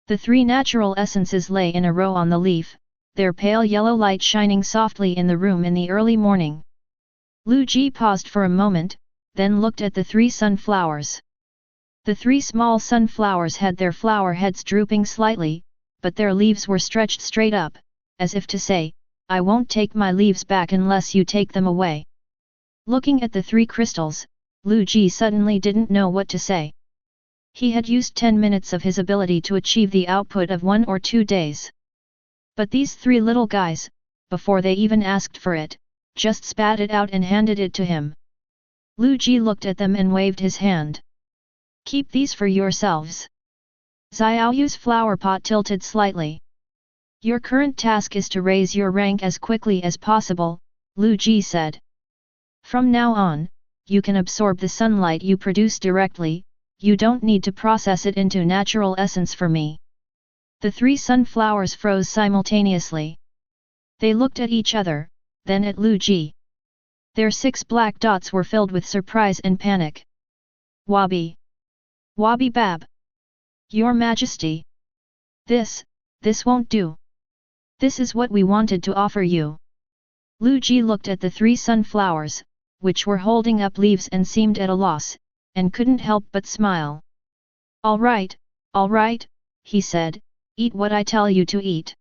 The 3 natural essences lay in a row on the leaf, their pale yellow light shining softly in the room in the early morning. Liu Ji paused for a moment, then looked at the 3 sunflowers. The 3 small sunflowers had their flower heads drooping slightly, but their leaves were stretched straight up, as if to say, I won't take my leaves back unless you take them away. Looking at the 3 crystals, Liu Ji suddenly didn't know what to say. He had used 10 minutes of his ability to achieve the output of 1 or 2 days. But these 3 little guys, before they even asked for it, just spat it out and handed it to him. Liu Ji looked at them and waved his hand. Keep these for yourselves. Xiaoyu's flower pot tilted slightly. Your current task is to raise your rank as quickly as possible, Liu Ji said. From now on, you can absorb the sunlight you produce directly, you don't need to process it into natural essence for me. The 3 sunflowers froze simultaneously. They looked at each other, then at Liu Ji. Their 6 black dots were filled with surprise and panic. Wabi! Wabi Bab! Your Majesty! This won't do. This is what we wanted to offer you. Liu Ji looked at the 3 sunflowers, which were holding up leaves and seemed at a loss, and couldn't help but smile. All right, he said, eat what I tell you to eat.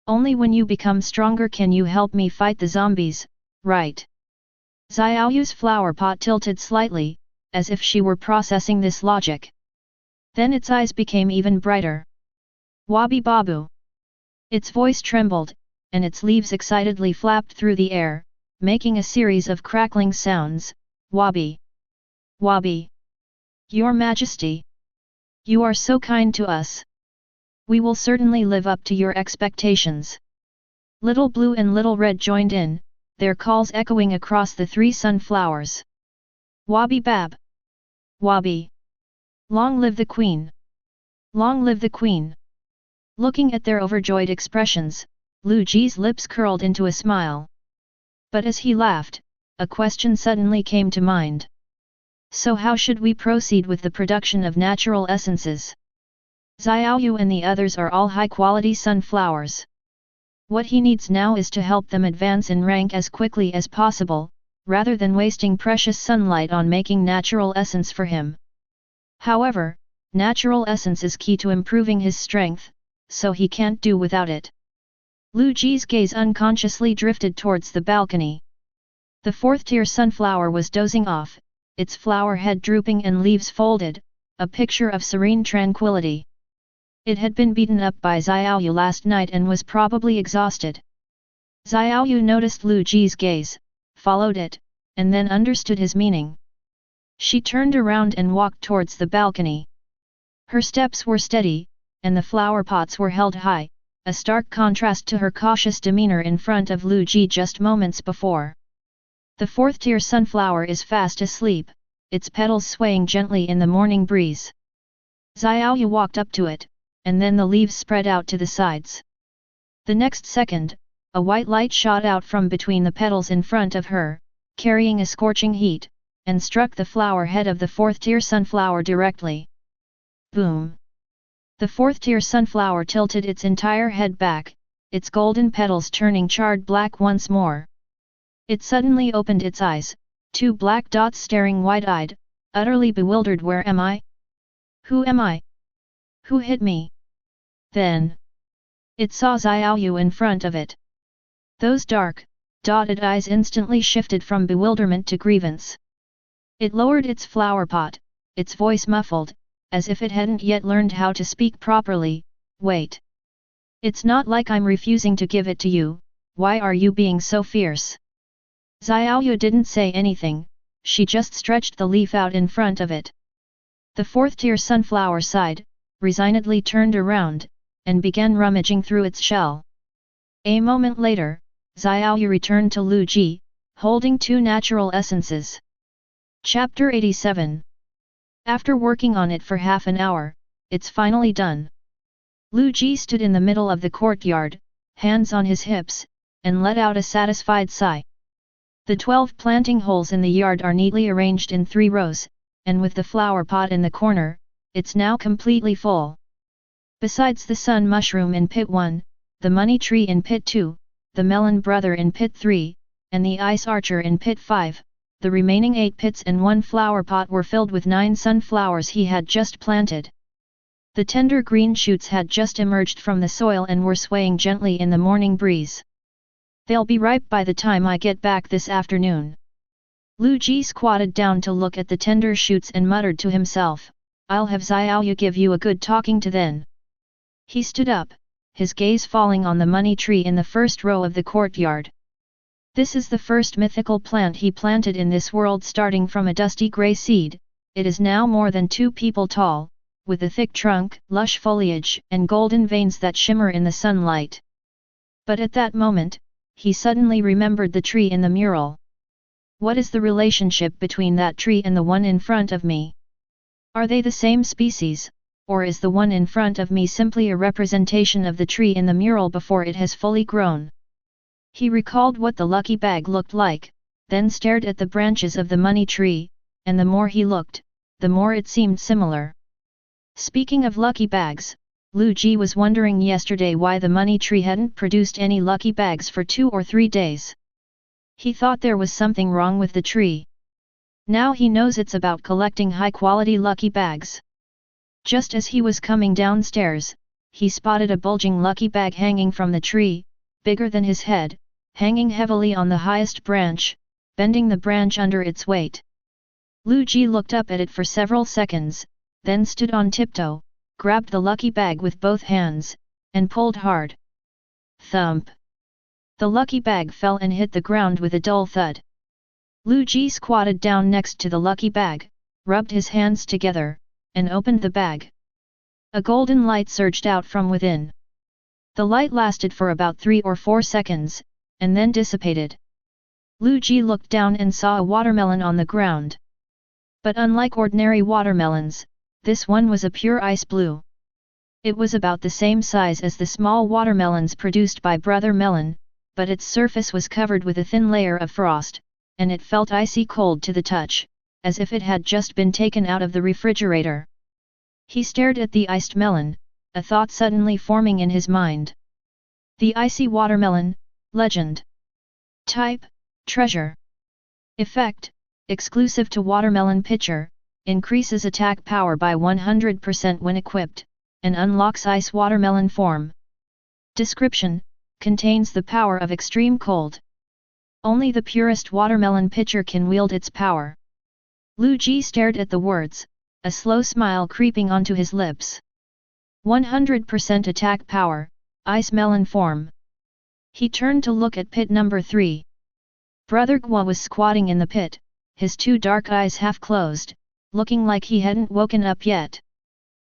Only when you become stronger can you help me fight the zombies, right? Xiaoyu's flower pot tilted slightly, as if she were processing this logic. Then its eyes became even brighter. Wabi Babu. Its voice trembled, and its leaves excitedly flapped through the air, making a series of crackling sounds. Wabi. Wabi. Your Majesty. You are so kind to us. We will certainly live up to your expectations. Little Blue and Little Red joined in, their calls echoing across the three sunflowers. Wabi Bab. Wabi. Long live the Queen. Long live the Queen. Looking at their overjoyed expressions, Liu Ji's lips curled into a smile. But as he laughed, a question suddenly came to mind. So how should we proceed with the production of natural essences? Xiaoyu and the others are all high-quality sunflowers. What he needs now is to help them advance in rank as quickly as possible, rather than wasting precious sunlight on making natural essence for him. However, natural essence is key to improving his strength, so he can't do without it. Liu Ji's gaze unconsciously drifted towards the balcony. The fourth-tier sunflower was dozing off, its flower head drooping and leaves folded, a picture of serene tranquility. It had been beaten up by Xiaoyu last night and was probably exhausted. Xiaoyu noticed Liu Ji's gaze, followed it, and then understood his meaning. She turned around and walked towards the balcony. Her steps were steady, and the flower pots were held high, a stark contrast to her cautious demeanor in front of Liu Ji just moments before. The fourth-tier sunflower is fast asleep, its petals swaying gently in the morning breeze. Xiaoyu walked up to it, and then the leaves spread out to the sides. The next second, a white light shot out from between the petals in front of her, carrying a scorching heat, and struck the flower head of the fourth-tier sunflower directly. Boom! The fourth-tier sunflower tilted its entire head back, its golden petals turning charred black once more. It suddenly opened its eyes, two black dots staring wide-eyed, utterly bewildered. Where am I? Who am I? Who hit me? Then it saw Xiaoyu in front of it. Those dark, dotted eyes instantly shifted from bewilderment to grievance. It lowered its flower pot, its voice muffled, as if it hadn't yet learned how to speak properly. Wait. It's not like I'm refusing to give it to you, why are you being so fierce? Xiaoyu didn't say anything, she just stretched the leaf out in front of it. The fourth-tier sunflower sighed, resignedly turned around, and began rummaging through its shell. A moment later, Xiaoyu returned to Liu Ji, holding two natural essences. Chapter 87. After working on it for half an hour, it's finally done. Liu Ji stood in the middle of the courtyard, hands on his hips, and let out a satisfied sigh. The 12 planting holes in the yard are neatly arranged in 3 rows, and with the flower pot in the corner, it's now completely full. Besides the sun mushroom in pit 1, the money tree in pit 2, the melon brother in pit 3, and the ice archer in pit 5, the remaining 8 pits and 1 flower pot were filled with 9 sunflowers he had just planted. The tender green shoots had just emerged from the soil and were swaying gently in the morning breeze. They'll be ripe by the time I get back this afternoon. Liu Ji squatted down to look at the tender shoots and muttered to himself, I'll have Xiaoyu give you a good talking to then. He stood up, his gaze falling on the money tree in the first row of the courtyard. This is the first mythical plant he planted in this world, starting from a dusty grey seed. It is now more than 2 people tall, with a thick trunk, lush foliage, and golden veins that shimmer in the sunlight. But at that moment, he suddenly remembered the tree in the mural. What is the relationship between that tree and the one in front of me? Are they the same species, or is the one in front of me simply a representation of the tree in the mural before it has fully grown? He recalled what the lucky bag looked like, then stared at the branches of the money tree, and the more he looked, the more it seemed similar. Speaking of lucky bags, Liu Ji was wondering yesterday why the money tree hadn't produced any lucky bags for 2 or 3 days. He thought there was something wrong with the tree. Now he knows it's about collecting high-quality lucky bags. Just as he was coming downstairs, he spotted a bulging lucky bag hanging from the tree, bigger than his head, hanging heavily on the highest branch, bending the branch under its weight. Liu Ji looked up at it for several seconds, then stood on tiptoe, grabbed the lucky bag with both hands, and pulled hard. Thump! The lucky bag fell and hit the ground with a dull thud. Liu Ji squatted down next to the lucky bag, rubbed his hands together, and opened the bag. A golden light surged out from within. The light lasted for about 3 or 4 seconds, and then dissipated. Liu Ji looked down and saw a watermelon on the ground. But unlike ordinary watermelons, this one was a pure ice blue. It was about the same size as the small watermelons produced by Brother Melon, but its surface was covered with a thin layer of frost, and it felt icy cold to the touch, as if it had just been taken out of the refrigerator. He stared at the iced melon, a thought suddenly forming in his mind. The icy watermelon, legend. Type, treasure. Effect, exclusive to watermelon pitcher, increases attack power by 100% when equipped, and unlocks ice watermelon form. Description, contains the power of extreme cold. Only the purest watermelon pitcher can wield its power. Liu Ji stared at the words, a slow smile creeping onto his lips. 100% attack power, ice melon form. He turned to look at pit number 3. Brother Gua was squatting in the pit, his 2 dark eyes half closed, looking like he hadn't woken up yet.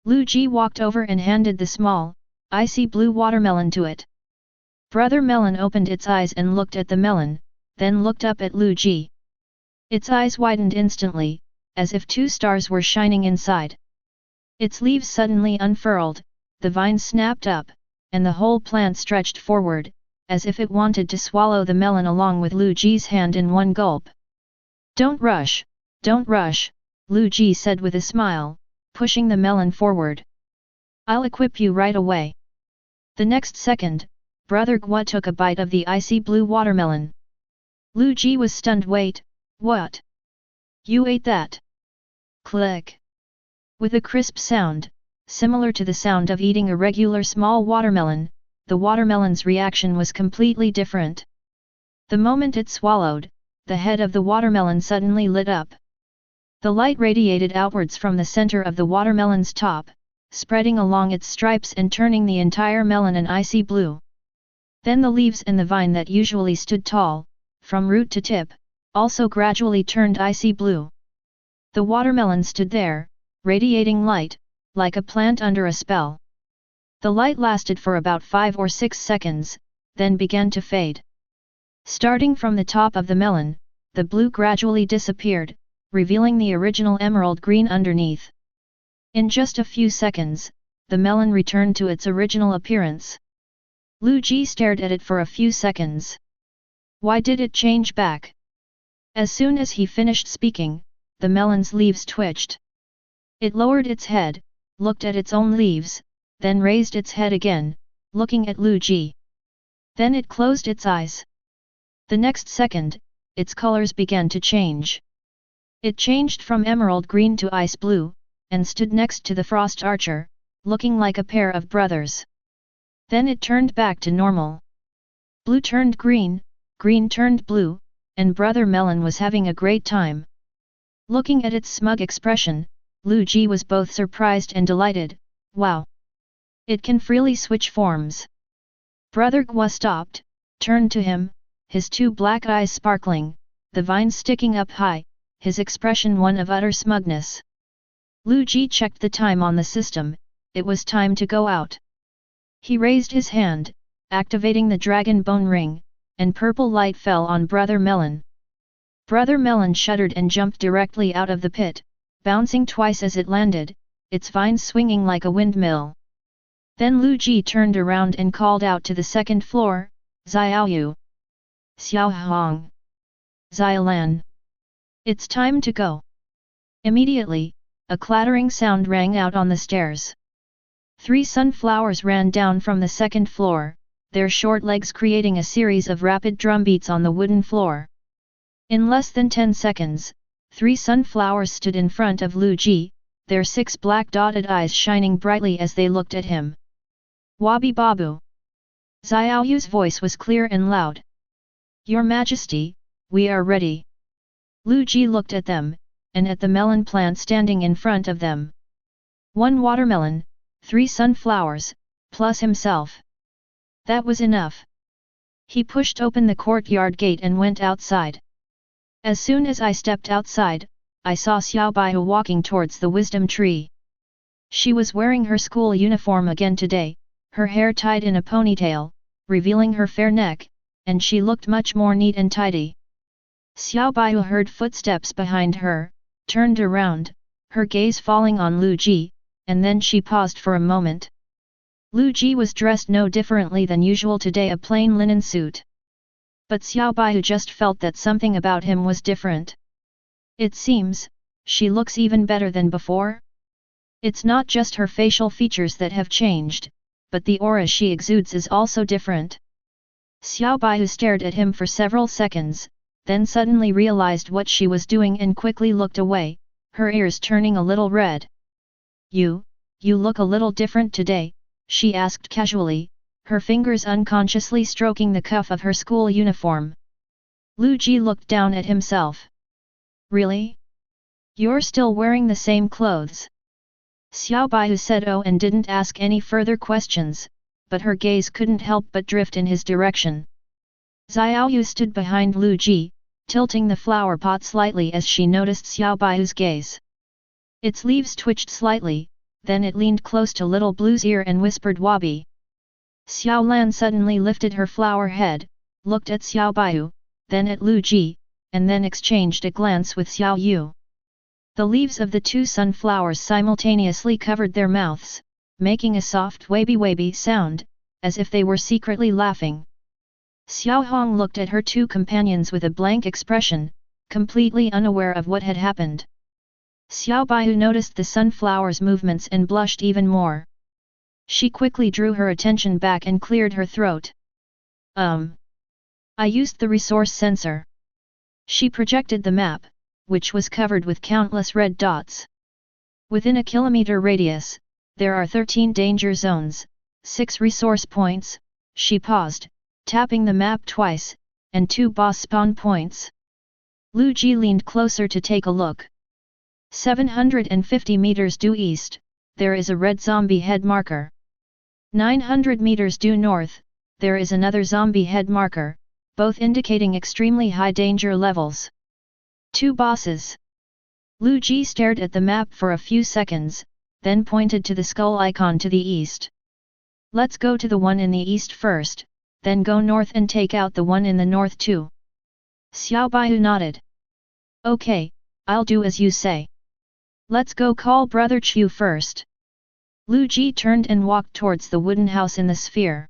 Liu Ji walked over and handed the small, icy blue watermelon to it. Brother Melon opened its eyes and looked at the melon, then looked up at Liu Ji. Its eyes widened instantly, as if 2 stars were shining inside. Its leaves suddenly unfurled, the vines snapped up, and the whole plant stretched forward, as if it wanted to swallow the melon along with Liu Ji's hand in one gulp. Don't rush, Liu Ji said with a smile, pushing the melon forward. I'll equip you right away. The next second, Brother Gua took a bite of the icy blue watermelon. Liu Ji was stunned. Wait, what? You ate that? Click. With a crisp sound, similar to the sound of eating a regular small watermelon, the watermelon's reaction was completely different. The moment it swallowed, the head of the watermelon suddenly lit up. The light radiated outwards from the center of the watermelon's top, spreading along its stripes and turning the entire melon an icy blue. Then the leaves and the vine that usually stood tall, from root to tip, also gradually turned icy blue. The watermelon stood there, radiating light, like a plant under a spell. The light lasted for about 5 or 6 seconds, then began to fade. Starting from the top of the melon, the blue gradually disappeared, revealing the original emerald green underneath. In just a few seconds, the melon returned to its original appearance. Liu Ji stared at it for a few seconds. Why did it change back? As soon as he finished speaking, the melon's leaves twitched. It lowered its head, looked at its own leaves, then raised its head again, looking at Liu Ji. Then it closed its eyes. The next second, its colors began to change. It changed from emerald green to ice blue, and stood next to the frost archer, looking like a pair of brothers. Then it turned back to normal. Blue turned green, green turned blue, and Brother Melon was having a great time. Looking at its smug expression, Liu Ji was both surprised and delighted. Wow! It can freely switch forms. Brother Gua stopped, turned to him, his 2 black eyes sparkling, the vines sticking up high, his expression one of utter smugness. Liu Ji checked the time on the system, it was time to go out. He raised his hand, activating the dragon bone ring, and purple light fell on Brother Melon. Brother Melon shuddered and jumped directly out of the pit, bouncing twice as it landed, its vines swinging like a windmill. Then Liu Ji turned around and called out to the 2nd floor, Xiaoyu. Xiao Hong. Xiaolan. It's time to go. Immediately, a clattering sound rang out on the stairs. 3 sunflowers ran down from the 2nd floor, their short legs creating a series of rapid drumbeats on the wooden floor. In less than 10 seconds, 3 sunflowers stood in front of Liu Ji, their 6 black dotted eyes shining brightly as they looked at him. Wabi Babu. Xiaoyu's voice was clear and loud. Your Majesty, we are ready. Liu Ji looked at them, and at the melon plant standing in front of them. 1 watermelon, 3 sunflowers, plus himself. That was enough. He pushed open the courtyard gate and went outside. As soon as I stepped outside, I saw Xiao Baihu walking towards the wisdom tree. She was wearing her school uniform again today, her hair tied in a ponytail, revealing her fair neck, and she looked much more neat and tidy. Xiao Baihu heard footsteps behind her, turned around, her gaze falling on Liu Ji, and then she paused for a moment. Liu Ji was dressed no differently than usual today, a plain linen suit. But Xiao Baihu just felt that something about him was different. It seems, she looks even better than before? It's not just her facial features that have changed, but the aura she exudes is also different. Xiao Baihu stared at him for several seconds, then suddenly realized what she was doing and quickly looked away, her ears turning a little red. You look a little different today, she asked casually, her fingers unconsciously stroking the cuff of her school uniform. Liu Ji looked down at himself. Really? You're still wearing the same clothes? Xiao Baihu said oh and didn't ask any further questions, but her gaze couldn't help but drift in his direction. Xiaoyu stood behind Liu Ji, tilting the flower pot slightly as she noticed Xiao Baihu's gaze. Its leaves twitched slightly, then it leaned close to Little Blue's ear and whispered Wabi. Xiao Lan suddenly lifted her flower head, looked at Xiao Baihu, then at Liu Ji, and then exchanged a glance with Xiao Yu. The leaves of the 2 sunflowers simultaneously covered their mouths, making a soft waby sound, as if they were secretly laughing. Xiao Hong looked at her 2 companions with a blank expression, completely unaware of what had happened. Xiao Baihu noticed the sunflower's movements and blushed even more. She quickly drew her attention back and cleared her throat. I used the resource sensor. She projected the map, which was covered with countless red dots. Within a kilometer radius, there are 13 danger zones, 6 resource points. She paused, tapping the map twice, and 2 boss spawn points. Liu Ji leaned closer to take a look. 750 meters due east, there is a red zombie head marker. 900 meters due north, there is another zombie head marker, both indicating extremely high danger levels. 2 bosses. Liu Ji stared at the map for a few seconds, then pointed to the skull icon to the east. Let's go to the one in the east first, then go north and take out the one in the north too. Xiao Baihu nodded. Okay, I'll do as you say. Let's go call Brother Chu first. Liu Ji turned and walked towards the wooden house in the sphere.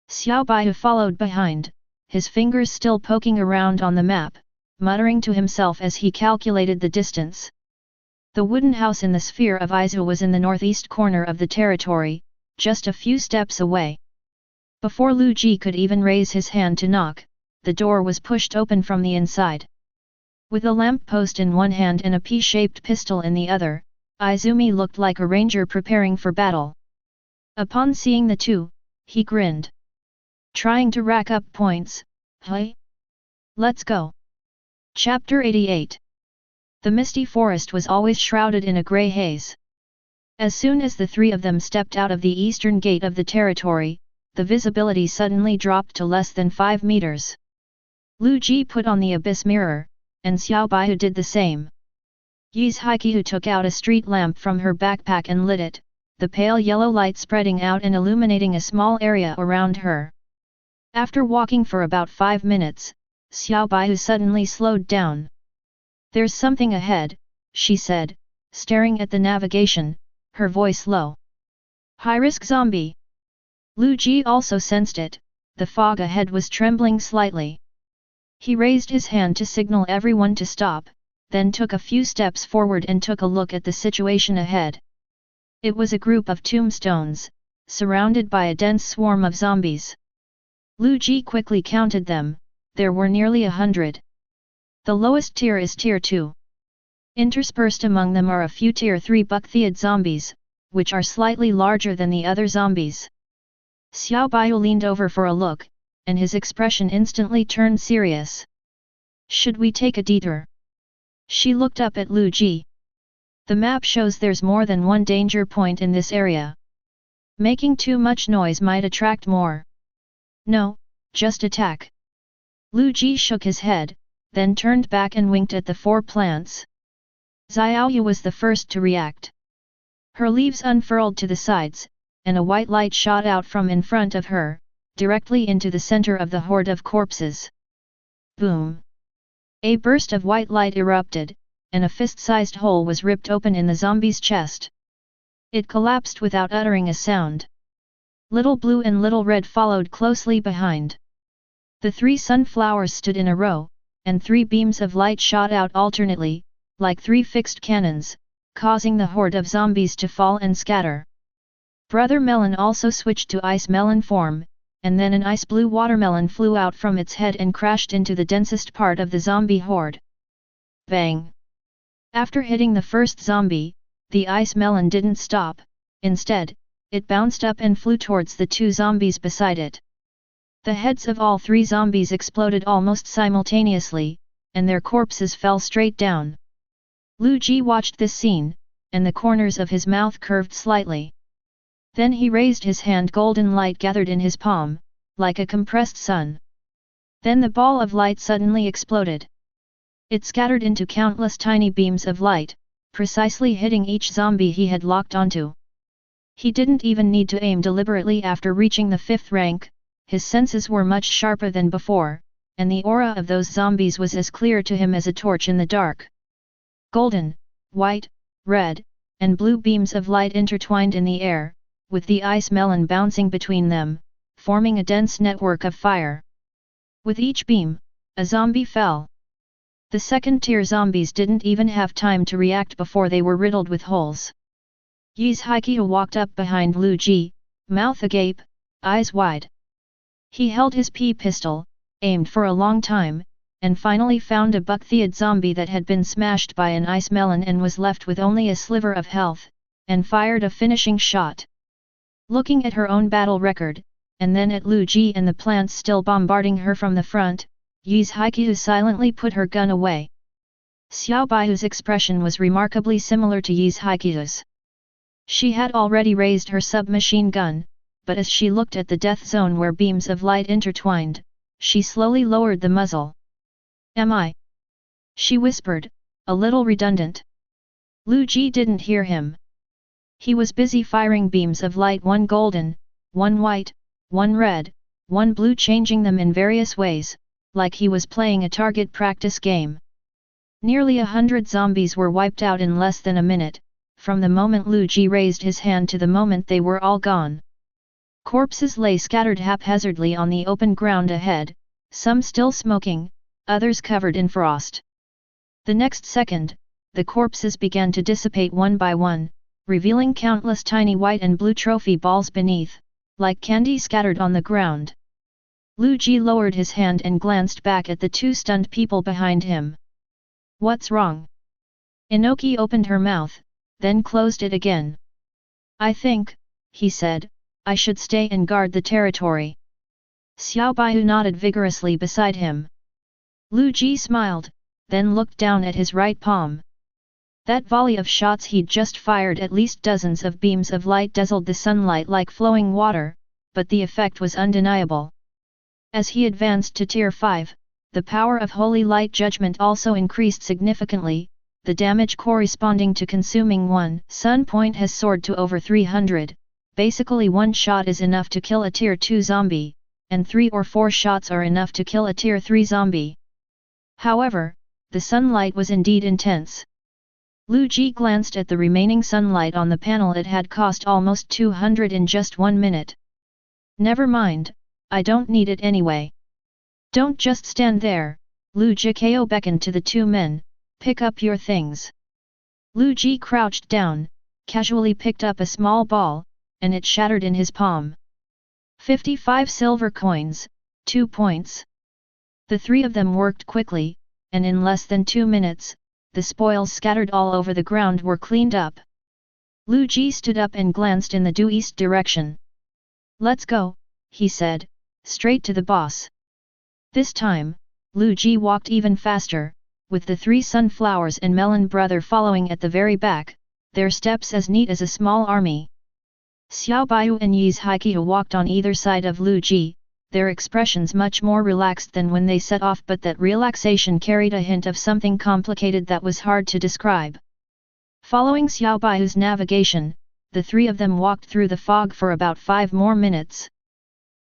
Xiao Baihu followed behind, his fingers still poking around on the map, muttering to himself as he calculated the distance. The wooden house in the sphere of Izu was in the northeast corner of the territory, just a few steps away. Before Liu Ji could even raise his hand to knock, the door was pushed open from the inside. With a lamppost in one hand and a P-shaped pistol in the other, Izumi looked like a ranger preparing for battle. Upon seeing the two, he grinned. Trying to rack up points, hey? Let's go. Chapter 88. The Misty Forest was always shrouded in a grey haze. As soon as the 3 of them stepped out of the eastern gate of the territory, the visibility suddenly dropped to less than 5 meters. Liu Ji put on the abyss mirror, and Xiao Baihu did the same. Yi's Haiqiu took out a street lamp from her backpack and lit it, the pale yellow light spreading out and illuminating a small area around her. After walking for about 5 minutes, Xiao Baihu suddenly slowed down. There's something ahead, she said, staring at the navigation, her voice low. High-risk zombie. Liu Ji also sensed it, the fog ahead was trembling slightly. He raised his hand to signal everyone to stop, then took a few steps forward and took a look at the situation ahead. It was a group of tombstones, surrounded by a dense swarm of zombies. Liu Ji quickly counted them, there were nearly 100. The lowest tier is tier 2. Interspersed among them are a few Tier 3 buckthead zombies, which are slightly larger than the other zombies. Xiao Baiyu leaned over for a look, and his expression instantly turned serious. Should we take a detour? She looked up at Liu Ji. The map shows there's more than one danger point in this area. Making too much noise might attract more. No, just attack. Liu Ji shook his head, then turned back and winked at the 4 plants. Xiaoyu was the first to react. Her leaves unfurled to the sides, and a white light shot out from in front of her, directly into the center of the horde of corpses. Boom! A burst of white light erupted, and a fist-sized hole was ripped open in the zombie's chest. It collapsed without uttering a sound. Little Blue and Little Red followed closely behind. The 3 sunflowers stood in a row, and 3 beams of light shot out alternately, like 3 fixed cannons, causing the horde of zombies to fall and scatter. Brother Melon also switched to ice melon form, and then an ice blue watermelon flew out from its head and crashed into the densest part of the zombie horde. Bang! After hitting the first zombie, the ice melon didn't stop. Instead, it bounced up and flew towards the 2 zombies beside it. The heads of all 3 zombies exploded almost simultaneously, and their corpses fell straight down. Liu Ji watched this scene, and the corners of his mouth curved slightly. Then he raised his hand. Golden light gathered in his palm, like a compressed sun. Then the ball of light suddenly exploded. It scattered into countless tiny beams of light, precisely hitting each zombie he had locked onto. He didn't even need to aim deliberately. After reaching the 5th rank, his senses were much sharper than before, and the aura of those zombies was as clear to him as a torch in the dark. Golden, white, red, and blue beams of light intertwined in the air, with the ice melon bouncing between them, forming a dense network of fire. With each beam, a zombie fell. The 2nd-tier zombies didn't even have time to react before they were riddled with holes. Yi's Haiqiu walked up behind Liu Ji, mouth agape, eyes wide. He held his pistol, aimed for a long time, and finally found a buckthead zombie that had been smashed by an ice melon and was left with only a sliver of health, and fired a finishing shot. Looking at her own battle record, and then at Liu Ji and the plants still bombarding her from the front, Yi's Haiqiu silently put her gun away. Xiao Baiyu's expression was remarkably similar to Yi's Haiqiu's. She had already raised her submachine gun, but as she looked at the death zone where beams of light intertwined, she slowly lowered the muzzle. "Am I?" she whispered, a little redundant. Liu Ji didn't hear him. He was busy firing beams of light, 1 golden, 1 white, 1 red, 1 blue, changing them in various ways, like he was playing a target practice game. Nearly 100 zombies were wiped out in less than a minute, from the moment Liu Ji raised his hand to the moment they were all gone. Corpses lay scattered haphazardly on the open ground ahead, some still smoking, others covered in frost. The next second, the corpses began to dissipate one by one, revealing countless tiny white and blue trophy balls beneath, like candy scattered on the ground. Liu Ji lowered his hand and glanced back at the 2 stunned people behind him. "What's wrong?" Inoki opened her mouth, then closed it again. "I think," he said, "I should stay and guard the territory." Xiao Baiyu nodded vigorously beside him. Liu Ji smiled, then looked down at his right palm. That volley of shots he'd just fired, at least dozens of beams of light dazzled the sunlight like flowing water, but the effect was undeniable. As he advanced to Tier 5, the power of Holy Light Judgment also increased significantly. The damage corresponding to consuming 1 sun point has soared to over 300, basically 1 shot is enough to kill a Tier 2 zombie, and 3 or 4 shots are enough to kill a Tier 3 zombie. However, the sunlight was indeed intense. Liu Ji glanced at the remaining sunlight on the panel. It had cost almost 200 in just 1 minute. "Never mind, I don't need it anyway." "Don't just stand there," Liu Jikao beckoned to the 2 men, "pick up your things." Liu Ji crouched down, casually picked up a small ball, and it shattered in his palm. 55 silver coins, 2 points. The 3 of them worked quickly, and in less than 2 minutes, the spoils scattered all over the ground were cleaned up. Liu Ji stood up and glanced in the due east direction. "Let's go," he said, straight to the boss. This time, Liu Ji walked even faster, with the 3 sunflowers and melon brother following at the very back, their steps as neat as a small army. Xiao Baiyu and Yi's Haiqiu walked on either side of Liu Ji, their expressions much more relaxed than when they set off, but that relaxation carried a hint of something complicated that was hard to describe. Following Xiao Baiyu's navigation, the 3 of them walked through the fog for about 5 more minutes.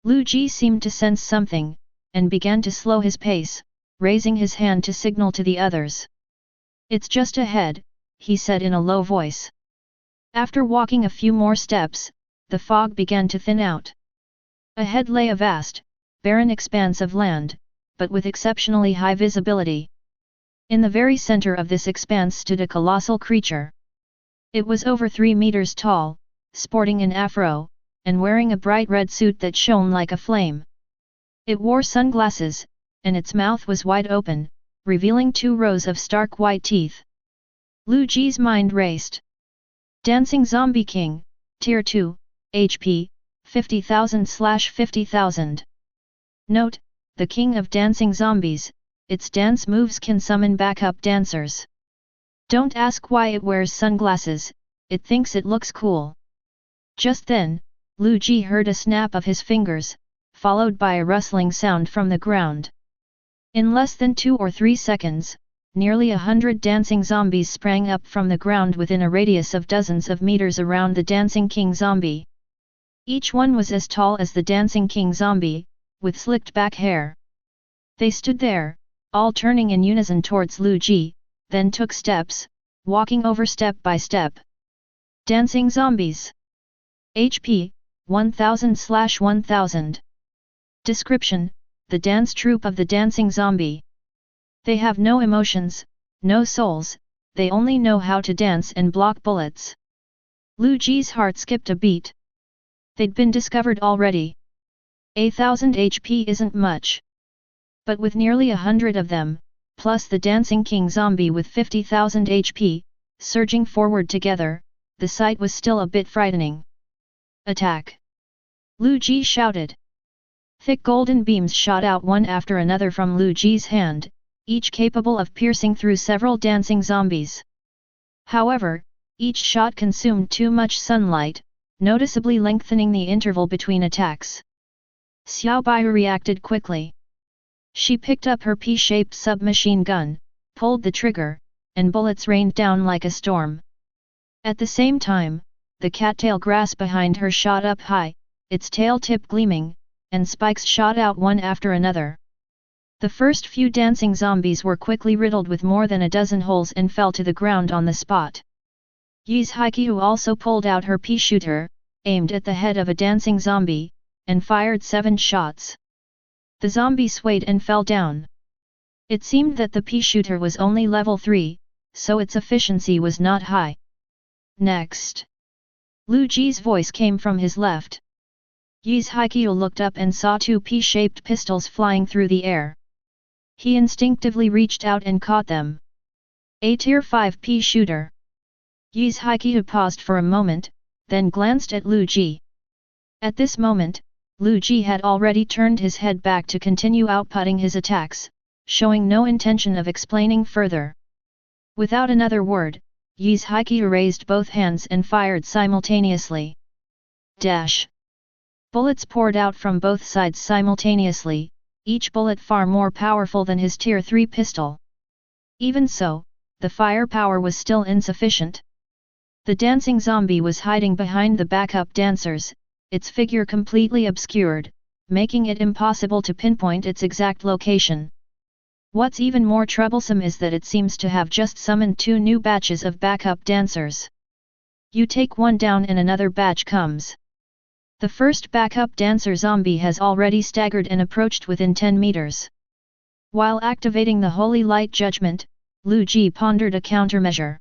Liu Ji seemed to sense something, and began to slow his pace, raising his hand to signal to the others. "It's just ahead," he said in a low voice. After walking a few more steps, the fog began to thin out. Ahead lay a vast, barren expanse of land, but with exceptionally high visibility. In the very center of this expanse stood a colossal creature. It was over 3 meters tall, sporting an afro, and wearing a bright red suit that shone like a flame. It wore sunglasses, and its mouth was wide open, revealing 2 rows of stark white teeth. Liu Ji's mind raced. Dancing Zombie King, Tier 2, HP, 50,000/50,000. Note, the King of Dancing Zombies, its dance moves can summon backup dancers. Don't ask why it wears sunglasses, it thinks it looks cool. Just then, Liu Ji heard a snap of his fingers, followed by a rustling sound from the ground. In less than 2 or 3 seconds, nearly 100 dancing zombies sprang up from the ground within a radius of dozens of meters around the Dancing King Zombie. Each one was as tall as the Dancing King Zombie, with slicked back hair. They stood there, all turning in unison towards Liu Ji, then took steps, walking over step by step. Dancing Zombies. HP, 1000/1000. Description: the dance troupe of the Dancing Zombie. They have no emotions, no souls, they only know how to dance and block bullets. Liu Ji's heart skipped a beat. They'd been discovered already. 1,000 HP isn't much. But with nearly 100 of them, plus the Dancing King Zombie with 50,000 HP, surging forward together, the sight was still a bit frightening. "Attack!" Liu Ji shouted. Thick golden beams shot out one after another from Liu Ji's hand, each capable of piercing through several dancing zombies. However, each shot consumed too much sunlight, noticeably lengthening the interval between attacks. Xiao Baiyu reacted quickly. She picked up her P-shaped submachine gun, pulled the trigger, and bullets rained down like a storm. At the same time, the cattail grass behind her shot up high, its tail tip gleaming, and spikes shot out one after another. The first few dancing zombies were quickly riddled with more than a dozen holes and fell to the ground on the spot. Yi's Haiqiu also pulled out her pea-shooter, aimed at the head of a dancing zombie, and fired 7 shots. The zombie swayed and fell down. It seemed that the pea-shooter was only level 3, so its efficiency was not high. Next. Liu Ji's voice came from his left. Yi's Haiqiu looked up and saw 2 pea-shaped pistols flying through the air. He instinctively reached out and caught them. A Tier 5 pea-shooter. Yi's Haiqiu paused for a moment, then glanced at Liu Ji. At this moment, Liu Ji had already turned his head back to continue outputting his attacks, showing no intention of explaining further. Without another word, Yi's Haiqiu raised both hands and fired simultaneously. Dash! Bullets poured out from both sides simultaneously, each bullet far more powerful than his Tier 3 pistol. Even so, the firepower was still insufficient. The dancing zombie was hiding behind the backup dancers, its figure completely obscured, making it impossible to pinpoint its exact location. What's even more troublesome is that it seems to have just summoned 2 new batches of backup dancers. You take one down and another batch comes. The first backup dancer zombie has already staggered and approached within 10 meters. While activating the Holy Light Judgment, Liu Ji pondered a countermeasure.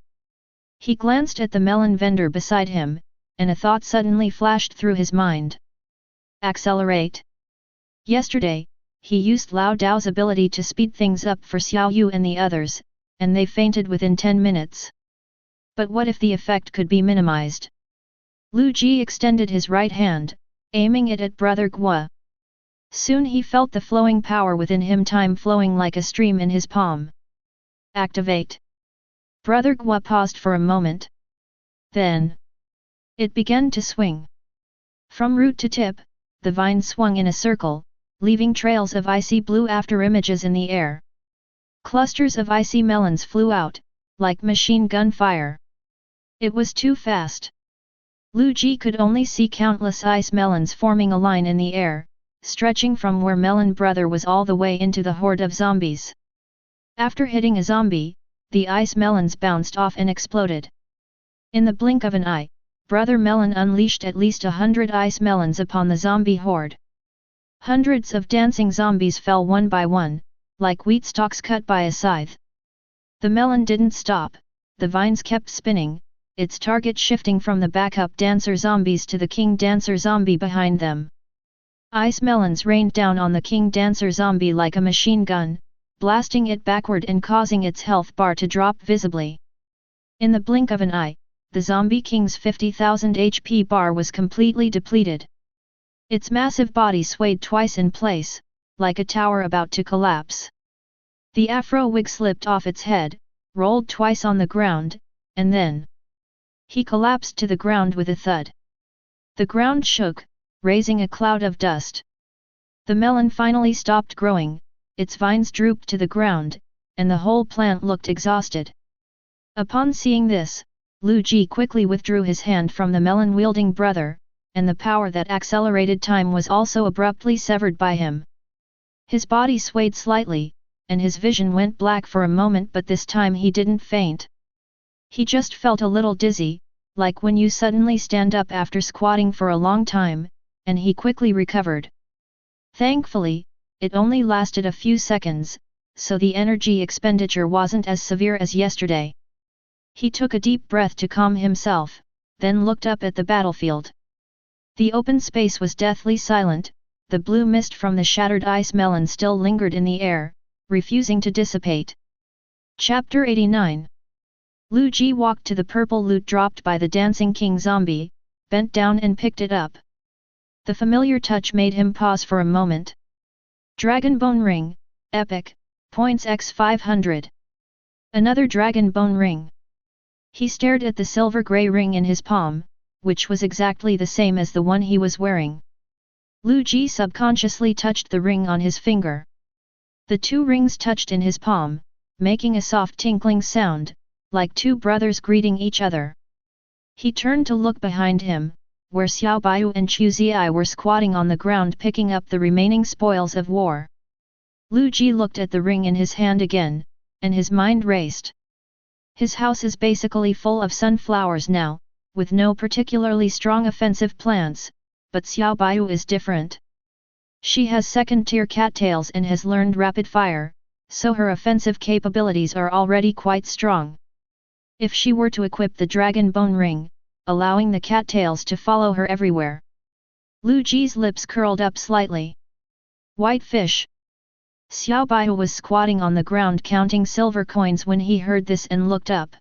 He glanced at the melon vendor beside him, and a thought suddenly flashed through his mind. Accelerate. Yesterday, he used Lao Dao's ability to speed things up for Xiao Yu and the others, and they fainted within 10 minutes. But what if the effect could be minimized? Liu Ji extended his right hand, aiming it at Brother Gua. Soon he felt the flowing power within him, time flowing like a stream in his palm. Activate! Brother Gua paused for a moment. Then, it began to swing. From root to tip, the vine swung in a circle, leaving trails of icy blue after images in the air. Clusters of icy melons flew out, like machine gun fire. It was too fast. Liu Ji could only see countless ice melons forming a line in the air, stretching from where Melon Brother was all the way into the horde of zombies. After hitting a zombie, the ice melons bounced off and exploded. In the blink of an eye, Brother Melon unleashed at least 100 ice melons upon the zombie horde. Hundreds of dancing zombies fell one by one, like wheat stalks cut by a scythe. The melon didn't stop, the vines kept spinning, its target shifting from the backup dancer zombies to the king dancer zombie behind them. Ice melons rained down on the king dancer zombie like a machine gun, blasting it backward and causing its health bar to drop visibly. In the blink of an eye, the zombie king's 50,000 HP bar was completely depleted. Its massive body swayed twice in place, like a tower about to collapse. The afro wig slipped off its head, rolled twice on the ground, and then he collapsed to the ground with a thud. The ground shook, raising a cloud of dust. The melon finally stopped growing, its vines drooped to the ground, and the whole plant looked exhausted. Upon seeing this, Liu Ji quickly withdrew his hand from the melon-wielding brother, and the power that accelerated time was also abruptly severed by him. His body swayed slightly, and his vision went black for a moment, but this time he didn't faint. He just felt a little dizzy, like when you suddenly stand up after squatting for a long time, and he quickly recovered. Thankfully, it only lasted a few seconds, so the energy expenditure wasn't as severe as yesterday. He took a deep breath to calm himself, then looked up at the battlefield. The open space was deathly silent, the blue mist from the shattered ice melon still lingered in the air, refusing to dissipate. Chapter 89. Liu Ji walked to the purple loot dropped by the dancing king zombie, bent down and picked it up. The familiar touch made him pause for a moment. Dragon Bone Ring, Epic, points x 500. Another Dragon Bone Ring. He stared at the silver-grey ring in his palm, which was exactly the same as the one he was wearing. Liu Ji subconsciously touched the ring on his finger. The two rings touched in his palm, making a soft tinkling sound, like two brothers greeting each other. He turned to look behind him, where Xiao Baiyu and Chu Ziyi were squatting on the ground picking up the remaining spoils of war. Liu Ji looked at the ring in his hand again, and his mind raced. His house is basically full of sunflowers now, with no particularly strong offensive plants, but Xiao Baiyu is different. She has second-tier cattails and has learned rapid fire, so her offensive capabilities are already quite strong. If she were to equip the Dragon Bone Ring, allowing the cattails to follow her everywhere. Liu Ji's lips curled up slightly. White fish. Xiao Baiyu was squatting on the ground counting silver coins when he heard this and looked up.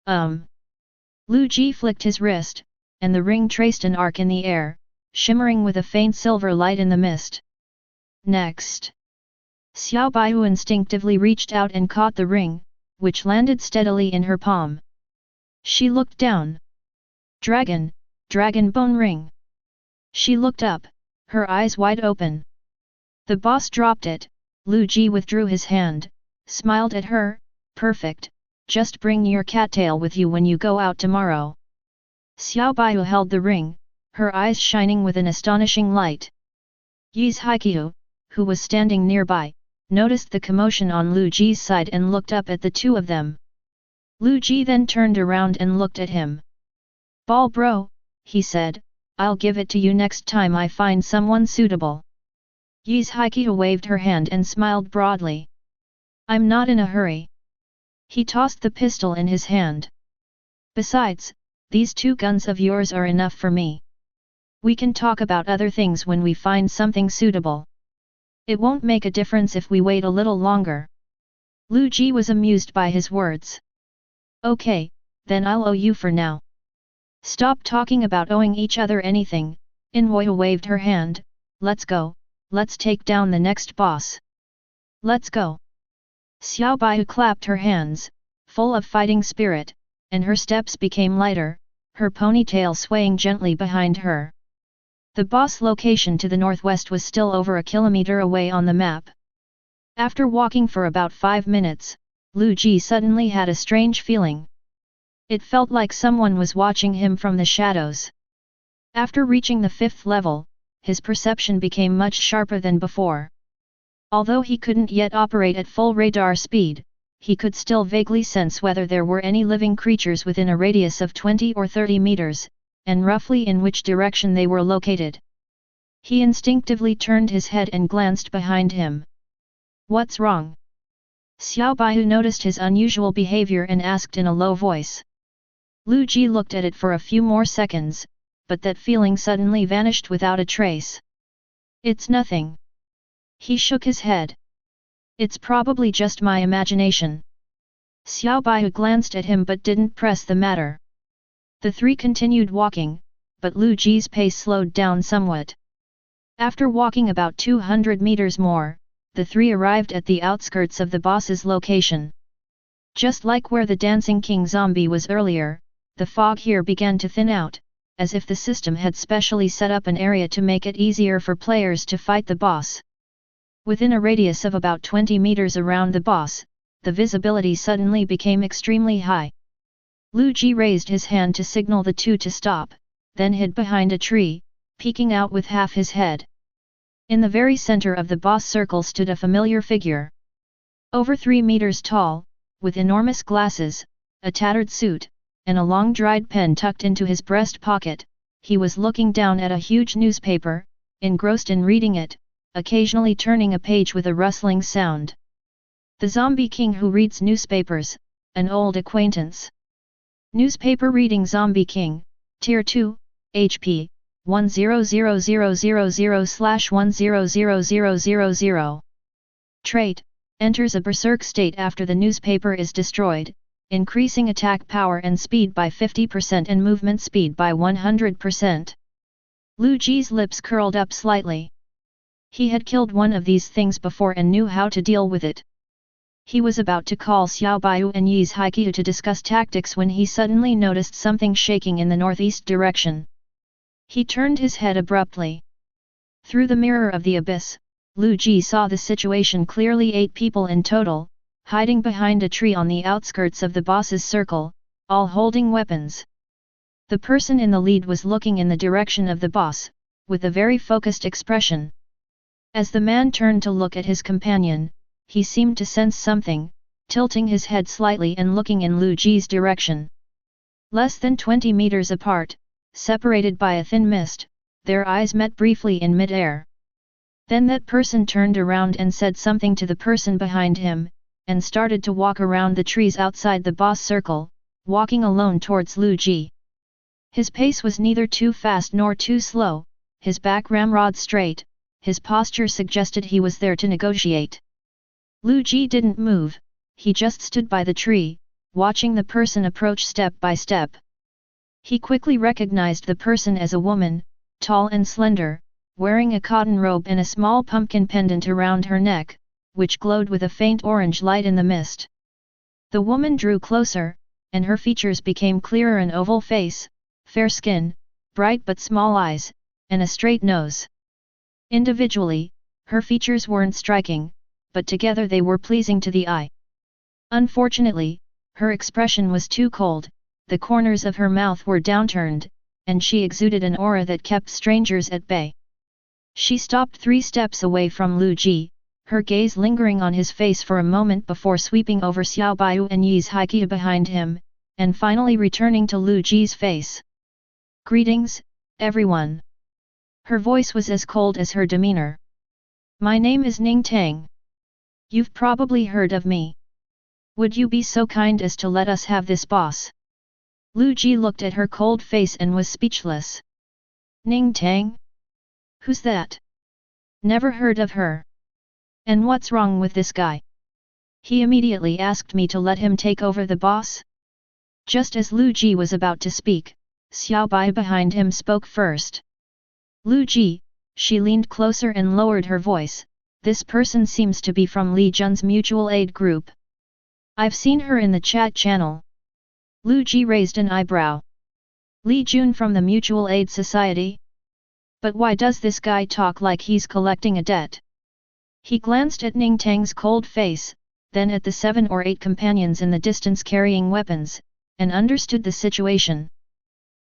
Liu Ji flicked his wrist, and the ring traced an arc in the air, shimmering with a faint silver light in the mist. Next. Xiao Baiyu instinctively reached out and caught the ring, which landed steadily in her palm. She looked down. Dragon Bone Ring. She looked up, her eyes wide open. The boss dropped it. Liu Ji withdrew his hand, smiled at her. Perfect, just bring your cattail with you when you go out tomorrow. Xiao Baiyu held the ring, her eyes shining with an astonishing light. Yi's Haiqiu, who was standing nearby, noticed the commotion on Liu Ji's side and looked up at the two of them. Liu Ji then turned around and looked at him. Ball bro, he said, I'll give it to you next time I find someone suitable. Yi's Haiqiu waved her hand and smiled broadly. I'm not in a hurry. He tossed the pistol in his hand. Besides, these two guns of yours are enough for me. We can talk about other things when we find something suitable. It won't make a difference if we wait a little longer. Liu Ji was amused by his words. Okay, then I'll owe you for now. Stop talking about owing each other anything, Inwoya waved her hand. Let's go, let's take down the next boss. Let's go. Xiao Baihu clapped her hands, full of fighting spirit, and her steps became lighter, her ponytail swaying gently behind her. The boss location to the northwest was still over a kilometer away on the map. After walking for about 5 minutes, Liu Ji suddenly had a strange feeling. It felt like someone was watching him from the shadows. After reaching the 5th level, his perception became much sharper than before. Although he couldn't yet operate at full radar speed, he could still vaguely sense whether there were any living creatures within a radius of 20 or 30 meters, and roughly in which direction they were located. He instinctively turned his head and glanced behind him. What's wrong? Xiao Baihu noticed his unusual behavior and asked in a low voice. Liu Ji looked at it for a few more seconds, but that feeling suddenly vanished without a trace. It's nothing. He shook his head. It's probably just my imagination. Xiao Baihu glanced at him but didn't press the matter. The three continued walking, but Liu Ji's pace slowed down somewhat. After walking about 200 meters more, the three arrived at the outskirts of the boss's location. Just like where the Dancing King zombie was earlier, the fog here began to thin out, as if the system had specially set up an area to make it easier for players to fight the boss. Within a radius of about 20 meters around the boss, the visibility suddenly became extremely high. Liu Ji raised his hand to signal the two to stop, then hid behind a tree, peeking out with half his head. In the very center of the boss circle stood a familiar figure. Over 3 meters tall, with enormous glasses, a tattered suit, and a long dried pen tucked into his breast pocket, he was looking down at a huge newspaper, engrossed in reading it, occasionally turning a page with a rustling sound. The zombie king who reads newspapers, an old acquaintance. Newspaper reading zombie king, Tier 2, HP, 100000/100000. Trait, enters a berserk state after the newspaper is destroyed, increasing attack power and speed by 50% and movement speed by 100%. Liu Ji's lips curled up slightly. He had killed one of these things before and knew how to deal with it. He was about to call Xiao Baihu and Yi's Haiqiu to discuss tactics when he suddenly noticed something shaking in the northeast direction. He turned his head abruptly. Through the mirror of the abyss, Liu Ji saw the situation clearly. 8 people in total, hiding behind a tree on the outskirts of the boss's circle, all holding weapons. The person in the lead was looking in the direction of the boss, with a very focused expression. As the man turned to look at his companion, he seemed to sense something, tilting his head slightly and looking in Liu Ji's direction. Less than 20 meters apart, separated by a thin mist, their eyes met briefly in mid-air. Then that person turned around and said something to the person behind him, and started to walk around the trees outside the boss circle, walking alone towards Liu Ji. His pace was neither too fast nor too slow, his back ramrod straight, his posture suggested he was there to negotiate. Liu Ji didn't move, he just stood by the tree, watching the person approach step by step. He quickly recognized the person as a woman, tall and slender, wearing a cotton robe and a small pumpkin pendant around her neck, which glowed with a faint orange light in the mist. The woman drew closer, and her features became clearer: an oval face, fair skin, bright but small eyes, and a straight nose. Individually, her features weren't striking, but together they were pleasing to the eye. Unfortunately, her expression was too cold, the corners of her mouth were downturned, and she exuded an aura that kept strangers at bay. She stopped 3 steps away from Liu Ji, her gaze lingering on his face for a moment before sweeping over Xiao Baihu and Yi's Haiqiu behind him, and finally returning to Liu Ji's face. "Greetings, everyone." Her voice was as cold as her demeanor. "My name is Ning Tang. You've probably heard of me. Would you be so kind as to let us have this boss?" Liu Ji looked at her cold face and was speechless. "Ning Tang? Who's that? Never heard of her. And what's wrong with this guy?" He immediately asked me to let him take over the boss. Just as Liu Ji was about to speak, Xiao Bai behind him spoke first. Liu Ji, she leaned closer and lowered her voice, this person seems to be from Li Jun's mutual aid group. I've seen her in the chat channel. Liu Ji raised an eyebrow. Li Jun from the mutual aid society? But why does this guy talk like he's collecting a debt? He glanced at Ning Tang's cold face, then at the 7 or 8 companions in the distance carrying weapons, and understood the situation.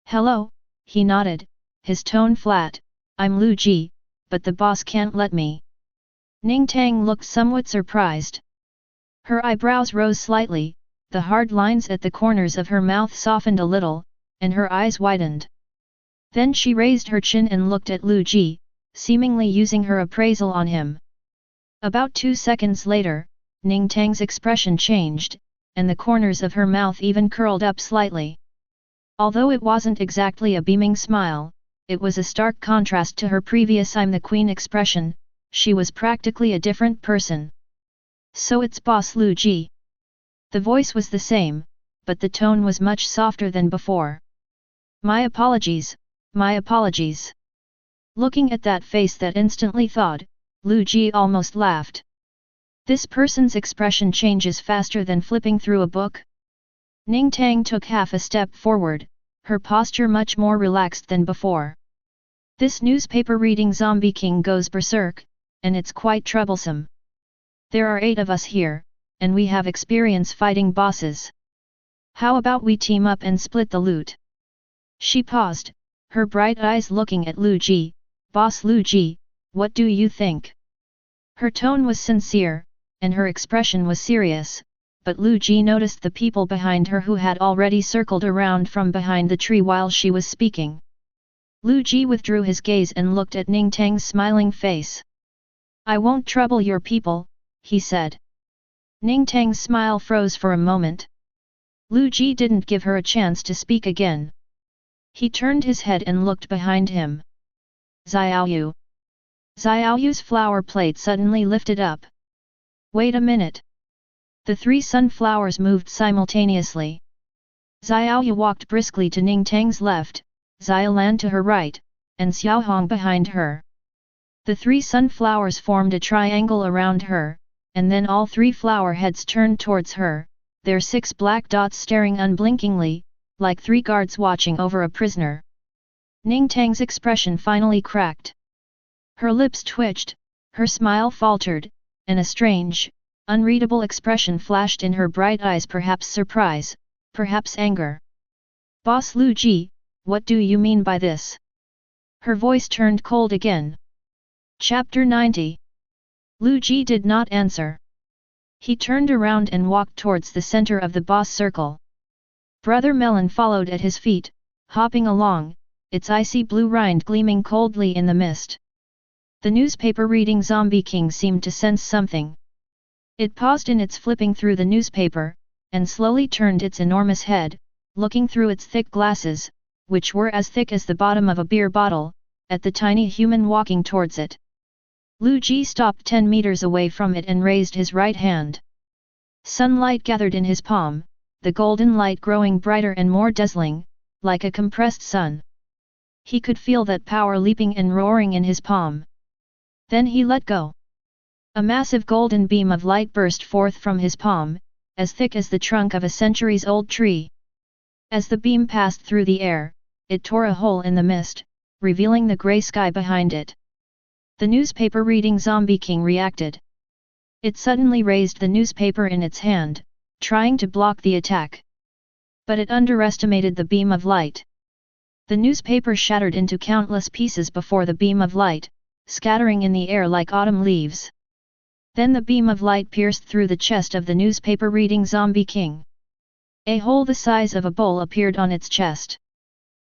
Hello, he nodded, his tone flat, I'm Liu Ji, but the boss can't let me. Ning Tang looked somewhat surprised. Her eyebrows rose slightly, the hard lines at the corners of her mouth softened a little, and her eyes widened. Then she raised her chin and looked at Liu Ji, seemingly using her appraisal on him. About 2 seconds later, Ning Tang's expression changed, and the corners of her mouth even curled up slightly. Although it wasn't exactly a beaming smile, it was a stark contrast to her previous I'm the Queen expression, she was practically a different person. So it's Boss Liu Ji. The voice was the same, but the tone was much softer than before. My apologies, my apologies. Looking at that face that instantly thawed, Liu Ji almost laughed. This person's expression changes faster than flipping through a book? Ning Tang took half a step forward, her posture much more relaxed than before. This newspaper reading zombie king goes berserk, and it's quite troublesome. There are 8 of us here, and we have experience fighting bosses. How about we team up and split the loot? She paused, her bright eyes looking at Liu Ji. Boss Liu Ji, what do you think? Her tone was sincere, and her expression was serious, but Liu Ji noticed the people behind her who had already circled around from behind the tree while she was speaking. Liu Ji withdrew his gaze and looked at Ning Tang's smiling face. I won't trouble your people, he said. Ning Tang's smile froze for a moment. Liu Ji didn't give her a chance to speak again. He turned his head and looked behind him. Xiaoyu. Xiaoyu's flower plate suddenly lifted up. Wait a minute. The 3 sunflowers moved simultaneously. Xiaoyu walked briskly to Ning Tang's left, Xiaolan to her right, and Xiaohong behind her. The 3 sunflowers formed a triangle around her, and then all 3 flower heads turned towards her, their 6 black dots staring unblinkingly, like 3 guards watching over a prisoner. Ning Tang's expression finally cracked. Her lips twitched, her smile faltered, and a strange, unreadable expression flashed in her bright eyes, perhaps surprise, perhaps anger. Boss Liu Ji, what do you mean by this? Her voice turned cold again. Chapter 90. Liu Ji did not answer. He turned around and walked towards the center of the boss circle. Brother Melon followed at his feet, hopping along, its icy blue rind gleaming coldly in the mist. The newspaper reading zombie king seemed to sense something. It paused in its flipping through the newspaper, and slowly turned its enormous head, looking through its thick glasses, which were as thick as the bottom of a beer bottle, at the tiny human walking towards it. Liu Ji stopped 10 meters away from it and raised his right hand. Sunlight gathered in his palm, the golden light growing brighter and more dazzling, like a compressed sun. He could feel that power leaping and roaring in his palm. Then he let go. A massive golden beam of light burst forth from his palm, as thick as the trunk of a centuries-old tree. As the beam passed through the air, it tore a hole in the mist, revealing the grey sky behind it. The newspaper reading zombie king reacted. It suddenly raised the newspaper in its hand, trying to block the attack. But it underestimated the beam of light. The newspaper shattered into countless pieces before the beam of light, scattering in the air like autumn leaves. Then the beam of light pierced through the chest of the newspaper reading zombie king. A hole the size of a bowl appeared on its chest.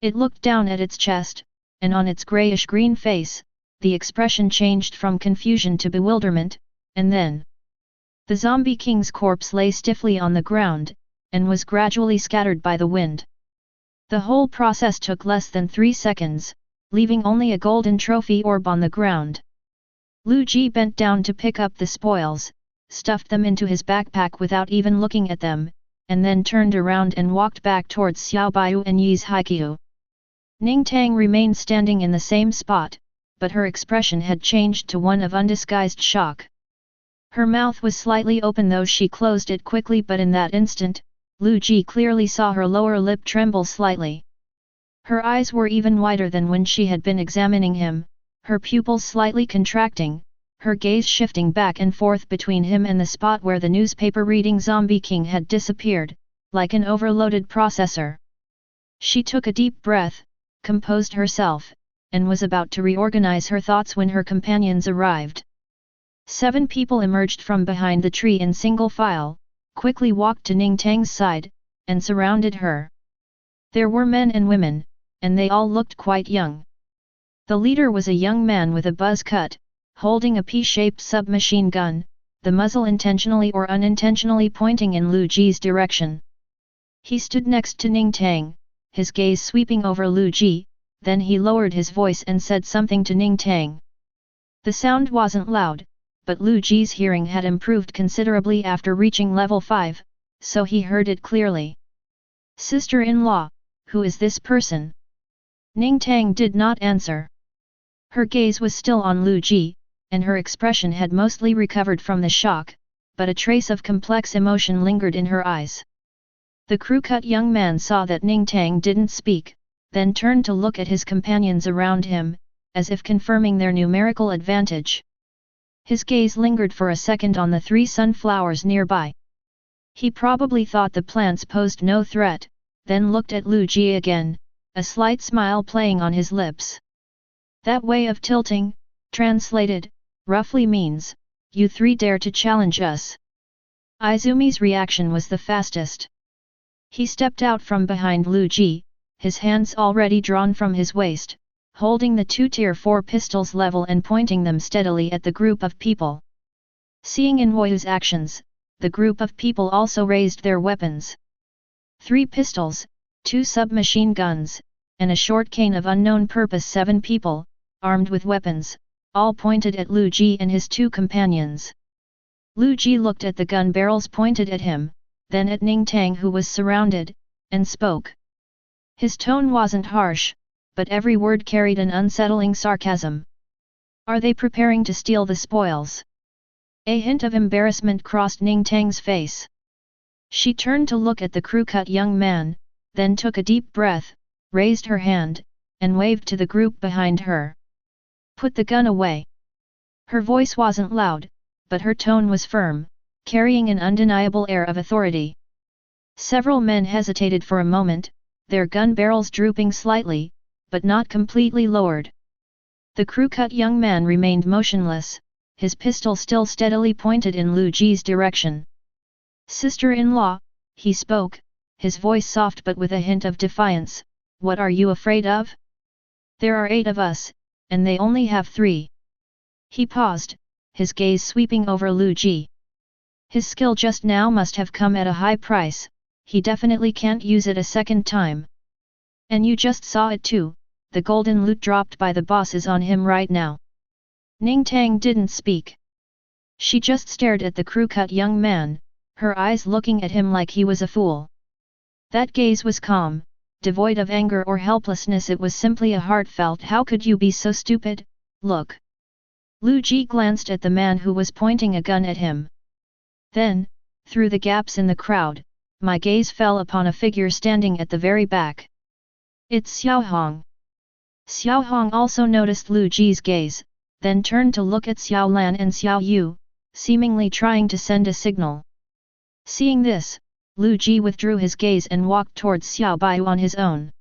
It looked down at its chest, and on its grayish-green face, the expression changed from confusion to bewilderment, and then the zombie king's corpse lay stiffly on the ground, and was gradually scattered by the wind. The whole process took less than 3 seconds, leaving only a golden trophy orb on the ground. Liu Ji bent down to pick up the spoils, stuffed them into his backpack without even looking at them, and then turned around and walked back towards Xiao Baiyu and Yi's Haiqiu. Ning Tang remained standing in the same spot, but her expression had changed to one of undisguised shock. Her mouth was slightly open though she closed it quickly, but in that instant, Liu Ji clearly saw her lower lip tremble slightly. Her eyes were even wider than when she had been examining him, her pupils slightly contracting, her gaze shifting back and forth between him and the spot where the newspaper-reading zombie king had disappeared, like an overloaded processor. She took a deep breath, composed herself, and was about to reorganize her thoughts when her companions arrived. 7 people emerged from behind the tree in single file, quickly walked to Ning Tang's side, and surrounded her. There were men and women, and they all looked quite young. The leader was a young man with a buzz cut, holding a P-shaped submachine gun, the muzzle intentionally or unintentionally pointing in Liu Ji's direction. He stood next to Ning Tang, his gaze sweeping over Liu Ji, then he lowered his voice and said something to Ning Tang. The sound wasn't loud, but Liu Ji's hearing had improved considerably after reaching level 5, so he heard it clearly. "Sister-in-law, who is this person?" Ning Tang did not answer. Her gaze was still on Liu Ji, and her expression had mostly recovered from the shock, but a trace of complex emotion lingered in her eyes. The crew-cut young man saw that Ning Tang didn't speak, then turned to look at his companions around him, as if confirming their numerical advantage. His gaze lingered for a second on the 3 sunflowers nearby. He probably thought the plants posed no threat, then looked at Liu Ji again, a slight smile playing on his lips. That way of tilting, translated, roughly means, "You 3 dare to challenge us." Izumi's reaction was the fastest. He stepped out from behind Liu Ji, his hands already drawn from his waist, holding the 2 tier 4 pistols level and pointing them steadily at the group of people. Seeing Inwoyu's actions, the group of people also raised their weapons. 3 pistols, 2 submachine guns, and a short cane of unknown purpose. 7 people, armed with weapons, all pointed at Liu Ji and his 2 companions. Liu Ji looked at the gun barrels pointed at him, then at Ning Tang who was surrounded, and spoke. His tone wasn't harsh, but every word carried an unsettling sarcasm. "Are they preparing to steal the spoils?" A hint of embarrassment crossed Ning Tang's face. She turned to look at the crew-cut young man, then took a deep breath, raised her hand, and waved to the group behind her. "Put the gun away." Her voice wasn't loud, but her tone was firm, carrying an undeniable air of authority. Several men hesitated for a moment, their gun barrels drooping slightly, but not completely lowered. The crew-cut young man remained motionless, his pistol still steadily pointed in Liu Ji's direction. "Sister-in-law," he spoke, his voice soft but with a hint of defiance, "what are you afraid of? There are 8 of us, and they only have 3. He paused, his gaze sweeping over Liu Ji. His skill just now must have come at a high price, he definitely can't use it a second time. And you just saw it too, the golden loot dropped by the boss is on him right now. Ning Tang didn't speak. She just stared at the crew-cut young man, her eyes looking at him like he was a fool. That gaze was calm, devoid of anger or helplessness, it was simply a heartfelt "How could you be so stupid, look." Liu Ji glanced at the man who was pointing a gun at him. Then, through the gaps in the crowd, my gaze fell upon a figure standing at the very back. It's Xiao Hong. Xiao Hong also noticed Liu Ji's gaze, then turned to look at Xiao Lan and Xiao Yu, seemingly trying to send a signal. Seeing this, Liu Ji withdrew his gaze and walked towards Xiao Baiyu on his own.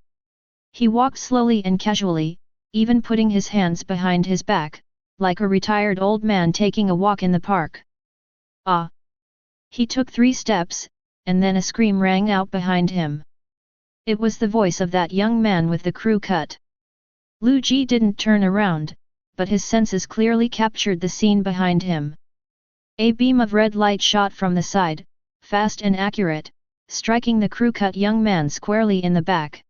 He walked slowly and casually, even putting his hands behind his back, like a retired old man taking a walk in the park. "Ah!" He took 3 steps, and then a scream rang out behind him. It was the voice of that young man with the crew cut. Liu Ji didn't turn around, but his senses clearly captured the scene behind him. A beam of red light shot from the side, fast and accurate, striking the crew-cut young man squarely in the back.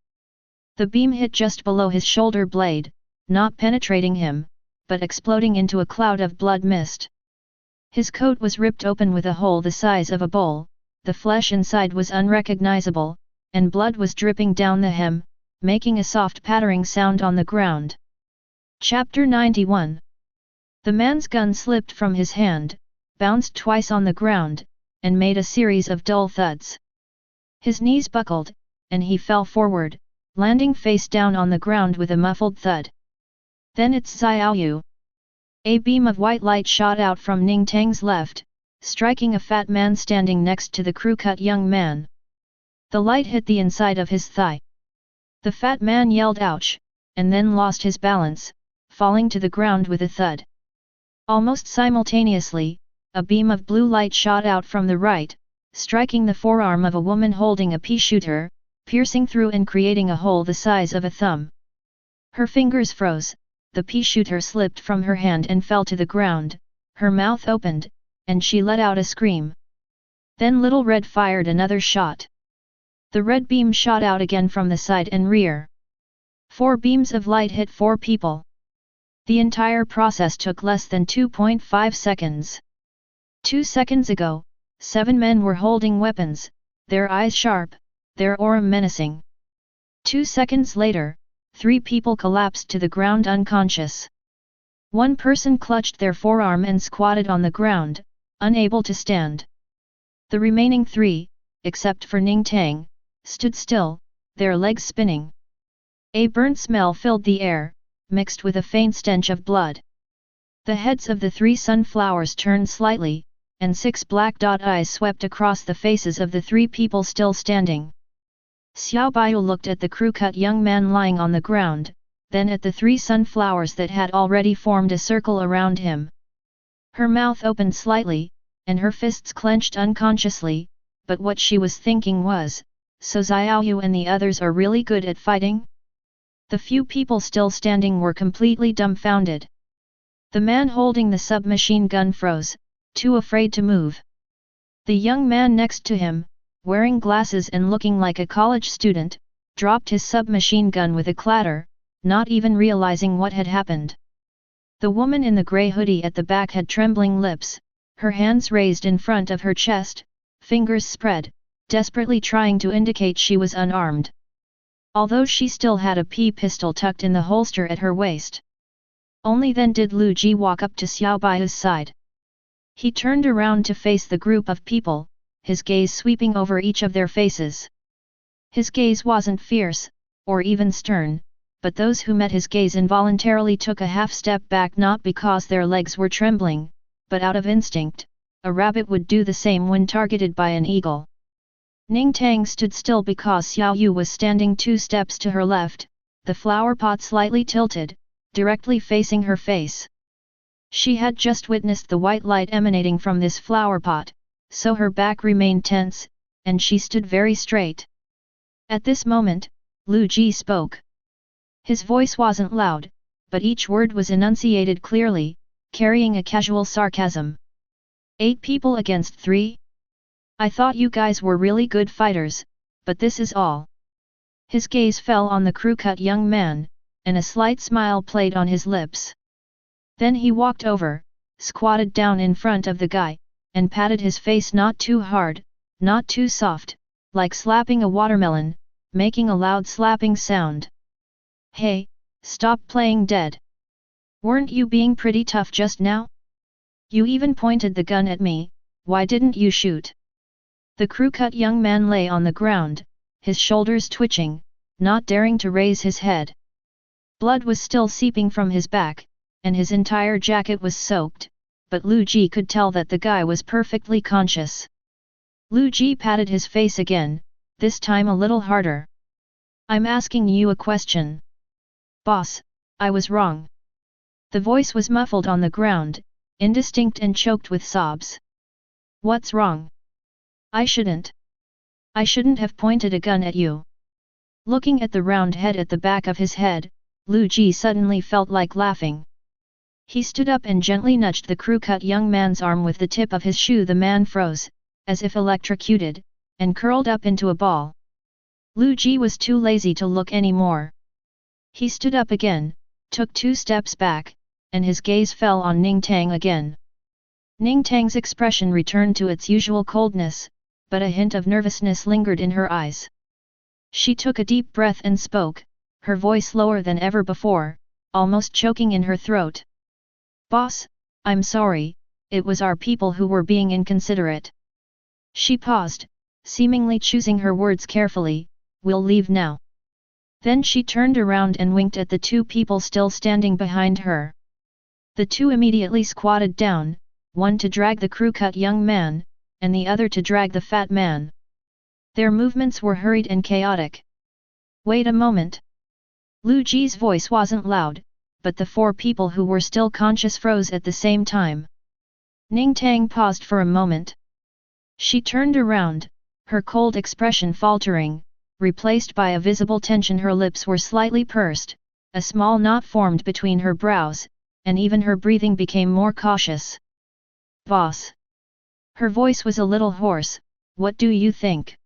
The beam hit just below his shoulder blade, not penetrating him, but exploding into a cloud of blood mist. His coat was ripped open with a hole the size of a bowl, the flesh inside was unrecognizable, and blood was dripping down the hem, making a soft pattering sound on the ground. Chapter 91. The man's gun slipped from his hand, bounced twice on the ground, and made a series of dull thuds. His knees buckled, and he fell forward, landing face down on the ground with a muffled thud. Then it's Xiao Yu. A beam of white light shot out from Ning Tang's left, striking a fat man standing next to the crew-cut young man. The light hit the inside of his thigh. The fat man yelled ouch, and then lost his balance, falling to the ground with a thud. Almost simultaneously, a beam of blue light shot out from the right, striking the forearm of a woman holding a pea shooter, piercing through and creating a hole the size of a thumb. Her fingers froze, the pea shooter slipped from her hand and fell to the ground, her mouth opened, and she let out a scream. Then Little Red fired another shot. The red beam shot out again from the side and rear. 4 beams of light hit 4 people. The entire process took less than 2.5 seconds. 2 seconds ago, 7 men were holding weapons, their eyes sharp, their aura menacing. 2 seconds later, 3 people collapsed to the ground unconscious. 1 person clutched their forearm and squatted on the ground, unable to stand. The remaining 3, except for Ning Tang, stood still, their legs spinning. A burnt smell filled the air, mixed with a faint stench of blood. The heads of the 3 sunflowers turned slightly, and 6 black dot eyes swept across the faces of the 3 people still standing. Xiao Baiyu looked at the crew-cut young man lying on the ground, then at the 3 sunflowers that had already formed a circle around him. Her mouth opened slightly, and her fists clenched unconsciously, but what she was thinking was, so Xiao Yu and the others are really good at fighting? The few people still standing were completely dumbfounded. The man holding the submachine gun froze, too afraid to move. The young man next to him, wearing glasses and looking like a college student, dropped his submachine gun with a clatter, not even realizing what had happened. The woman in the grey hoodie at the back had trembling lips, her hands raised in front of her chest, fingers spread, desperately trying to indicate she was unarmed. Although she still had a pea pistol tucked in the holster at her waist. Only then did Liu Ji walk up to Xiao Baiyu's side. He turned around to face the group of people, his gaze sweeping over each of their faces. His gaze wasn't fierce, or even stern, but those who met his gaze involuntarily took a half step back, not because their legs were trembling, but out of instinct. A rabbit would do the same when targeted by an eagle. Ning Tang stood still because Xiao Yu was standing 2 steps to her left, the flower pot slightly tilted, directly facing her face. She had just witnessed the white light emanating from this flower pot, so her back remained tense, and she stood very straight. At this moment, Liu Ji spoke. His voice wasn't loud, but each word was enunciated clearly, carrying a casual sarcasm. 8 people against 3? I thought you guys were really good fighters, but this is all. His gaze fell on the crew-cut young man, and a slight smile played on his lips. Then he walked over, squatted down in front of the guy, and patted his face not too hard, not too soft, like slapping a watermelon, making a loud slapping sound. Hey, stop playing dead. Weren't you being pretty tough just now? You even pointed the gun at me, why didn't you shoot? The crew-cut young man lay on the ground, his shoulders twitching, not daring to raise his head. Blood was still seeping from his back, and his entire jacket was soaked, but Liu Ji could tell that the guy was perfectly conscious. Liu Ji patted his face again, this time a little harder. I'm asking you a question. Boss, I was wrong. The voice was muffled on the ground, indistinct and choked with sobs. What's wrong? I shouldn't have pointed a gun at you. Looking at the round head at the back of his head, Liu Ji suddenly felt like laughing. He stood up and gently nudged the crew-cut young man's arm with the tip of his shoe. The man froze, as if electrocuted, and curled up into a ball. Liu Ji was too lazy to look anymore. He stood up again, took 2 steps back, and his gaze fell on Ning Tang again. Ning Tang's expression returned to its usual coldness, but a hint of nervousness lingered in her eyes. She took a deep breath and spoke, her voice lower than ever before, almost choking in her throat. "Boss, I'm sorry, it was our people who were being inconsiderate." She paused, seemingly choosing her words carefully. "We'll leave now." Then she turned around and winked at the two people still standing behind her. The two immediately squatted down, one to drag the crew-cut young man, and the other to drag the fat man. Their movements were hurried and chaotic. "Wait a moment." Liu Ji's voice wasn't loud, but the four people who were still conscious froze at the same time. Ning Tang paused for a moment. She turned around, her cold expression faltering, replaced by a visible tension. Her lips were slightly pursed, a small knot formed between her brows, and even her breathing became more cautious. "Boss." Her voice was a little hoarse. "What do you think?"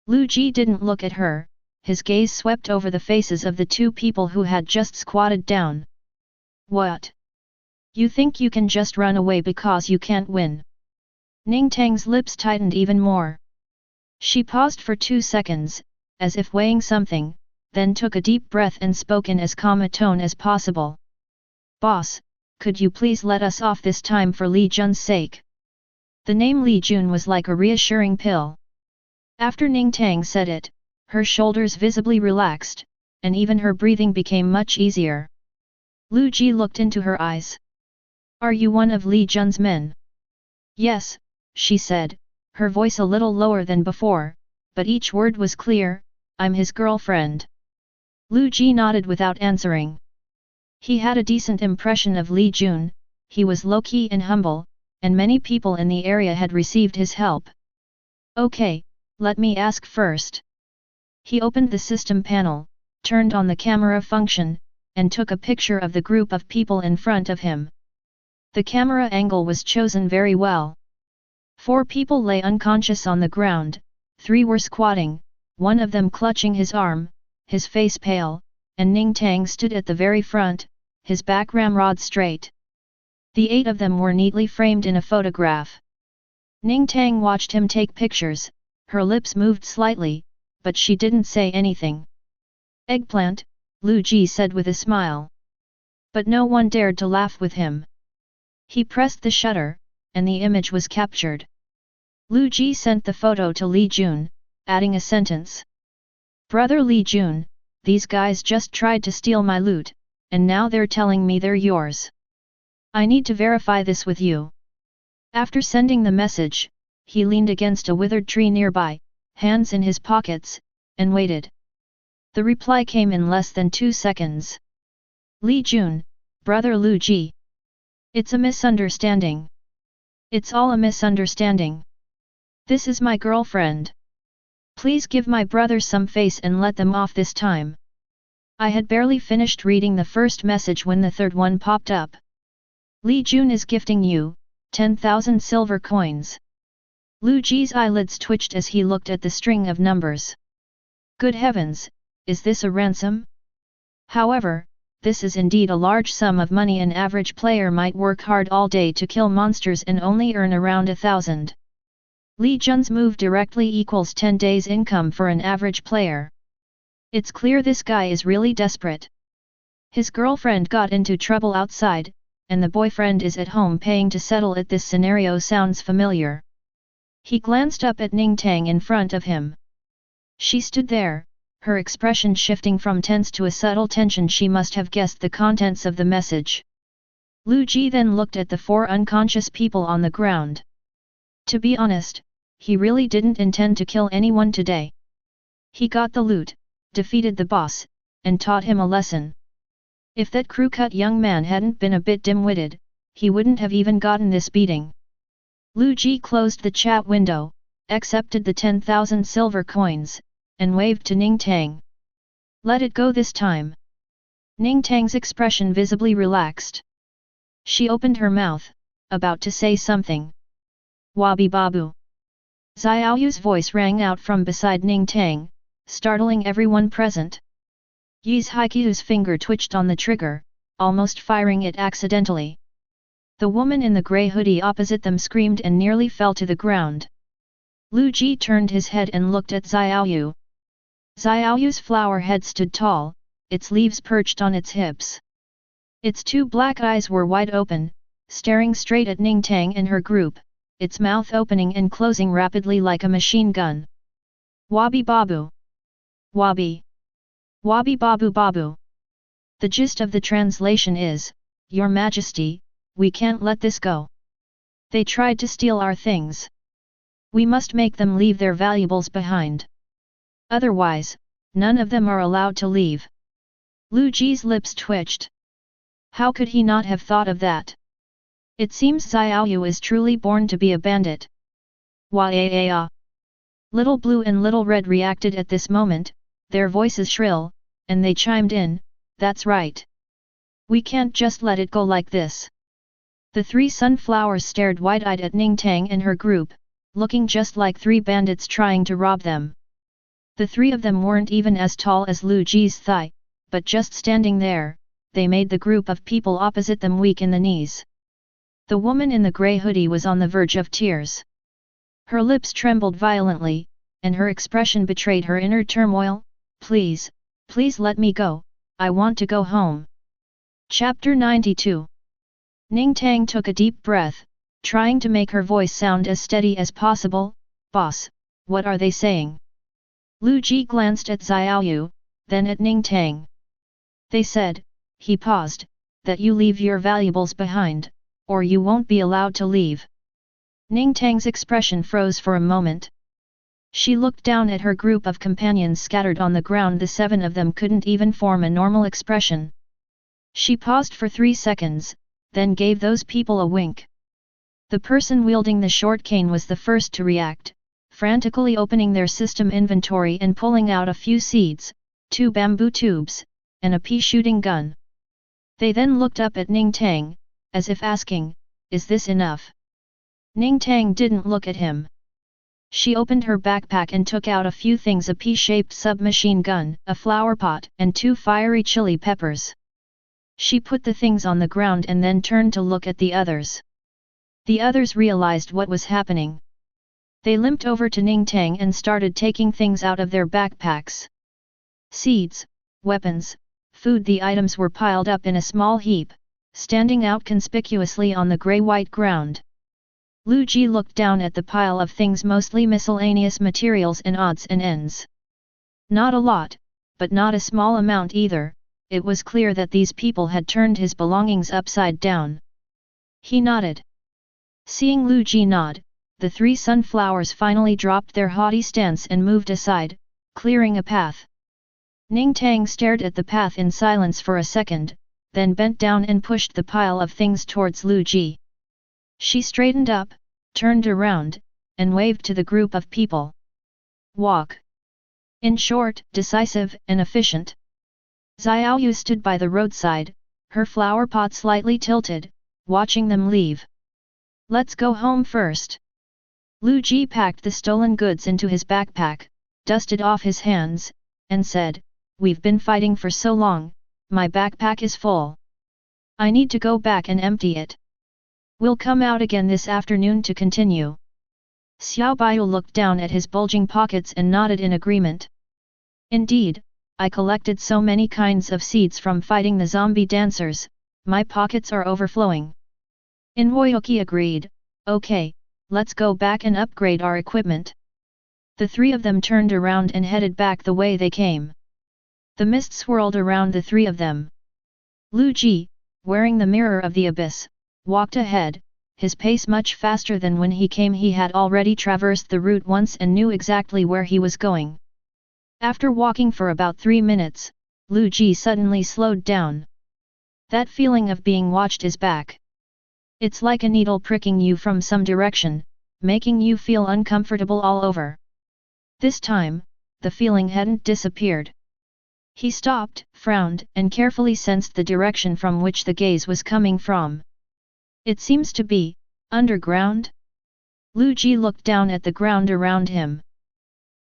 Liu Ji didn't look at her, his gaze swept over the faces of the two people who had just squatted down. "What? You think you can just run away because you can't win?" Ning Tang's lips tightened even more. She paused for 2 seconds, as if weighing something, then took a deep breath and spoke in as calm a tone as possible. "Boss, could you please let us off this time for Li Jun's sake?" The name Li Jun was like a reassuring pill. After Ning Tang said it, her shoulders visibly relaxed, and even her breathing became much easier. Liu Ji looked into her eyes. "Are you one of Li Jun's men?" "Yes," she said, her voice a little lower than before, but each word was clear. "I'm his girlfriend." Liu Ji nodded without answering. He had a decent impression of Li Jun, he was low-key and humble, and many people in the area had received his help. "Okay, let me ask first." He opened the system panel, turned on the camera function, and took a picture of the group of people in front of him. The camera angle was chosen very well. 4 people lay unconscious on the ground, 3 were squatting, one of them clutching his arm, his face pale, and Ning Tang stood at the very front, his back ramrod straight. The 8 of them were neatly framed in a photograph. Ning Tang watched him take pictures, her lips moved slightly, but she didn't say anything. "Eggplant," Liu Ji said with a smile. But no one dared to laugh with him. He pressed the shutter, and the image was captured. Liu Ji sent the photo to Li Jun, adding a sentence. "Brother Li Jun, these guys just tried to steal my loot, and now they're telling me they're yours. I need to verify this with you." After sending the message, he leaned against a withered tree nearby, hands in his pockets, and waited. The reply came in less than 2 seconds. "Li Jun, brother Liu Ji. It's a misunderstanding. It's all a misunderstanding. This is my girlfriend. Please give my brother some face and let them off this time." I had barely finished reading the first message when the third one popped up. "Li Jun is gifting you 10,000 silver coins." Liu Ji's eyelids twitched as he looked at the string of numbers. Good heavens, is this a ransom? However, this is indeed a large sum of money. An average player might work hard all day to kill monsters and only earn around 1,000. Li Jun's move directly equals 10 days' income for an average player. It's clear this guy is really desperate. His girlfriend got into trouble outside, and the boyfriend is at home paying to settle it. This scenario sounds familiar. He glanced up at Ning Tang in front of him. She stood there, her expression shifting from tense to a subtle tension. She must have guessed the contents of the message. Liu Ji then looked at the 4 unconscious people on the ground. To be honest, he really didn't intend to kill anyone today. He got the loot, defeated the boss, and taught him a lesson. If that crew-cut young man hadn't been a bit dim-witted, he wouldn't have even gotten this beating. Liu Ji closed the chat window, accepted the 10,000 silver coins, and waved to Ning Tang. "Let it go this time." Ning Tang's expression visibly relaxed. She opened her mouth, about to say something. "Wabi Babu." Xiaoyu's voice rang out from beside Ning Tang, startling everyone present. Yi's Haikyu's finger twitched on the trigger, almost firing it accidentally. The woman in the grey hoodie opposite them screamed and nearly fell to the ground. Liu Ji turned his head and looked at Xiaoyu. Xiaoyu's flower head stood tall, its leaves perched on its hips. Its two black eyes were wide open, staring straight at Ningtang and her group, its mouth opening and closing rapidly like a machine gun. Wabi Babu. Wabi. Wabi Babu Babu. The gist of the translation is, Your Majesty, we can't let this go. They tried to steal our things. We must make them leave their valuables behind. Otherwise, none of them are allowed to leave. Liu Ji's lips twitched. How could he not have thought of that? It seems Xiaoyu is truly born to be a bandit. Wah-ah-ah. Little Blue and Little Red reacted at this moment, their voices shrill, and they chimed in, that's right. We can't just let it go like this. The three sunflowers stared wide-eyed at Ningtang and her group, looking just like three bandits trying to rob them. The three of them weren't even as tall as Liu Ji's thigh, but just standing there, they made the group of people opposite them weak in the knees. The woman in the grey hoodie was on the verge of tears. Her lips trembled violently, and her expression betrayed her inner turmoil. Please, please let me go, I want to go home. Chapter 92. Ningtang took a deep breath, trying to make her voice sound as steady as possible. Boss, what are they saying? Liu Ji glanced at Xiaoyu, then at Ningtang. They said, he paused, that you leave your valuables behind, or you won't be allowed to leave. Ningtang's expression froze for a moment. She looked down at her group of companions scattered on the ground. The seven of them couldn't even form a normal expression. She paused for 3 seconds, then gave those people a wink. The person wielding the short cane was the first to react, frantically opening their system inventory and pulling out a few seeds, 2 bamboo tubes, and a pea shooting gun. They then looked up at Ningtang, as if asking, is this enough? Ningtang didn't look at him. She opened her backpack and took out a few things: a pea-shaped submachine gun, a flower pot, and 2 fiery chili peppers. She put the things on the ground and then turned to look at the others. The others realized what was happening. They limped over to Ningtang and started taking things out of their backpacks. Seeds, weapons, food. The items were piled up in a small heap, standing out conspicuously on the grey-white ground. Liu Ji looked down at the pile of things, mostly miscellaneous materials and odds and ends. Not a lot, but not a small amount either. It was clear that these people had turned his belongings upside down. He nodded. Seeing Liu Ji nod, the 3 sunflowers finally dropped their haughty stance and moved aside, clearing a path. Ningtang stared at the path in silence for a second, then bent down and pushed the pile of things towards Liu Ji. She straightened up, turned around, and waved to the group of people. Walk. In short, decisive and efficient. Xiaoyu stood by the roadside, her flower pot slightly tilted, watching them leave. Let's go home first. Liu Ji packed the stolen goods into his backpack, dusted off his hands, and said, we've been fighting for so long, my backpack is full. I need to go back and empty it. We'll come out again this afternoon to continue. Xiao Baiyu looked down at his bulging pockets and nodded in agreement. Indeed, I collected so many kinds of seeds from fighting the zombie dancers, my pockets are overflowing. Inwoyuki agreed, okay, let's go back and upgrade our equipment. The 3 of them turned around and headed back the way they came. The mist swirled around the 3 of them. Liu Ji, wearing the mirror of the abyss, walked ahead, his pace much faster than when he came. He had already traversed the route once and knew exactly where he was going. After walking for about 3 minutes, Liu Ji suddenly slowed down. That feeling of being watched is back. It's like a needle pricking you from some direction, making you feel uncomfortable all over. This time, the feeling hadn't disappeared. He stopped, frowned, and carefully sensed the direction from which the gaze was coming from. It seems to be underground? Liu Ji looked down at the ground around him.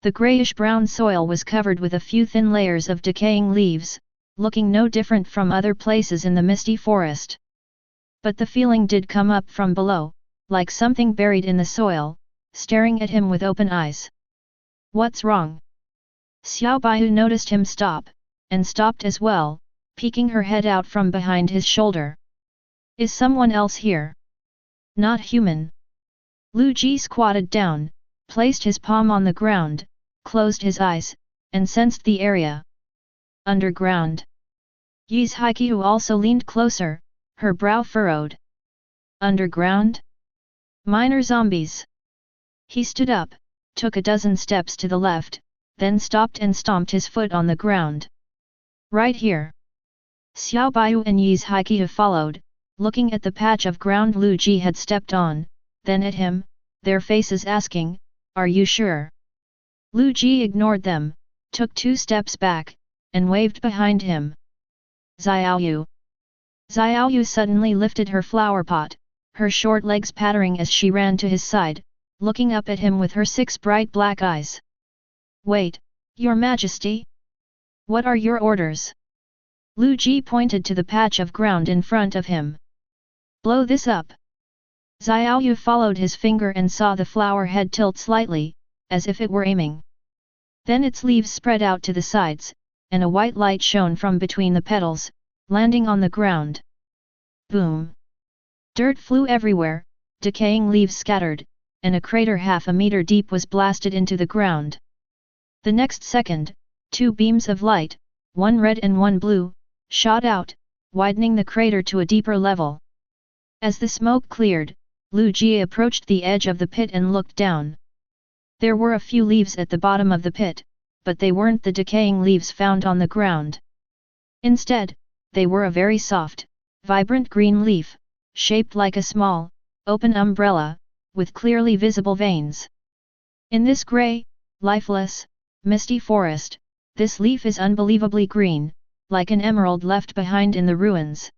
The grayish-brown soil was covered with a few thin layers of decaying leaves, looking no different from other places in the Misty Forest. But the feeling did come up from below, like something buried in the soil, staring at him with open eyes. What's wrong? Xiao Baihu noticed him stop, and stopped as well, peeking her head out from behind his shoulder. Is someone else here? Not human. Liu Ji squatted down, placed his palm on the ground, closed his eyes, and sensed the area. Underground. Yi's Haiqiu also leaned closer, her brow furrowed. Underground? Minor zombies. He stood up, took a dozen steps to the left, then stopped and stomped his foot on the ground. Right here. Xiao Baiyu and Yi's Haiqiu followed, looking at the patch of ground Liu Ji had stepped on, then at him, their faces asking, "Are you sure?" Liu Ji ignored them, took 2 steps back, and waved behind him. Xiaoyu. Xiaoyu suddenly lifted her flower pot, her short legs pattering as she ran to his side, looking up at him with her 6 bright black eyes. Wait, Your Majesty? What are your orders? Liu Ji pointed to the patch of ground in front of him. Blow this up. Xiaoyu followed his finger and saw the flower head tilt slightly, as if it were aiming. Then its leaves spread out to the sides, and a white light shone from between the petals, landing on the ground. Boom! Dirt flew everywhere, decaying leaves scattered, and a crater half a meter deep was blasted into the ground. The next second, 2 beams of light, one red and one blue, shot out, widening the crater to a deeper level. As the smoke cleared, Liu Ji approached the edge of the pit and looked down. There were a few leaves at the bottom of the pit, but they weren't the decaying leaves found on the ground. Instead, they were a very soft, vibrant green leaf, shaped like a small, open umbrella, with clearly visible veins. In this grey, lifeless, misty forest, this leaf is unbelievably green, like an emerald left behind in the ruins.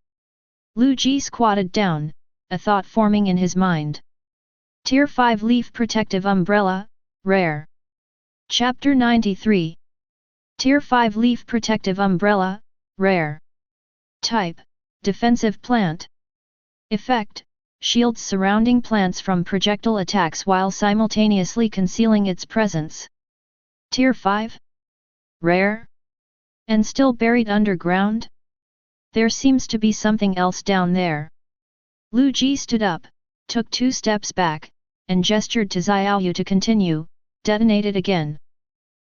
Liu Ji squatted down, a thought forming in his mind. Tier 5 Leaf Protective Umbrella, Rare. Chapter 93. Tier 5 Leaf Protective Umbrella, Rare. Type: Defensive Plant. Effect: shields surrounding plants from projectile attacks while simultaneously concealing its presence. Tier 5? Rare? And still buried underground? There seems to be something else down there. Liu Ji stood up, took 2 steps back, and gestured to Xiaoyu to continue, detonated again.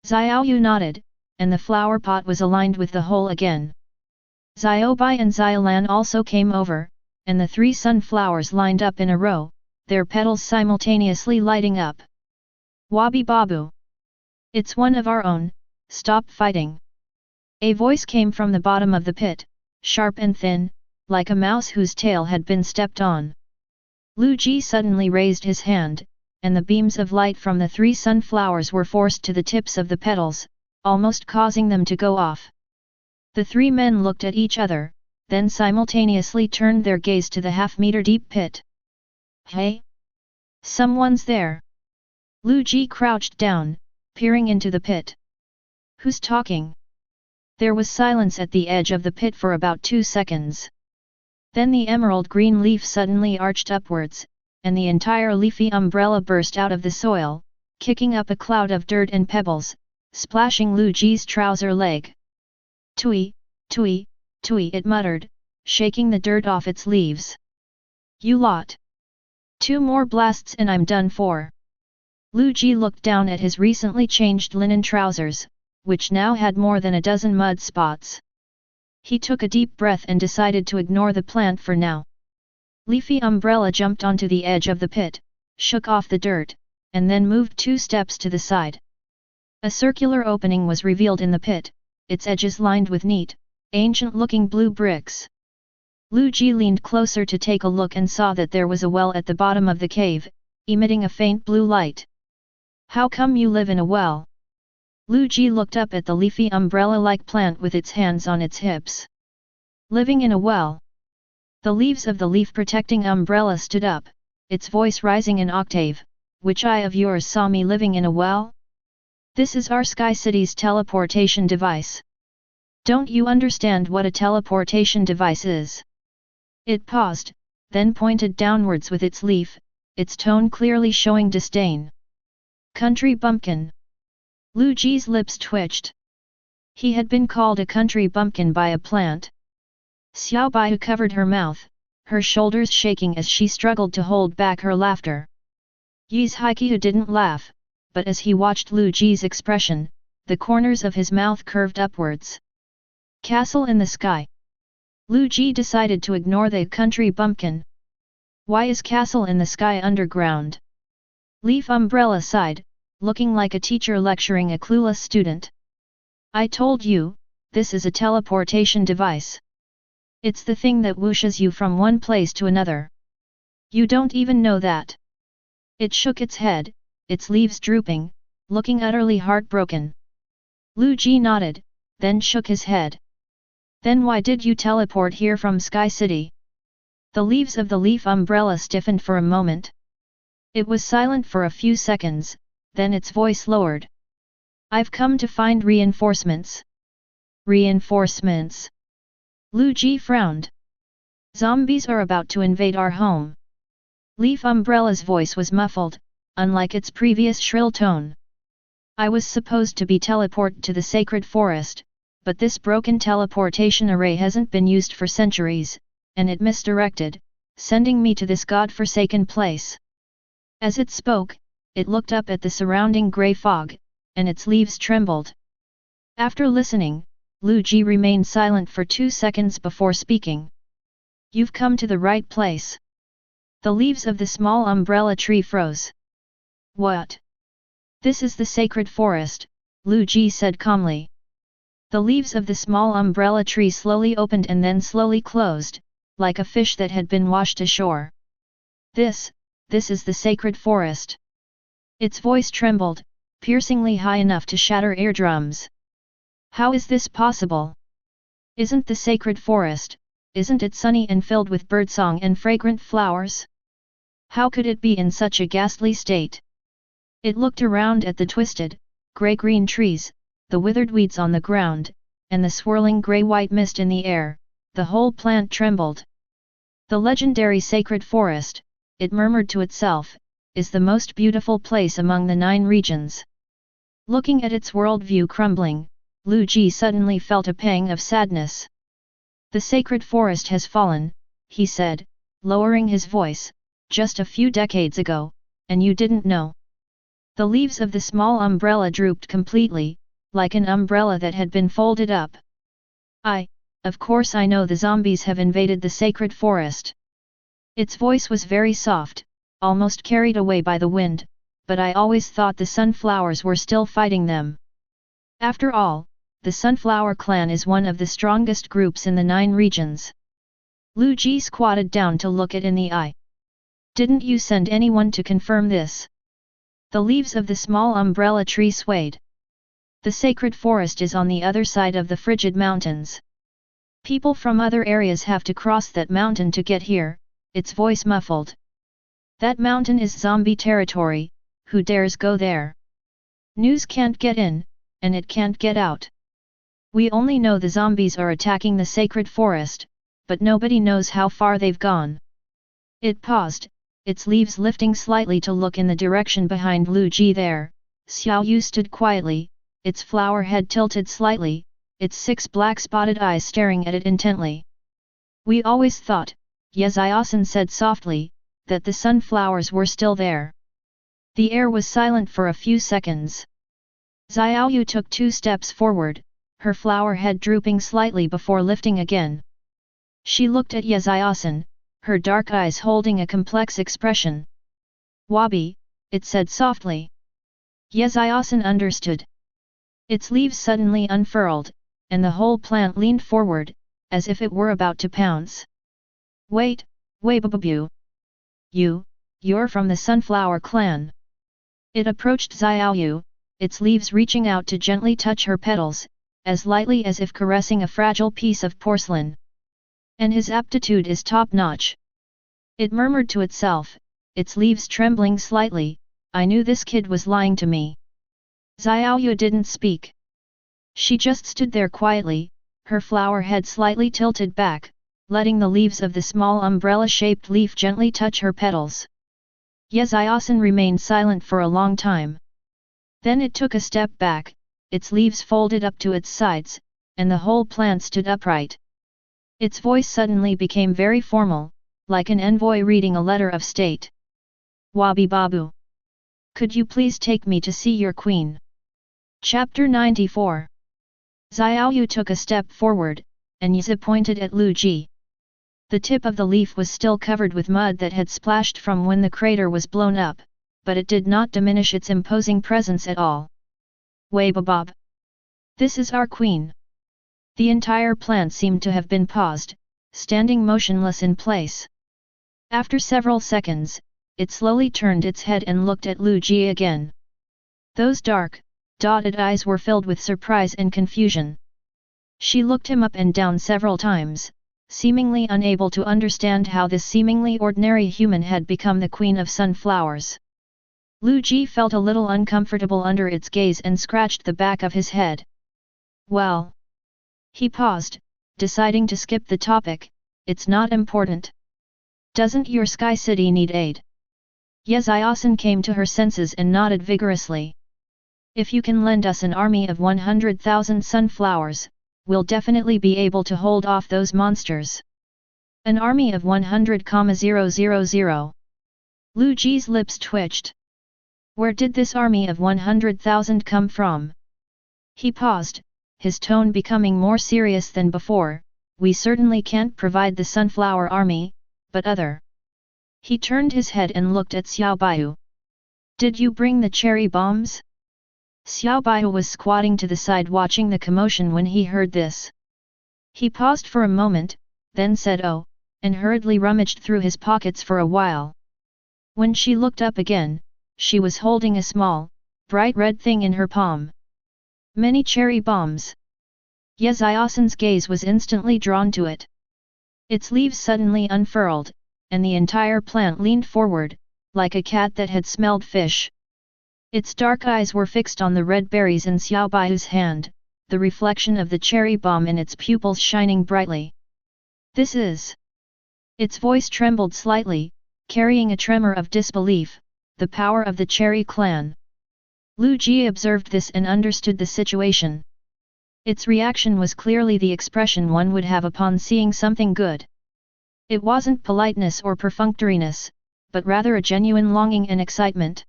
Xiaoyu nodded, and the flower pot was aligned with the hole again. Xiaobai and Xiaolan also came over, and the 3 sunflowers lined up in a row, their petals simultaneously lighting up. Wabi Babu! It's one of our own, stop fighting! A voice came from the bottom of the pit, sharp and thin, like a mouse whose tail had been stepped on. Liu Ji suddenly raised his hand, and the beams of light from the 3 sunflowers were forced to the tips of the petals, almost causing them to go off. The 3 men looked at each other, then simultaneously turned their gaze to the half-meter deep pit. Hey? Someone's there! Liu Ji crouched down, peering into the pit. Who's talking? There was silence at the edge of the pit for about 2 seconds. Then the emerald green leaf suddenly arched upwards, and the entire leafy umbrella burst out of the soil, kicking up a cloud of dirt and pebbles, splashing Liu Ji's trouser leg. Tui, tui, tui, it muttered, shaking the dirt off its leaves. You lot! 2 more blasts and I'm done for. Liu Ji looked down at his recently changed linen trousers, which now had more than a dozen mud spots. He took a deep breath and decided to ignore the plant for now. Leafy umbrella jumped onto the edge of the pit, shook off the dirt, and then moved 2 steps to the side. A circular opening was revealed in the pit, its edges lined with neat, ancient-looking blue bricks. Liu Ji leaned closer to take a look and saw that there was a well at the bottom of the cave, emitting a faint blue light. How come you live in a well? Liu Ji looked up at the leafy umbrella-like plant with its hands on its hips. Living in a well? The leaves of the leaf-protecting umbrella stood up, its voice rising an octave. Which eye of yours saw me living in a well? This is our Sky City's teleportation device. Don't you understand what a teleportation device is? It paused, then pointed downwards with its leaf, its tone clearly showing disdain. Country bumpkin. Liu Ji's lips twitched. He had been called a country bumpkin by a plant. Xiao Baihu covered her mouth, her shoulders shaking as she struggled to hold back her laughter. Yi's Haiqiu didn't laugh, but as he watched Liu Ji's expression, the corners of his mouth curved upwards. Castle in the sky. Liu Ji decided to ignore the country bumpkin. Why is castle in the sky underground? Leaf umbrella sighed, looking like a teacher lecturing a clueless student. I told you, this is a teleportation device. It's the thing that whooshes you from one place to another. You don't even know that. It shook its head, its leaves drooping, looking utterly heartbroken. Liu Ji nodded, then shook his head. Then why did you teleport here from Sky City? The leaves of the leaf umbrella stiffened for a moment. It was silent for a few seconds, then its voice lowered. I've come to find reinforcements. Reinforcements? Liu Ji frowned. Zombies are about to invade our home. Leaf umbrella's voice was muffled, unlike its previous shrill tone. I was supposed to be teleported to the sacred forest, but this broken teleportation array hasn't been used for centuries, and it misdirected, sending me to this god-forsaken place. As it spoke, it looked up at the surrounding grey fog, and its leaves trembled. After listening, Liu Ji remained silent for 2 seconds before speaking. You've come to the right place. The leaves of the small umbrella tree froze. What? This is the sacred forest, Liu Ji said calmly. The leaves of the small umbrella tree slowly opened and then slowly closed, like a fish that had been washed ashore. This is the sacred forest. Its voice trembled, piercingly high enough to shatter eardrums. How is this possible? Isn't the sacred forest, isn't it sunny and filled with birdsong and fragrant flowers? How could it be in such a ghastly state? It looked around at the twisted, grey-green trees, the withered weeds on the ground, and the swirling grey-white mist in the air. The whole plant trembled. The legendary sacred forest, it murmured to itself, is the most beautiful place among the 9 regions. Looking at its worldview crumbling, Liu Ji suddenly felt a pang of sadness. The sacred forest has fallen, he said, lowering his voice, just a few decades ago, and you didn't know. The leaves of the small umbrella drooped completely, like an umbrella that had been folded up. Of course I know the zombies have invaded the sacred forest. Its voice was very soft, almost carried away by the wind, but I always thought the sunflowers were still fighting them. After all, the Sunflower Clan is one of the strongest groups in the 9 regions. Liu Ji squatted down to look it in the eye. Didn't you send anyone to confirm this? The leaves of the small umbrella tree swayed. The sacred forest is on the other side of the frigid mountains. People from other areas have to cross that mountain to get here, its voice muffled. That mountain is zombie territory, who dares go there? News can't get in, and it can't get out. We only know the zombies are attacking the sacred forest, but nobody knows how far they've gone. It paused, its leaves lifting slightly to look in the direction behind Liu Ji there. Xiao Yu stood quietly, its flower head tilted slightly, its 6 black spotted eyes staring at it intently. We always thought, Yeziasen said softly, that the sunflowers were still there. The air was silent for a few seconds. Xiaoyu took 2 steps forward, her flower head drooping slightly before lifting again. She looked at Yeziasen, her dark eyes holding a complex expression. Wabi, it said softly. Yeziasen understood. Its leaves suddenly unfurled, and the whole plant leaned forward, as if it were about to pounce. Wait, Weibababu. You're from the Sunflower Clan. It approached Xiaoyu, its leaves reaching out to gently touch her petals, as lightly as if caressing a fragile piece of porcelain. And his aptitude is top-notch. It murmured to itself, its leaves trembling slightly, I knew this kid was lying to me. Xiaoyu didn't speak. She just stood there quietly, her flower head slightly tilted back, letting the leaves of the small umbrella-shaped leaf gently touch her petals. Yeziasan remained silent for a long time. Then it took a step back, its leaves folded up to its sides, and the whole plant stood upright. Its voice suddenly became very formal, like an envoy reading a letter of state. Wabi Babu. Could you please take me to see your queen? Chapter 94. Xiaoyu took a step forward, and Yizi pointed at Liu Ji. The tip of the leaf was still covered with mud that had splashed from when the crater was blown up, but it did not diminish its imposing presence at all. Weibabob. This is our queen. The entire plant seemed to have been paused, standing motionless in place. After several seconds, it slowly turned its head and looked at Liu Ji again. Those dark, dotted eyes were filled with surprise and confusion. She looked him up and down several times, seemingly unable to understand how this seemingly ordinary human had become the queen of sunflowers. Liu Ji felt a little uncomfortable under its gaze and scratched the back of his head. Well. He paused, deciding to skip the topic. It's not important. Doesn't your sky city need aid? Yeziasan came to her senses and nodded vigorously. If you can lend us an army of 100,000 sunflowers, we'll definitely be able to hold off those monsters. An army of 100,000. Liu Ji's lips twitched. Where did this army of 100,000 come from? He paused, his tone becoming more serious than before. We certainly can't provide the sunflower army, but other. He turned his head and looked at Xiao Baiyu. Did you bring the cherry bombs? Xiao Baiyu was squatting to the side watching the commotion when he heard this. He paused for a moment, then said oh, and hurriedly rummaged through his pockets for a while. When she looked up again, she was holding a small, bright red thing in her palm. Many cherry bombs. Yeziasan's gaze was instantly drawn to it. Its leaves suddenly unfurled, and the entire plant leaned forward, like a cat that had smelled fish. Its dark eyes were fixed on the red berries in Xiao Baiyu's hand, the reflection of the cherry bomb in its pupils shining brightly. This is. Its voice trembled slightly, carrying a tremor of disbelief, the power of the cherry clan. Liu Ji observed this and understood the situation. Its reaction was clearly the expression one would have upon seeing something good. It wasn't politeness or perfunctoriness, but rather a genuine longing and excitement.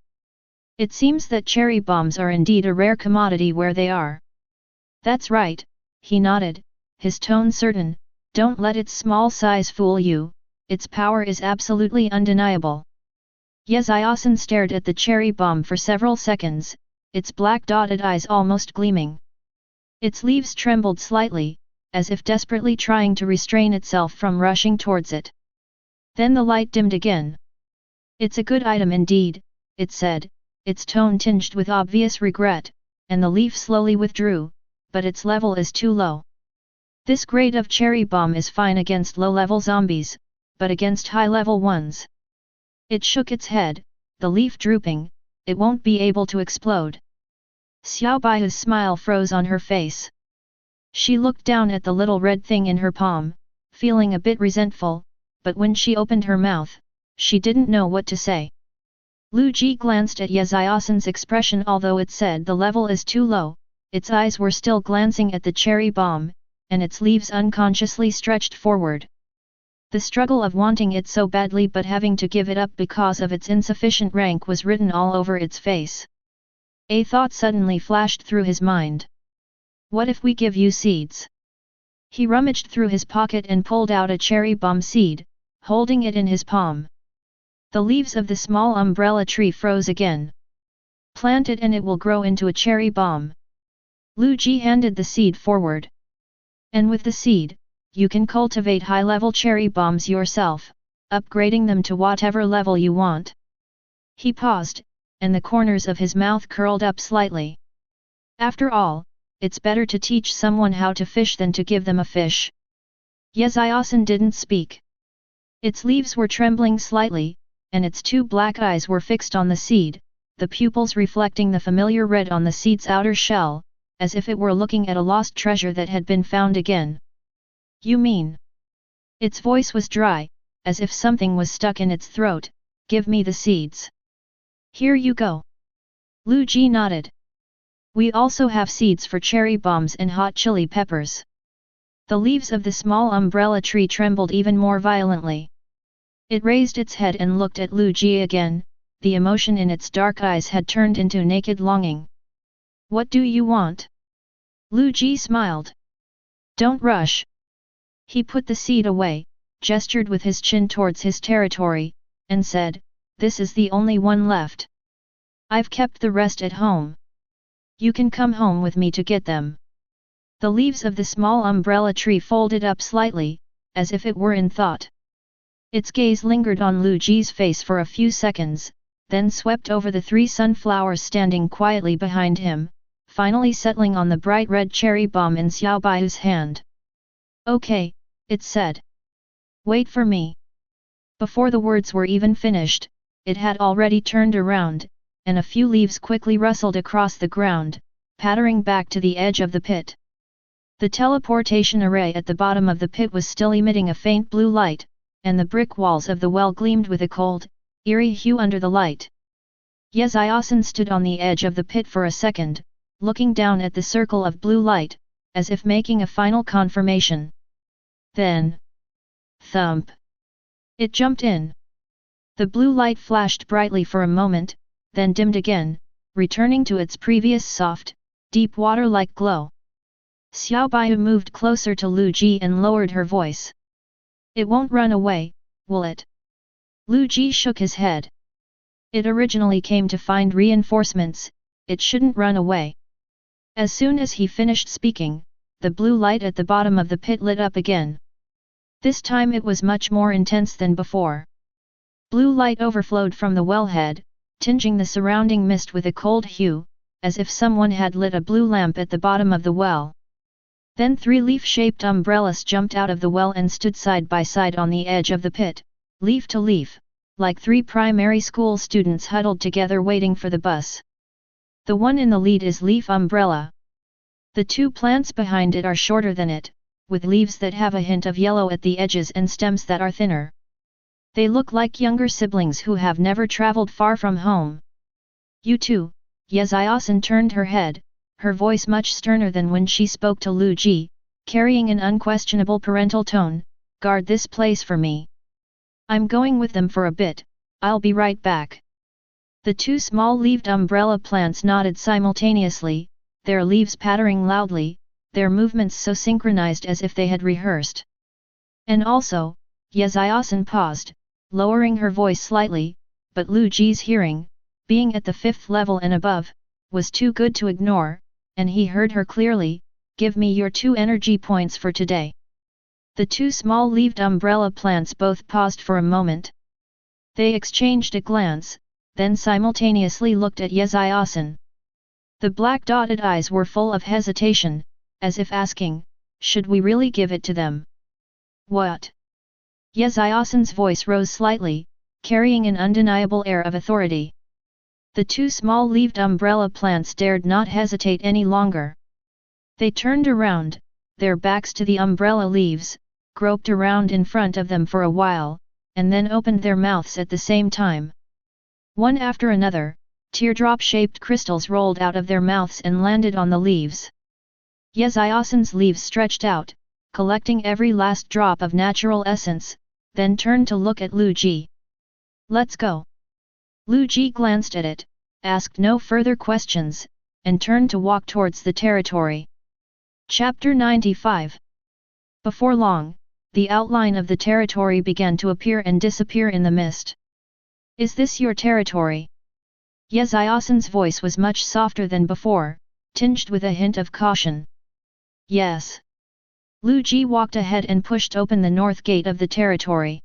It seems that cherry bombs are indeed a rare commodity where they are. That's right, he nodded, his tone certain. Don't let its small size fool you, its power is absolutely undeniable. Yeziasan stared at the cherry bomb for several seconds, its black dotted eyes almost gleaming. Its leaves trembled slightly, as if desperately trying to restrain itself from rushing towards it. Then the light dimmed again. It's a good item indeed, it said, its tone tinged with obvious regret, and the leaf slowly withdrew, but its level is too low. This grade of cherry bomb is fine against low-level zombies, but against high-level ones. It shook its head, the leaf drooping, it won't be able to explode. Xiao Baiyu's smile froze on her face. She looked down at the little red thing in her palm, feeling a bit resentful, but when she opened her mouth, she didn't know what to say. Liu Ji glanced at Yeziasan's expression. Although it said the level is too low, its eyes were still glancing at the cherry bomb, and its leaves unconsciously stretched forward. The struggle of wanting it so badly but having to give it up because of its insufficient rank was written all over its face. A thought suddenly flashed through his mind. What if we give you seeds? He rummaged through his pocket and pulled out a cherry bomb seed, holding it in his palm. The leaves of the small umbrella tree froze again. Plant it and it will grow into a cherry bomb. Liu Ji handed the seed forward. And with the seed, you can cultivate high-level cherry bombs yourself, upgrading them to whatever level you want. He paused, and the corners of his mouth curled up slightly. After all, it's better to teach someone how to fish than to give them a fish. Yeziasan didn't speak. Its leaves were trembling slightly, and its two black eyes were fixed on the seed, the pupils reflecting the familiar red on the seed's outer shell, as if it were looking at a lost treasure that had been found again. You mean? Its voice was dry, as if something was stuck in its throat. Give me the seeds. Here you go. Liu Ji nodded. We also have seeds for cherry bombs and hot chili peppers. The leaves of the small umbrella tree trembled even more violently. It raised its head and looked at Liu Ji again. The emotion in its dark eyes had turned into naked longing. What do you want? Liu Ji smiled. Don't rush. He put the seed away, gestured with his chin towards his territory, and said, this is the only one left. I've kept the rest at home. You can come home with me to get them. The leaves of the small umbrella tree folded up slightly, as if it were in thought. Its gaze lingered on Liu Ji's face for a few seconds, then swept over the 3 sunflowers standing quietly behind him, finally settling on the bright red cherry bomb in Xiao Baihu's hand. Okay, it said. Wait for me. Before the words were even finished, it had already turned around, and a few leaves quickly rustled across the ground, pattering back to the edge of the pit. The teleportation array at the bottom of the pit was still emitting a faint blue light, and the brick walls of the well gleamed with a cold, eerie hue under the light. Yeziasan stood on the edge of the pit for a second, looking down at the circle of blue light, as if making a final confirmation. Then, thump! It jumped in. The blue light flashed brightly for a moment, then dimmed again, returning to its previous soft, deep water-like glow. Xiao Baihu moved closer to Liu Ji and lowered her voice. It won't run away, will it? Liu Ji shook his head. It originally came to find reinforcements, it shouldn't run away. As soon as he finished speaking, the blue light at the bottom of the pit lit up again. This time it was much more intense than before. Blue light overflowed from the wellhead, tinging the surrounding mist with a cold hue, as if someone had lit a blue lamp at the bottom of the well. Then 3 leaf-shaped umbrellas jumped out of the well and stood side by side on the edge of the pit, leaf to leaf, like 3 primary school students huddled together waiting for the bus. The one in the lead is leaf umbrella. The 2 plants behind it are shorter than it, with leaves that have a hint of yellow at the edges and stems that are thinner. They look like younger siblings who have never traveled far from home. You too, Yeziasan turned her head, her voice much sterner than when she spoke to Liu Ji, carrying an unquestionable parental tone, guard this place for me. I'm going with them for a bit, I'll be right back. The 2 small-leaved umbrella plants nodded simultaneously, their leaves pattering loudly, their movements so synchronized as if they had rehearsed. And also, Yeziasan paused, lowering her voice slightly, but Liu Ji's hearing, being at the 5th level and above, was too good to ignore, and he heard her clearly, give me your 2 energy points for today. The 2 small-leaved umbrella plants both paused for a moment. They exchanged a glance, then simultaneously looked at Yeziasan. The black dotted eyes were full of hesitation, as if asking, should we really give it to them? What? Yeziasan's voice rose slightly, carrying an undeniable air of authority. The 2 small-leaved umbrella plants dared not hesitate any longer. They turned around, their backs to the umbrella leaves, groped around in front of them for a while, and then opened their mouths at the same time. One after another, teardrop-shaped crystals rolled out of their mouths and landed on the leaves. Yeziasan's leaves stretched out, collecting every last drop of natural essence, then turned to look at Liu Ji. Let's go. Liu Ji glanced at it, asked no further questions, and turned to walk towards the territory. Chapter 95. Before long, the outline of the territory began to appear and disappear in the mist. Is this your territory? Yeziasan's voice was much softer than before, tinged with a hint of caution. Yes. Liu Ji walked ahead and pushed open the north gate of the territory.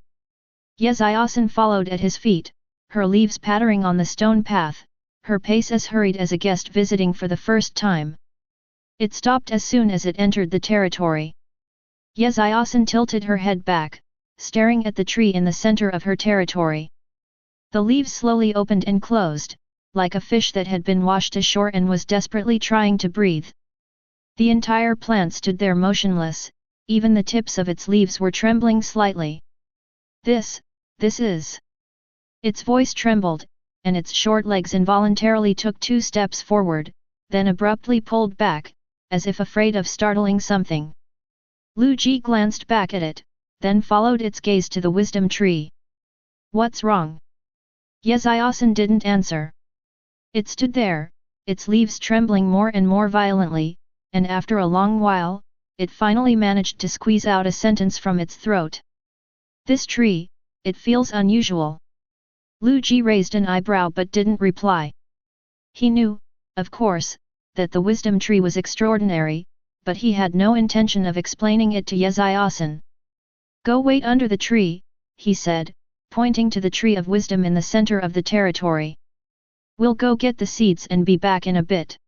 Yeziasan followed at his feet, her leaves pattering on the stone path, her pace as hurried as a guest visiting for the first time. It stopped as soon as it entered the territory. Yeziasan tilted her head back, staring at the tree in the center of her territory. The leaves slowly opened and closed, like a fish that had been washed ashore and was desperately trying to breathe. The entire plant stood there motionless, even the tips of its leaves were trembling slightly. This is... Its voice trembled, and its short legs involuntarily took 2 steps forward, then abruptly pulled back, as if afraid of startling something. Liu Ji glanced back at it, then followed its gaze to the wisdom tree. What's wrong? Yeziasan didn't answer. It stood there, its leaves trembling more and more violently, and after a long while, it finally managed to squeeze out a sentence from its throat. This tree, it feels unusual. Liu Ji raised an eyebrow but didn't reply. He knew, of course, that the wisdom tree was extraordinary, but he had no intention of explaining it to Yeziasan. Go wait under the tree, he said, pointing to the tree of wisdom in the center of the territory. We'll go get the seeds and be back in a bit.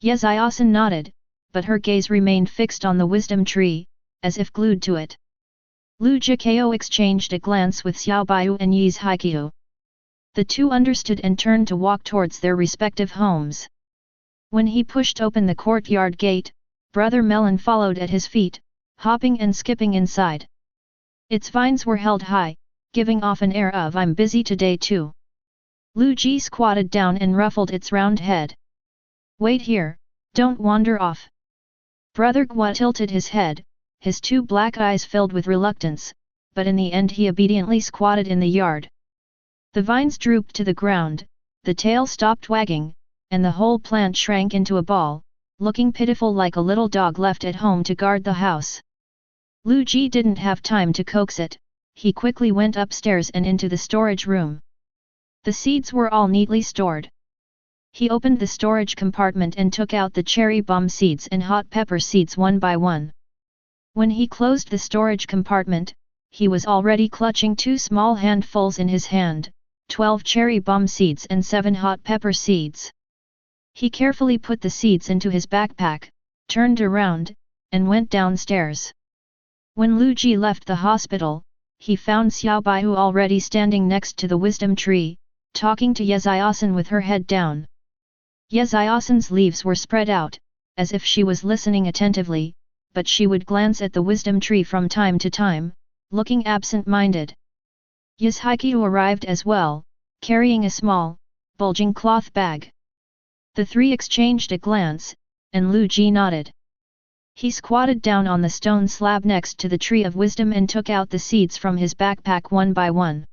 Yeziasan nodded, but her gaze remained fixed on the wisdom tree, as if glued to it. Liu Jikao exchanged a glance with Xiao Baiyu and Yi's Haiqiu. The two understood and turned to walk towards their respective homes. When he pushed open the courtyard gate, Brother Melon followed at his feet, hopping and skipping inside. Its vines were held high, giving off an air of "I'm busy today too." Liu Ji squatted down and ruffled its round head. Wait here, don't wander off. Brother Gua tilted his head, his 2 black eyes filled with reluctance, but in the end he obediently squatted in the yard. The vines drooped to the ground, the tail stopped wagging, and the whole plant shrank into a ball, looking pitiful like a little dog left at home to guard the house. Liu Ji didn't have time to coax it, he quickly went upstairs and into the storage room. The seeds were all neatly stored. He opened the storage compartment and took out the cherry bomb seeds and hot pepper seeds one by one. When he closed the storage compartment, he was already clutching 2 small handfuls in his hand, 12 cherry bomb seeds and 7 hot pepper seeds. He carefully put the seeds into his backpack, turned around, and went downstairs. When Liu Ji left the hospital, he found Xiao Baiyu already standing next to the wisdom tree, talking to Yeziasan with her head down. Yeziasan's leaves were spread out, as if she was listening attentively, but she would glance at the wisdom tree from time to time, looking absent-minded. Yi's Haiqiu arrived as well, carrying a small, bulging cloth bag. The 3 exchanged a glance, and Liu Ji nodded. He squatted down on the stone slab next to the tree of wisdom and took out the seeds from his backpack one by one.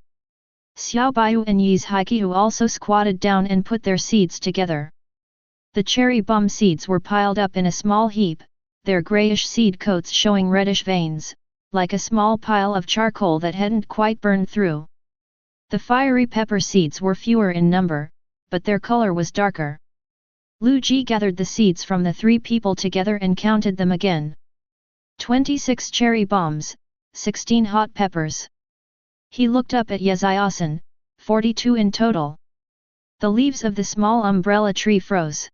Xiao Baiyu and Yi's Haiqiu also squatted down and put their seeds together. The cherry bomb seeds were piled up in a small heap, their grayish seed coats showing reddish veins, like a small pile of charcoal that hadn't quite burned through. The fiery pepper seeds were fewer in number, but their color was darker. Liu Ji gathered the seeds from the 3 people together and counted them again. 26 cherry bombs, 16 hot peppers. He looked up at Yeziasan, 42 in total. The leaves of the small umbrella tree froze.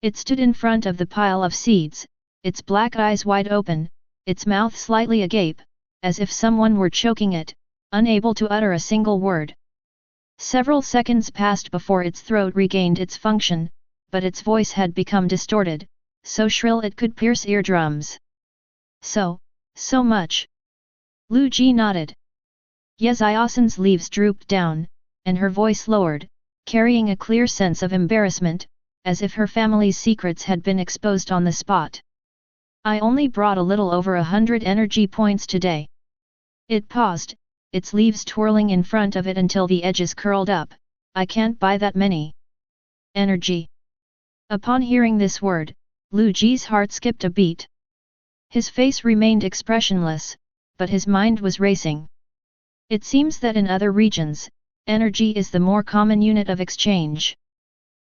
It stood in front of the pile of seeds, its black eyes wide open, its mouth slightly agape, as if someone were choking it, unable to utter a single word. Several seconds passed before its throat regained its function, but its voice had become distorted, so shrill it could pierce eardrums. So much. Liu Ji nodded. Yeziasan's leaves drooped down, and her voice lowered, carrying a clear sense of embarrassment, as if her family's secrets had been exposed on the spot. I only brought a little over 100 energy points today. It paused, its leaves twirling in front of it until the edges curled up. I can't buy that many. Energy. Upon hearing this word, Liu Ji's heart skipped a beat. His face remained expressionless, but his mind was racing. It seems that in other regions, energy is the more common unit of exchange.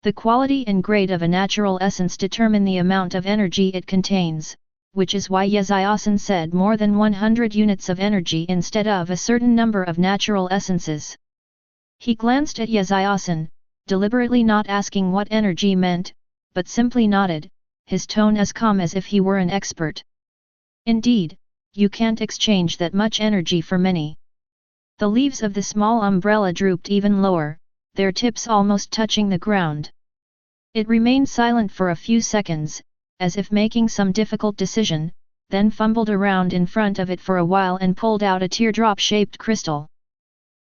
The quality and grade of a natural essence determine the amount of energy it contains, which is why Yeziasan said more than 100 units of energy instead of a certain number of natural essences. He glanced at Yeziasan, deliberately not asking what energy meant, but simply nodded, his tone as calm as if he were an expert. Indeed, you can't exchange that much energy for many. The leaves of the small umbrella drooped even lower, their tips almost touching the ground. It remained silent for a few seconds, as if making some difficult decision, then fumbled around in front of it for a while and pulled out a teardrop-shaped crystal.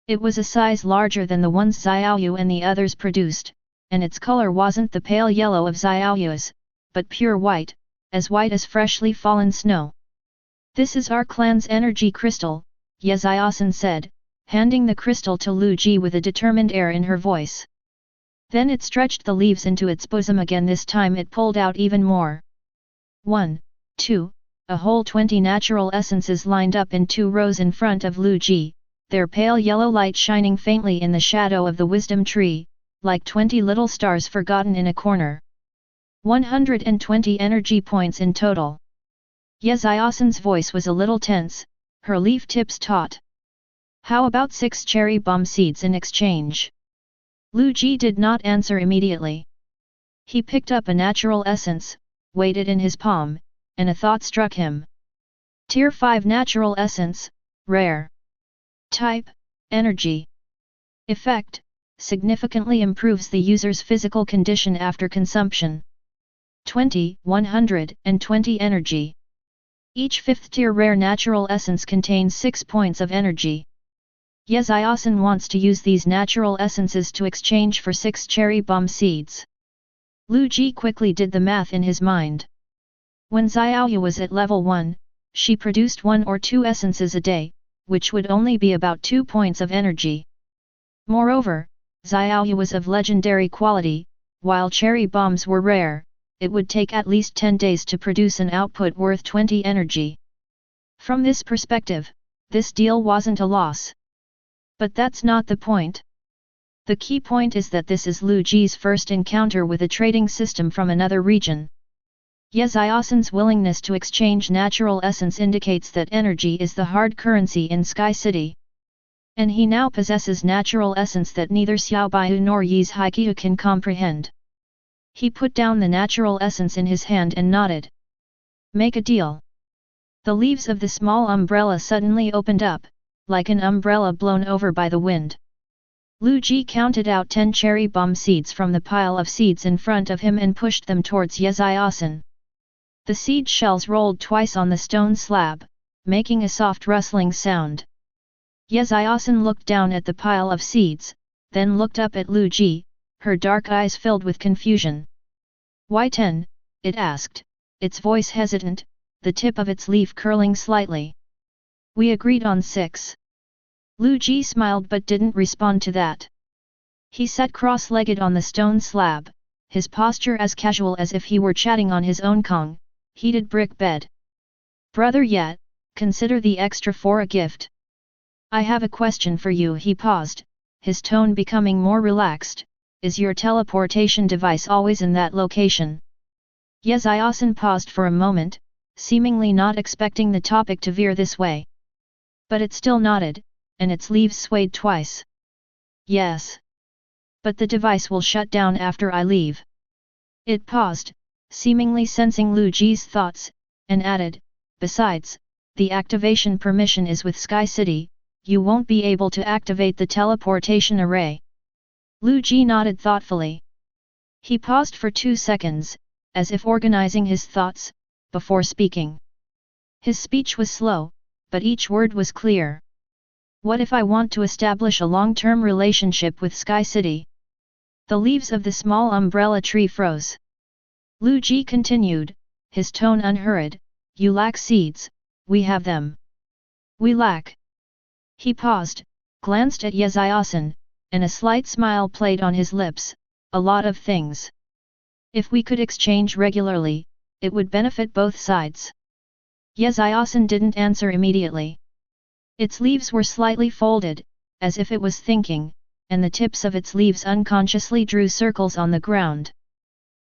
It was a size larger than the ones Xiaoyu and the others produced, and its color wasn't the pale yellow of Xiaoyu's, but pure white, as white as freshly fallen snow. "This is our clan's energy crystal," Ye Xiaosan said, handing the crystal to Liu Ji with a determined air in her voice. Then it stretched the leaves into its bosom again. This time it pulled out even more. 1, 2, a whole 20 natural essences lined up in 2 rows in front of Liu Ji, their pale yellow light shining faintly in the shadow of the wisdom tree, like 20 little stars forgotten in a corner. 120 energy points in total. Ye Xiaosan's voice was a little tense, her leaf tips taut. "How about 6 cherry bomb seeds in exchange?" Liu Ji did not answer immediately. He picked up a natural essence, weighed it in his palm, and a thought struck him. Tier 5 natural essence, rare. Type, energy. Effect, significantly improves the user's physical condition after consumption. 120 energy. Each 5th tier rare natural essence contains 6 points of energy. Ye Xiaosan wants to use these natural essences to exchange for 6 cherry bomb seeds. Liu Ji quickly did the math in his mind. When Xiaoyu was at level 1, she produced 1 or 2 essences a day, which would only be about 2 points of energy. Moreover, Xiaoyu was of legendary quality, while cherry bombs were rare. It would take at least 10 days to produce an output worth 20 energy. From this perspective, this deal wasn't a loss. But that's not the point. The key point is that this is Liu Ji's first encounter with a trading system from another region. Ye Xiaosan's willingness to exchange natural essence indicates that energy is the hard currency in Sky City. And he now possesses natural essence that neither Xiao Baihu nor Yi's Haiqiu can comprehend. He put down the natural essence in his hand and nodded. "Make a deal." The leaves of the small umbrella suddenly opened up, like an umbrella blown over by the wind. Liu Ji counted out 10 cherry bomb seeds from the pile of seeds in front of him and pushed them towards Ye Xiaosan. The seed shells rolled twice on the stone slab, making a soft rustling sound. Ye Xiaosan looked down at the pile of seeds, then looked up at Liu Ji, her dark eyes filled with confusion. "Why 10?" it asked, its voice hesitant, the tip of its leaf curling slightly. "We agreed on 6. Liu Ji smiled but didn't respond to that. He sat cross-legged on the stone slab, his posture as casual as if he were chatting on his own heated brick bed. "Brother Ye, consider the extra for a gift. I have a question for you." He paused, his tone becoming more relaxed. "Is your teleportation device always in that location?" Ye Xiaosan paused for a moment, seemingly not expecting the topic to veer this way. But it still nodded, and its leaves swayed twice. "Yes. But the device will shut down after I leave." It paused, seemingly sensing Liu Ji's thoughts, and added, "Besides, the activation permission is with Sky City, you won't be able to activate the teleportation array." Liu Ji nodded thoughtfully. He paused for 2 seconds, as if organizing his thoughts, before speaking. His speech was slow, but each word was clear. "What if I want to establish a long-term relationship with Sky City?" The leaves of the small umbrella tree froze. Liu Ji continued, his tone unhurried, "You lack seeds, we have them. We lack." He paused, glanced at Ye Xiaosan, and a slight smile played on his lips. "A lot of things. If we could exchange regularly, it would benefit both sides." Ye Xiaosan didn't answer immediately. Its leaves were slightly folded, as if it was thinking, and the tips of its leaves unconsciously drew circles on the ground.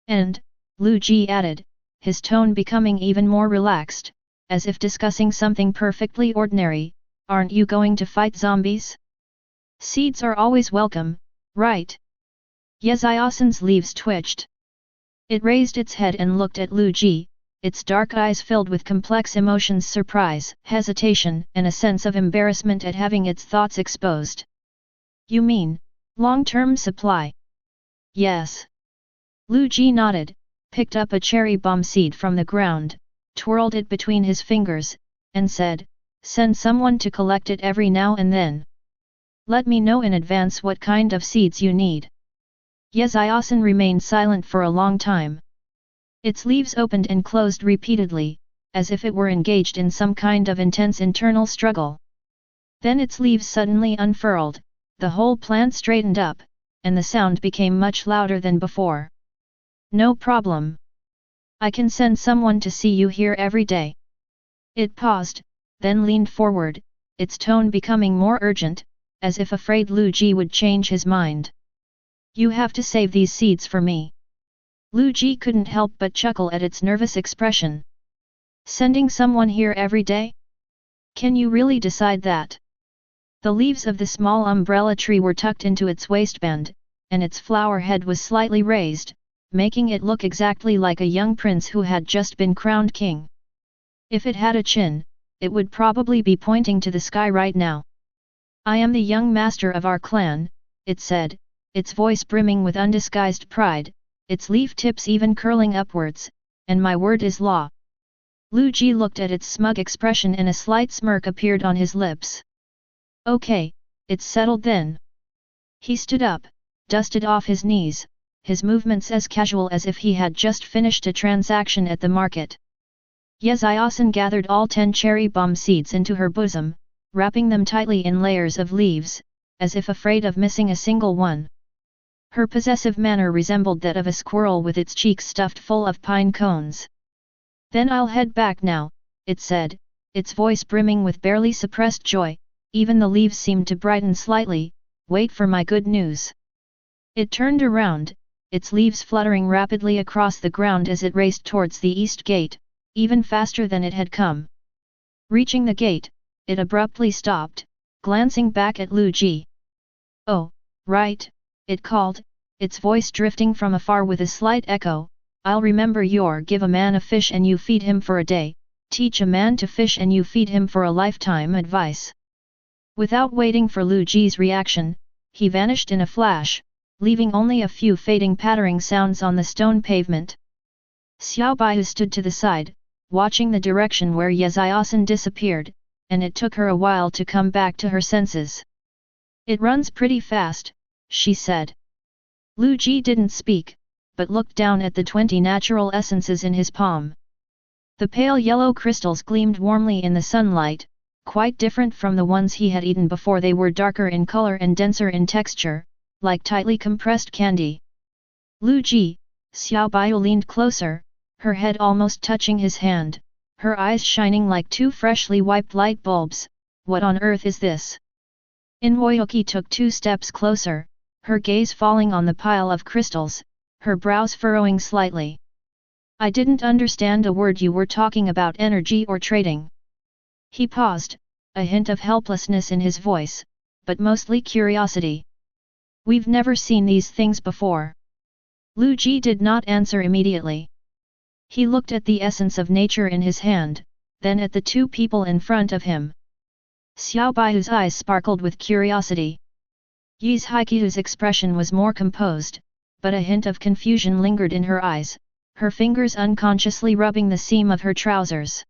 "And," Liu Ji added, his tone becoming even more relaxed, as if discussing something perfectly ordinary, "aren't you going to fight zombies? Seeds are always welcome, right?" Ye Xiaosan's leaves twitched. It raised its head and looked at Liu Ji, its dark eyes filled with complex emotions: surprise, hesitation, and a sense of embarrassment at having its thoughts exposed. "You mean, long-term supply?" "Yes." Liu Ji nodded, picked up a cherry bomb seed from the ground, twirled it between his fingers, and said, "Send someone to collect it every now and then. Let me know in advance what kind of seeds you need." Yeziasan remained silent for a long time. Its leaves opened and closed repeatedly, as if it were engaged in some kind of intense internal struggle. Then its leaves suddenly unfurled, the whole plant straightened up, and the sound became much louder than before. "No problem. I can send someone to see you here every day." It paused, then leaned forward, its tone becoming more urgent, as if afraid Liu Ji would change his mind. "You have to save these seeds for me." Liu Ji couldn't help but chuckle at its nervous expression. "Sending someone here every day? Can you really decide that?" The leaves of the small umbrella tree were tucked into its waistband, and its flower head was slightly raised, making it look exactly like a young prince who had just been crowned king. If it had a chin, it would probably be pointing to the sky right now. "I am the young master of our clan," it said, its voice brimming with undisguised pride, its leaf tips even curling upwards, "and my word is law." Liu Ji looked at its smug expression and a slight smirk appeared on his lips. "Okay, it's settled then." He stood up, dusted off his knees, his movements as casual as if he had just finished a transaction at the market. Yeziasan gathered all 10 cherry bomb seeds into her bosom, wrapping them tightly in layers of leaves, as if afraid of missing a single one. Her possessive manner resembled that of a squirrel with its cheeks stuffed full of pine cones. "Then I'll head back now," it said, its voice brimming with barely suppressed joy, even the leaves seemed to brighten slightly. "Wait for my good news." It turned around, its leaves fluttering rapidly across the ground as it raced towards the east gate, even faster than it had come. Reaching the gate, it abruptly stopped, glancing back at Liu Ji. "Oh, right," it called, its voice drifting from afar with a slight echo, "I'll remember your give a man a fish and you feed him for a day, teach a man to fish and you feed him for a lifetime advice." Without waiting for Liu Ji's reaction, he vanished in a flash, leaving only a few fading pattering sounds on the stone pavement. Xiao Baihu stood to the side, watching the direction where Yeziasan disappeared, and it took her a while to come back to her senses. "It runs pretty fast," she said. Liu Ji didn't speak, but looked down at the 20 natural essences in his palm. The pale yellow crystals gleamed warmly in the sunlight, quite different from the ones he had eaten before. They were darker in color and denser in texture, like tightly compressed candy. "Liu Ji," Xiao Baihu leaned closer, her head almost touching his hand, her eyes shining like 2 freshly wiped light bulbs. "What on earth is this?" Inwoyuki took 2 steps closer, her gaze falling on the pile of crystals, her brows furrowing slightly. "I didn't understand a word you were talking about, energy or trading." He paused, a hint of helplessness in his voice, but mostly curiosity. "We've never seen these things before." Liu Ji did not answer immediately. He looked at the essence of nature in his hand, then at the 2 people in front of him. Xiao Baihu's eyes sparkled with curiosity. Yi's Haiqiu's expression was more composed, but a hint of confusion lingered in her eyes, her fingers unconsciously rubbing the seam of her trousers.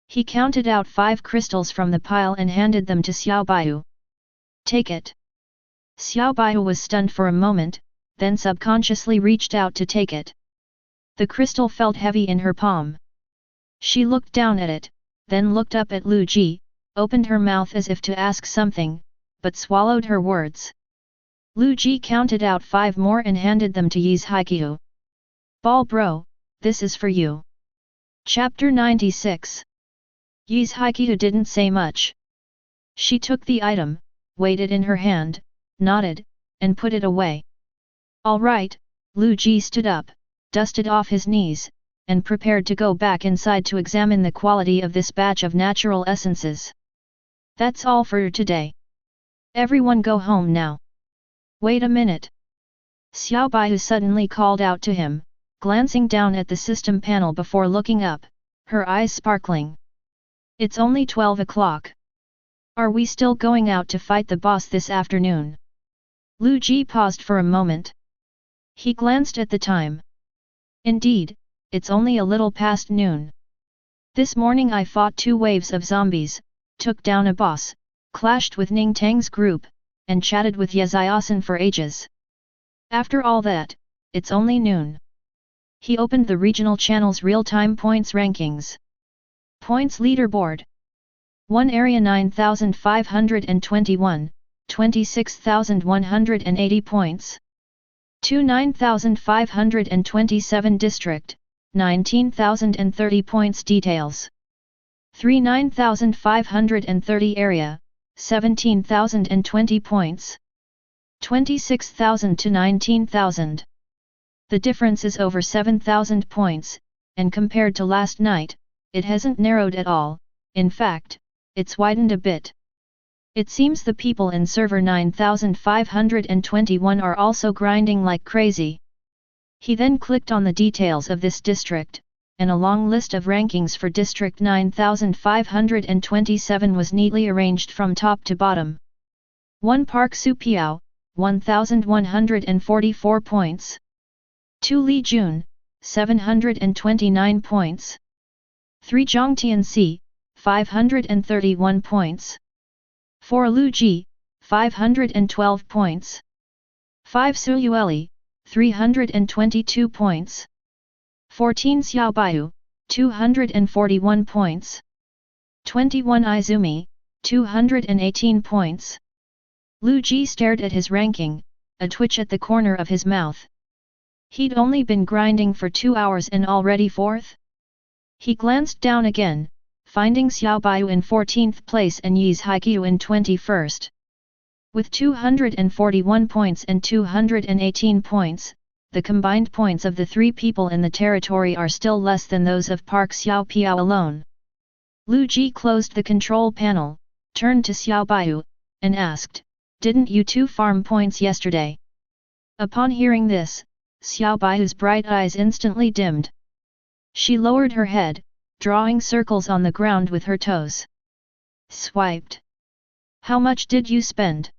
He counted out 5 crystals from the pile and handed them to Xiao Baihu. "Take it." Xiao Baihu was stunned for a moment, then subconsciously reached out to take it. The crystal felt heavy in her palm. She looked down at it, then looked up at Liu Ji, opened her mouth as if to ask something, but swallowed her words. Liu Ji counted out 5 more and handed them to Yi's Haiqiu. "Ball bro, this is for you." Chapter 96. Yi's Haiqiu didn't say much. She took the item, weighed it in her hand, nodded, and put it away. "All right," Liu Ji stood up, dusted off his knees, and prepared to go back inside to examine the quality of this batch of natural essences. "That's all for today. Everyone go home now." "Wait a minute." Xiao Baihu suddenly called out to him, glancing down at the system panel before looking up, her eyes sparkling. "It's only 12 o'clock. Are we still going out to fight the boss this afternoon?" Liu Ji paused for a moment. He glanced at the time. "Indeed, it's only a little past noon." This morning I fought 2 waves of zombies, took down a boss, clashed with Ning Tang's group, and chatted with Yeziasan for ages. After all that, it's only noon. He opened the regional channel's real-time points rankings. Points leaderboard. 1 area 9521, 26,180 points. 2 9527 district, 19,030 points details. 3 9530 area, 17,020 points. 26,000 to 19,000. The difference is over 7,000 points, and compared to last night, it hasn't narrowed at all, in fact, it's widened a bit. It seems the people in server 9521 are also grinding like crazy. He then clicked on the details of this district, and a long list of rankings for district 9527 was neatly arranged from top to bottom. 1 Park Supiao, 1,144 points. 2 Li Jun, 729 points. 3 Zhongtianxi, 531 points. 4 Liu Ji, 512 points. 5 Suyueli, 322 points. 14 Xiaobai, 241 points. 21 Izumi, 218 points. Liu Ji stared at his ranking, a twitch at the corner of his mouth. He'd only been grinding for 2 hours and already 4th? He glanced down again, finding Xiaobai in 14th place and Yi's Haiqiu in 21st. With 241 points and 218 points, the combined points of the 3 people in the territory are still less than those of Park Xiaopiao alone. Liu Ji closed the control panel, turned to Xiaobai, and asked, "Didn't you 2 farm points yesterday?" Upon hearing this, Xiaobai's bright eyes instantly dimmed. She lowered her head, drawing circles on the ground with her toes. Swiped. "How much did you spend?"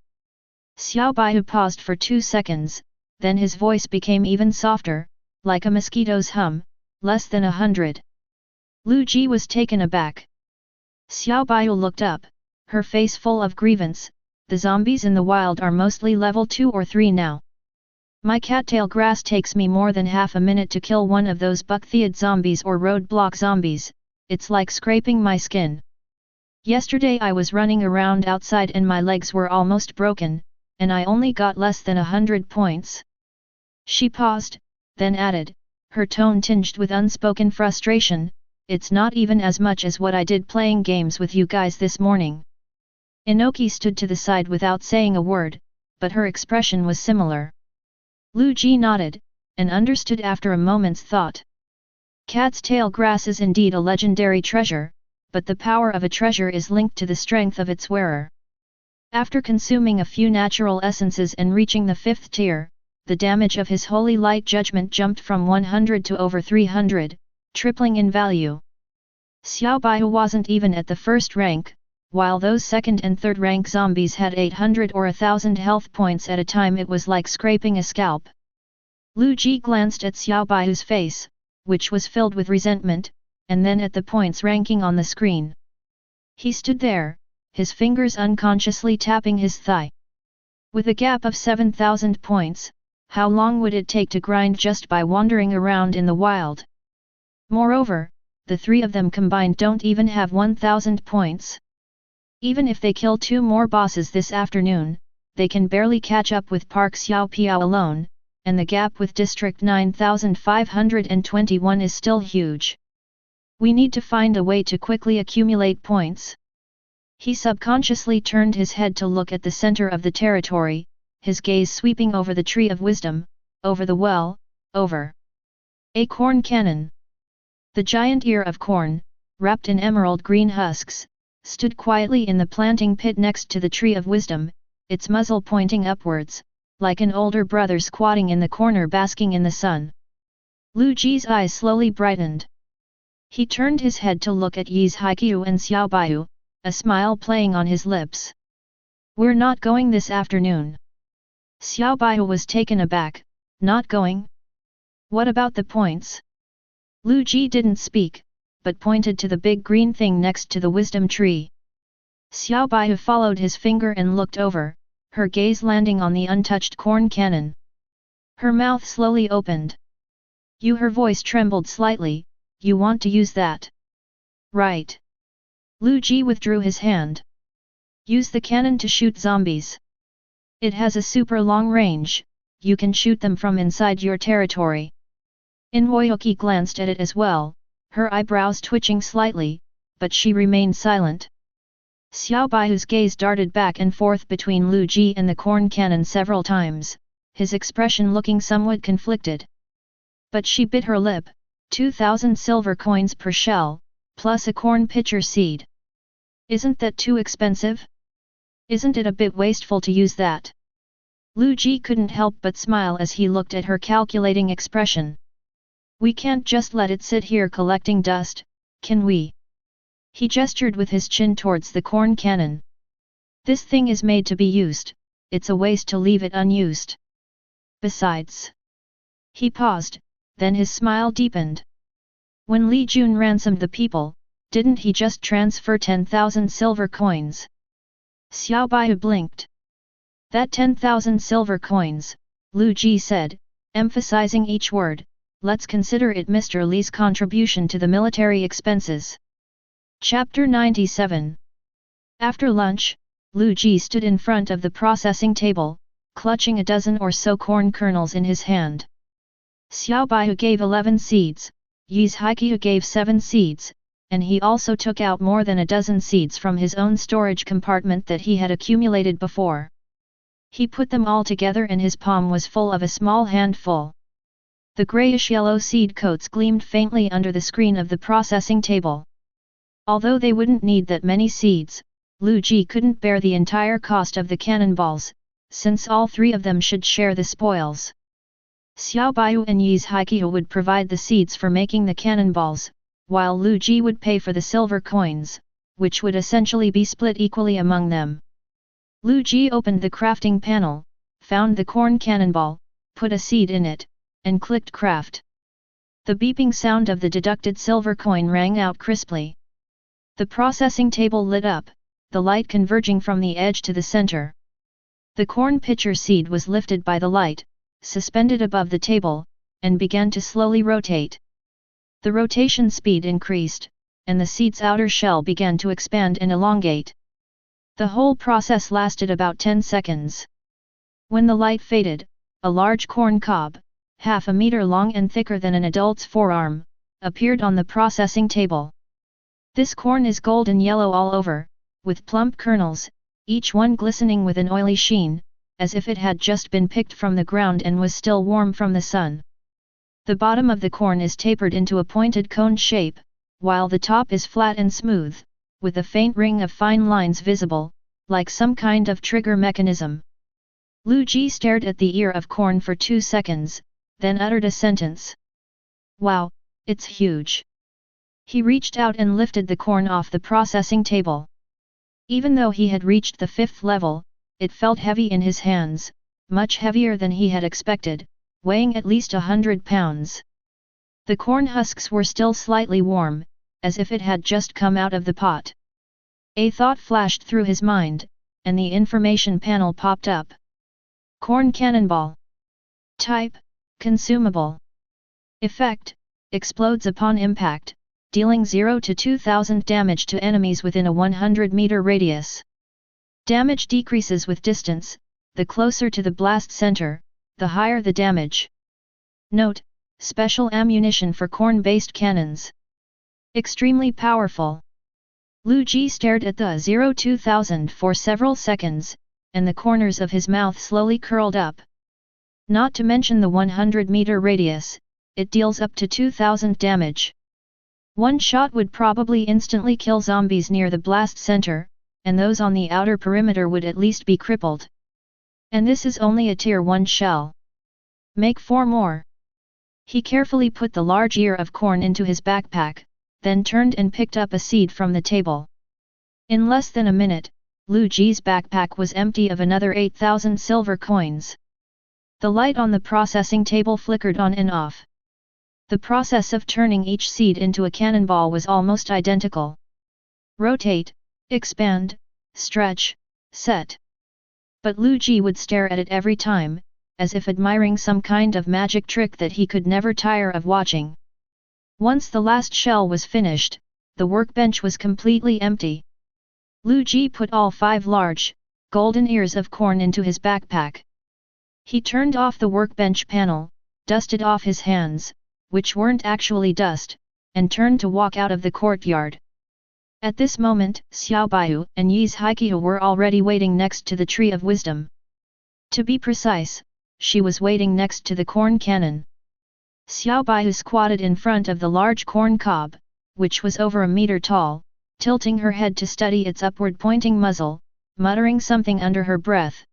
Xiaobai paused for 2 seconds, then his voice became even softer, like a mosquito's hum, "Less than 100. Liu Ji was taken aback. Xiaobai looked up, her face full of grievance. "The zombies in the wild are mostly level 2 or 3 now. My cattail grass takes me more than half a minute to kill one of those buckthead zombies or roadblock zombies, it's like scraping my skin. Yesterday I was running around outside and my legs were almost broken, and I only got less than 100 points." She paused, then added, her tone tinged with unspoken frustration, "It's not even as much as what I did playing games with you guys this morning." Inoki stood to the side without saying a word, but her expression was similar. Liu Ji nodded, and understood after a moment's thought. Cat's tail grass is indeed a legendary treasure, but the power of a treasure is linked to the strength of its wearer. After consuming a few natural essences and reaching the 5th tier, the damage of his holy light judgment jumped from 100 to over 300, tripling in value. Xiaobai wasn't even at the 1st rank, while those 2nd and 3rd rank zombies had 800 or 1000 health points at a time. It was like scraping a scalp. Liu Ji glanced at Xiaobai's face, which was filled with resentment, and then at the points ranking on the screen. He stood there, his fingers unconsciously tapping his thigh. With a gap of 7,000 points, how long would it take to grind just by wandering around in the wild? Moreover, the 3 of them combined don't even have 1,000 points. Even if they kill 2 more bosses this afternoon, they can barely catch up with Park Xiaopiao alone, and the gap with District 9521 is still huge. We need to find a way to quickly accumulate points. He subconsciously turned his head to look at the center of the territory, his gaze sweeping over the Tree of Wisdom, over the well, over a corn cannon. The giant ear of corn, wrapped in emerald green husks, stood quietly in the planting pit next to the Tree of Wisdom, its muzzle pointing upwards, like an older brother squatting in the corner basking in the sun. Liu Ji's eyes slowly brightened. He turned his head to look at Yi's Haiqiu and Xiaobai, a smile playing on his lips. "We're not going this afternoon." Xiaobai was taken aback. "Not going? What about the points?" Liu Ji didn't speak, but pointed to the big green thing next to the wisdom tree. Xiao Baihu followed his finger and looked over, her gaze landing on the untouched corn cannon. Her mouth slowly opened. Her voice trembled slightly, you want to use that? Right. Liu Ji withdrew his hand. Use the cannon to shoot zombies. It has a super long range, you can shoot them from inside your territory. Invoyuki glanced at it as well, her eyebrows twitching slightly, but she remained silent. Xiao Baihu's gaze darted back and forth between Liu Ji and the corn cannon several times, his expression looking somewhat conflicted. But she bit her lip, 2,000 silver coins per shell, plus a corn pitcher seed. Isn't that too expensive? Isn't it a bit wasteful to use that? Liu Ji couldn't help but smile as he looked at her calculating expression. We can't just let it sit here collecting dust, can we? He gestured with his chin towards the corn cannon. This thing is made to be used, it's a waste to leave it unused. Besides. He paused, then his smile deepened. When Li Jun ransomed the people, didn't he just transfer 10,000 silver coins? Xiao Baihu blinked. That 10,000 silver coins, Liu Ji said, emphasizing each word, let's consider it Mr. Li's contribution to the military expenses. Chapter 97. After lunch, Liu Ji stood in front of the processing table, clutching a dozen or so corn kernels in his hand. Xiao Baihu gave 11 seeds, Yi's Haiqiu gave 7 seeds, and he also took out more than a dozen seeds from his own storage compartment that he had accumulated before. He put them all together and his palm was full of a small handful. The grayish-yellow seed coats gleamed faintly under the screen of the processing table. Although they wouldn't need that many seeds, Liu Ji couldn't bear the entire cost of the cannonballs, since all three of them should share the spoils. Xiao Baihu and Yi's Haiqiu would provide the seeds for making the cannonballs, while Liu Ji would pay for the silver coins, which would essentially be split equally among them. Liu Ji opened the crafting panel, found the corn cannonball, put a seed in it, and clicked craft. The beeping sound of the deducted silver coin rang out crisply. The processing table lit up, the light converging from the edge to the center. The corn pitcher seed was lifted by the light, suspended above the table, and began to slowly rotate. The rotation speed increased, and the seed's outer shell began to expand and elongate. The whole process lasted about 10 seconds. When the light faded, a large corn cob, half a meter long and thicker than an adult's forearm, appeared on the processing table. This corn is golden yellow all over, with plump kernels, each one glistening with an oily sheen, as if it had just been picked from the ground and was still warm from the sun. The bottom of the corn is tapered into a pointed cone shape, while the top is flat and smooth, with a faint ring of fine lines visible, like some kind of trigger mechanism. Liu Ji stared at the ear of corn for 2 seconds, then uttered a sentence. Wow, it's huge. He reached out and lifted the corn off the processing table. Even though he had reached the 5th level, it felt heavy in his hands, much heavier than he had expected, weighing at least 100 pounds. The corn husks were still slightly warm, as if it had just come out of the pot. A thought flashed through his mind, and the information panel popped up. Corn cannonball. Type: consumable. Effect: explodes upon impact, dealing 0 to 2000 damage to enemies within a 100-meter radius. Damage decreases with distance, the closer to the blast center, the higher the damage. Note: special ammunition for corn-based cannons. Extremely powerful. Liu Ji stared at the 0-2000 for several seconds, and the corners of his mouth slowly curled up. Not to mention the 100-meter radius, it deals up to 2000 damage. One shot would probably instantly kill zombies near the blast center, and those on the outer perimeter would at least be crippled. And this is only a tier 1 shell. Make 4 more. He carefully put the large ear of corn into his backpack, then turned and picked up a seed from the table. In less than a minute, Liu Ji's backpack was empty of another 8,000 silver coins. The light on the processing table flickered on and off. The process of turning each seed into a cannonball was almost identical. Rotate, expand, stretch, set. But Liu Ji would stare at it every time, as if admiring some kind of magic trick that he could never tire of watching. Once the last shell was finished, the workbench was completely empty. Liu Ji put all 5 large, golden ears of corn into his backpack. He turned off the workbench panel, dusted off his hands, which weren't actually dust, and turned to walk out of the courtyard. At this moment, Xiao Baiyu and Yi's Haiqiu were already waiting next to the Tree of Wisdom. To be precise, she was waiting next to the corn cannon. Xiao Baiyu squatted in front of the large corn cob, which was over a meter tall, tilting her head to study its upward-pointing muzzle, muttering something under her breath.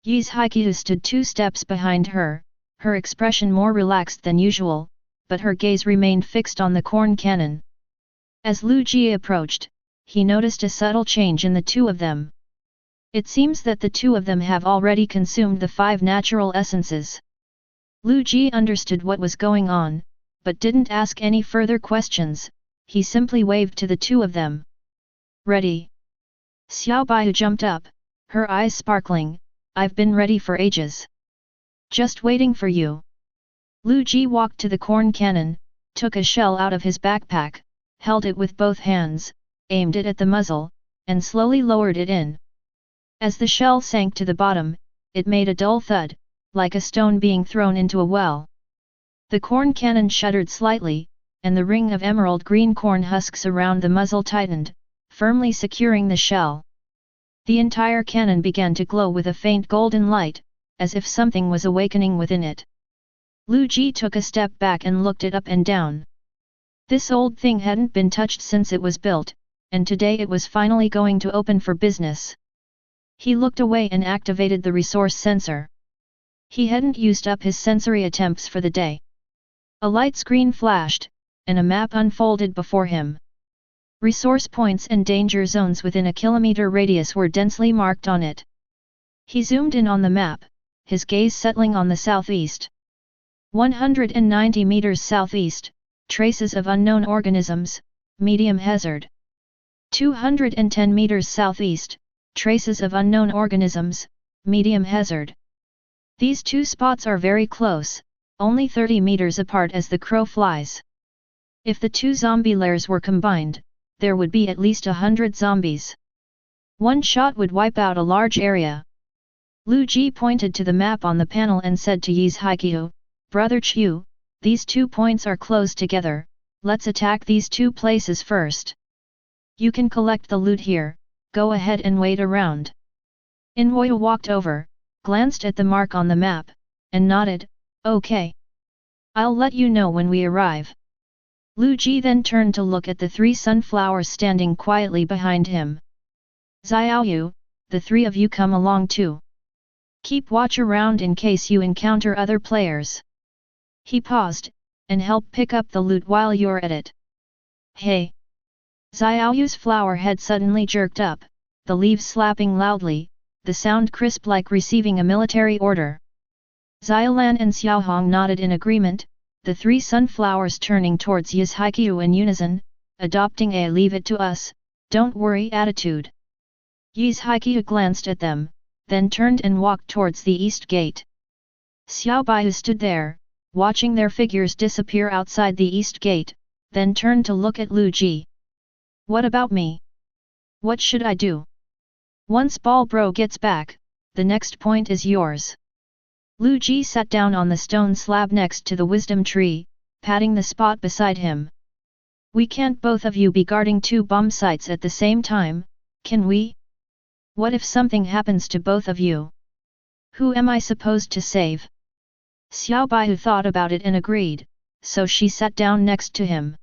Yi's Haiqiu stood 2 steps behind her, her expression more relaxed than usual, but her gaze remained fixed on the corn cannon. As Liu Ji approached, he noticed a subtle change in the two of them. It seems that the two of them have already consumed the 5 natural essences. Liu Ji understood what was going on, but didn't ask any further questions, he simply waved to the two of them. Ready? Xiao Baiyu jumped up, her eyes sparkling, I've been ready for ages. Just waiting for you. Liu Ji walked to the corn cannon, took a shell out of his backpack, held it with both hands, aimed it at the muzzle, and slowly lowered it in. As the shell sank to the bottom, it made a dull thud, like a stone being thrown into a well. The corn cannon shuddered slightly, and the ring of emerald green corn husks around the muzzle tightened, firmly securing the shell. The entire cannon began to glow with a faint golden light, as if something was awakening within it. Liu Ji took a step back and looked it up and down. This old thing hadn't been touched since it was built, and today it was finally going to open for business. He looked away and activated the resource sensor. He hadn't used up his sensory attempts for the day. A light screen flashed, and a map unfolded before him. Resource points and danger zones within a kilometer radius were densely marked on it. He zoomed in on the map, his gaze settling on the southeast. 190 meters southeast, traces of unknown organisms, medium hazard. 210 meters southeast, traces of unknown organisms, medium hazard. These two spots are very close, only 30 meters apart as the crow flies. If the two zombie lairs were combined, there would be at least 100 zombies. One shot would wipe out a large area. Liu Ji pointed to the map on the panel and said to Yi's Haiqiu, Brother Chiu, these 2 points are close together, let's attack these 2 places first. You can collect the loot here, go ahead and wait around. Inwoyu walked over, glanced at the mark on the map, and nodded, okay. I'll let you know when we arrive. Liu Ji then turned to look at the 3 sunflowers standing quietly behind him. Xiaoyu, the 3 of you come along too. Keep watch around in case you encounter other players. He paused, and help pick up the loot while you're at it. Hey! Xiaoyu's flower head suddenly jerked up, the leaves slapping loudly, the sound crisp like receiving a military order. Xiaolan and Xiaohong nodded in agreement, the 3 sunflowers turning towards Yi's Haiqiu in unison, adopting a leave it to us, don't worry attitude. Yi's Haiqiu glanced at them, then turned and walked towards the east gate. Xiao Baiyu stood there, watching their figures disappear outside the east gate, then turned to look at Liu Ji. What about me? What should I do? Once Ball Bro gets back, the next point is yours. Liu Ji sat down on the stone slab next to the wisdom tree, patting the spot beside him. We can't both of you be guarding 2 bomb sites at the same time, can we? What if something happens to both of you? Who am I supposed to save? Xiao Baiyu thought about it and agreed, so she sat down next to him.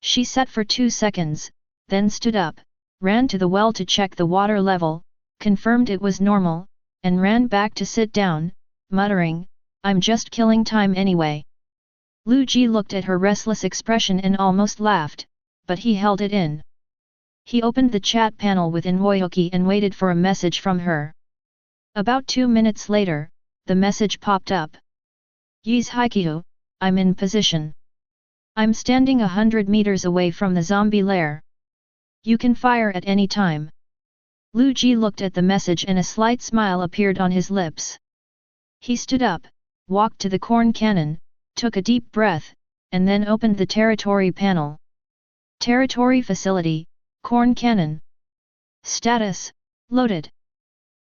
She sat for 2 seconds, then stood up, ran to the well to check the water level, confirmed it was normal, and ran back to sit down, muttering, I'm just killing time anyway. Liu Ji looked at her restless expression and almost laughed, but he held it in. He opened the chat panel with Inwoyu and waited for a message from her. About 2 minutes later, the message popped up. Yi's Haiqiu, I'm in position. I'm standing 100 meters away from the zombie lair. You can fire at any time. Liu Ji looked at the message and a slight smile appeared on his lips. He stood up, walked to the corn cannon, took a deep breath, and then opened the territory panel. Territory facility, corn cannon. Status, loaded.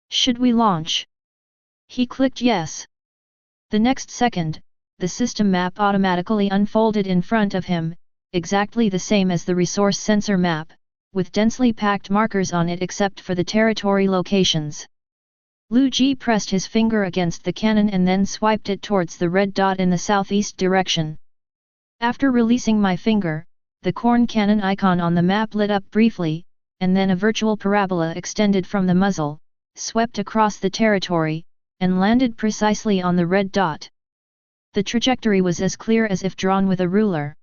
Should we launch? He clicked yes. The next second, the system map automatically unfolded in front of him, exactly the same as the resource sensor map, with densely packed markers on it except for the territory locations. Liu Ji pressed his finger against the cannon and then swiped it towards the red dot in the southeast direction. After releasing my finger, the corn cannon icon on the map lit up briefly, and then a virtual parabola extended from the muzzle, swept across the territory, and landed precisely on the red dot. The trajectory was as clear as if drawn with a ruler.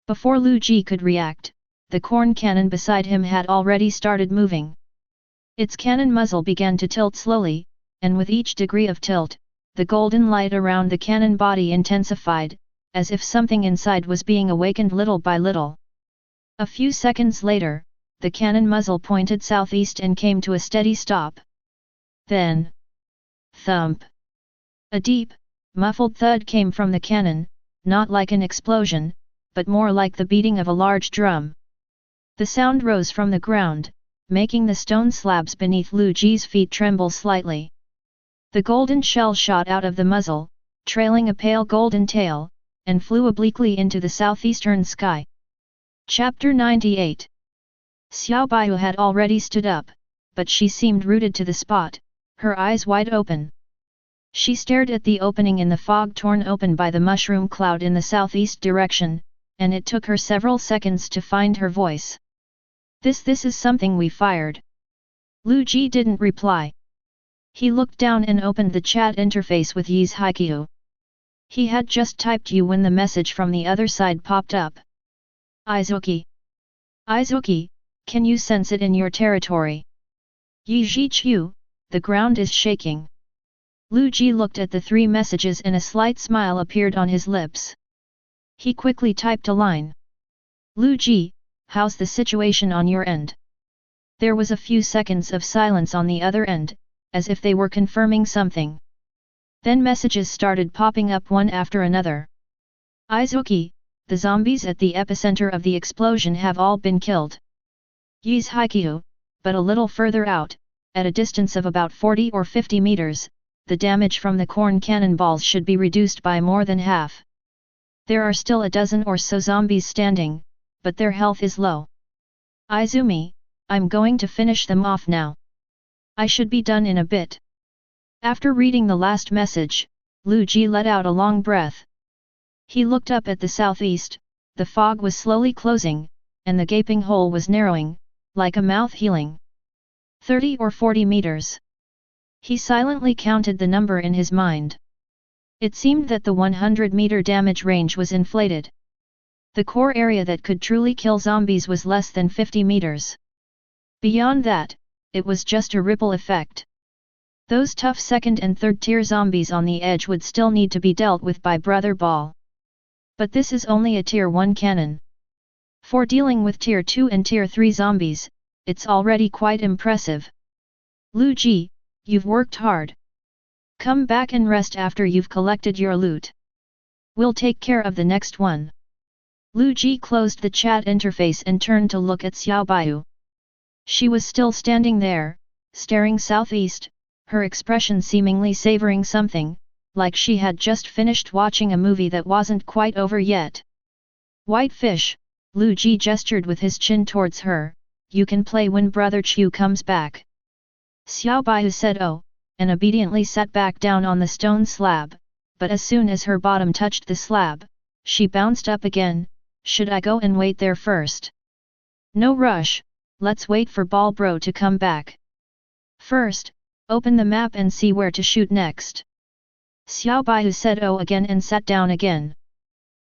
Before Liu Ji could react, the corn cannon beside him had already started moving. Its cannon muzzle began to tilt slowly, and with each degree of tilt, the golden light around the cannon body intensified, as if something inside was being awakened little by little. A few seconds later, the cannon muzzle pointed southeast and came to a steady stop. Then, thump! A deep, muffled thud came from the cannon, not like an explosion, but more like the beating of a large drum. The sound rose from the ground, making the stone slabs beneath Liu Ji's feet tremble slightly. The golden shell shot out of the muzzle, trailing a pale golden tail, and flew obliquely into the southeastern sky. Chapter 98. Xiao Baiyu had already stood up, but she seemed rooted to the spot, her eyes wide open. She stared at the opening in the fog torn open by the mushroom cloud in the southeast direction, and it took her several seconds to find her voice. This is something we fired. Liu Ji didn't reply. He looked down and opened the chat interface with Yi's Haikyuu. He had just typed you when the message from the other side popped up. Izuki. Izuki, can you sense it in your territory? Yi Zhiqiu, the ground is shaking. Liu Ji looked at the three messages and a slight smile appeared on his lips. He quickly typed a line. Liu Ji, how's the situation on your end? There was a few seconds of silence on the other end, as if they were confirming something. Then messages started popping up one after another. Izuki, the zombies at the epicenter of the explosion have all been killed. Yi's Haikyuu, but a little further out, at a distance of about 40 or 50 meters, the damage from the corn cannonballs should be reduced by more than half. There are still a dozen or so zombies standing, but their health is low. Izumi, I'm going to finish them off now. I should be done in a bit. After reading the last message, Liu Ji let out a long breath. He looked up at the southeast, the fog was slowly closing, and the gaping hole was narrowing, like a mouth healing. 30 or 40 meters. He silently counted the number in his mind. It seemed that the 100-meter damage range was inflated. The core area that could truly kill zombies was less than 50 meters. Beyond that, it was just a ripple effect. Those tough second and third tier zombies on the edge would still need to be dealt with by Brother Ball. But this is only a tier 1 cannon. For dealing with tier 2 and tier 3 zombies, it's already quite impressive. Liu Ji, you've worked hard. Come back and rest after you've collected your loot. We'll take care of the next one. Liu Ji closed the chat interface and turned to look at Xiao Baiyu. She was still standing there, staring southeast, her expression seemingly savoring something, like she had just finished watching a movie that wasn't quite over yet. White fish, Liu Ji gestured with his chin towards her, you can play when Brother Chu comes back. Xiao Baiyu said oh, and obediently sat back down on the stone slab, but as soon as her bottom touched the slab, she bounced up again. Should I go and wait there first? No rush, let's wait for Ball Bro to come back. First, open the map and see where to shoot next. Xiao Baiyu said oh again and sat down again.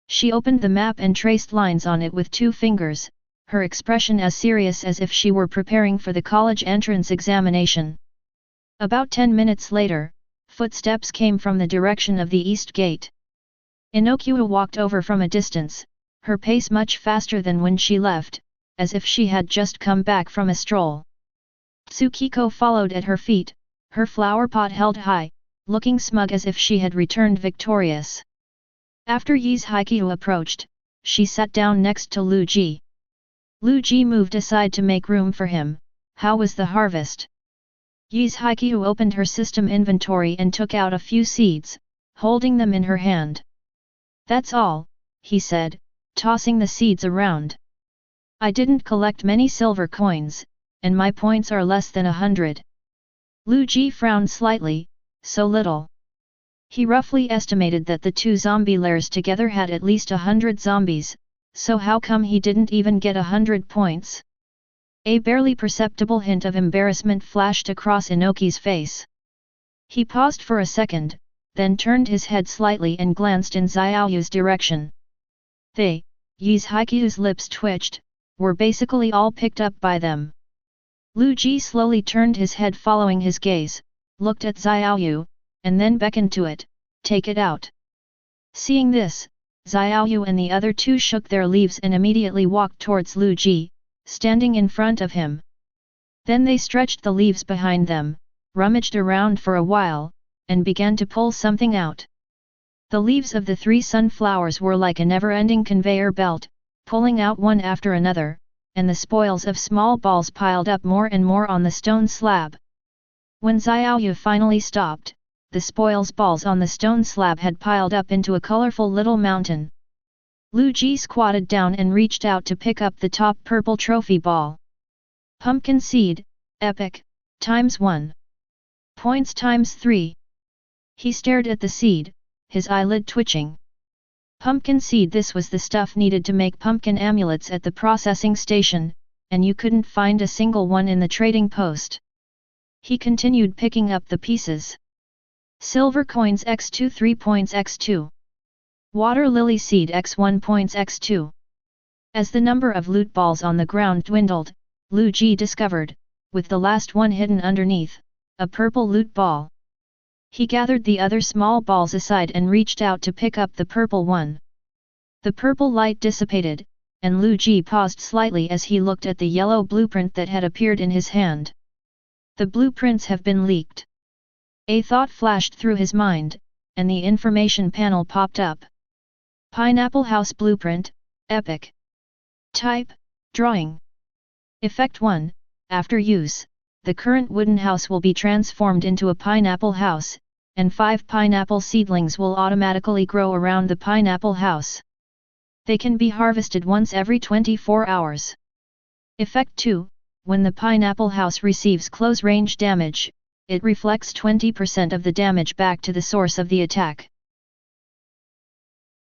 She opened the map and traced lines on it with 2 fingers, her expression as serious as if she were preparing for the college entrance examination. About 10 minutes later, footsteps came from the direction of the east gate. Inokua walked over from a distance, her pace much faster than when she left, as if she had just come back from a stroll. Tsukiko followed at her feet, her flower pot held high, looking smug as if she had returned victorious. After Yi's Haikyuu approached, she sat down next to Liu Ji. Liu Ji moved aside to make room for him. How was the harvest? Yi's Haikyuu opened her system inventory and took out a few seeds, holding them in her hand. That's all, he said, tossing the seeds around. I didn't collect many silver coins, and my points are less than 100. Liu Ji frowned slightly, so little. He roughly estimated that the two zombie lairs together had at least 100 zombies, so how come he didn't even get 100 points? A barely perceptible hint of embarrassment flashed across Inoki's face. He paused for a second, then turned his head slightly and glanced in Xiaoyu's direction. They, Yi's Haikyuu's lips twitched, were basically all picked up by them. Liu Ji slowly turned his head following his gaze, looked at Xiaoyu, and then beckoned to it, take it out. Seeing this, Xiaoyu and the other two shook their leaves and immediately walked towards Liu Ji, standing in front of him. Then they stretched the leaves behind them, rummaged around for a while, and began to pull something out. The leaves of the 3 sunflowers were like a never-ending conveyor belt, pulling out one after another, and the spoils of small balls piled up more and more on the stone slab. When Xiaoyu finally stopped, the spoils balls on the stone slab had piled up into a colorful little mountain. Liu Ji squatted down and reached out to pick up the top purple trophy ball. Pumpkin seed, epic, ×1. Points ×3. He stared at the seed, his eyelid twitching. Pumpkin seed. This was the stuff needed to make pumpkin amulets at the processing station, and you couldn't find a single one in the trading post. He continued picking up the pieces. Silver coins x2 3 points x2. Water lily seed x1 points x2. As the number of loot balls on the ground dwindled, Liu Ji discovered, with the last one hidden underneath, a purple loot ball. He gathered the other small balls aside and reached out to pick up the purple one. The purple light dissipated, and Liu Ji paused slightly as he looked at the yellow blueprint that had appeared in his hand. The blueprints have been leaked. A thought flashed through his mind, and the information panel popped up. Pineapple House Blueprint, Epic. Type, Drawing. Effect 1, after use, the current wooden house will be transformed into a pineapple house, and 5 pineapple seedlings will automatically grow around the pineapple house. They can be harvested once every 24 hours. Effect 2, when the pineapple house receives close-range damage, it reflects 20% of the damage back to the source of the attack.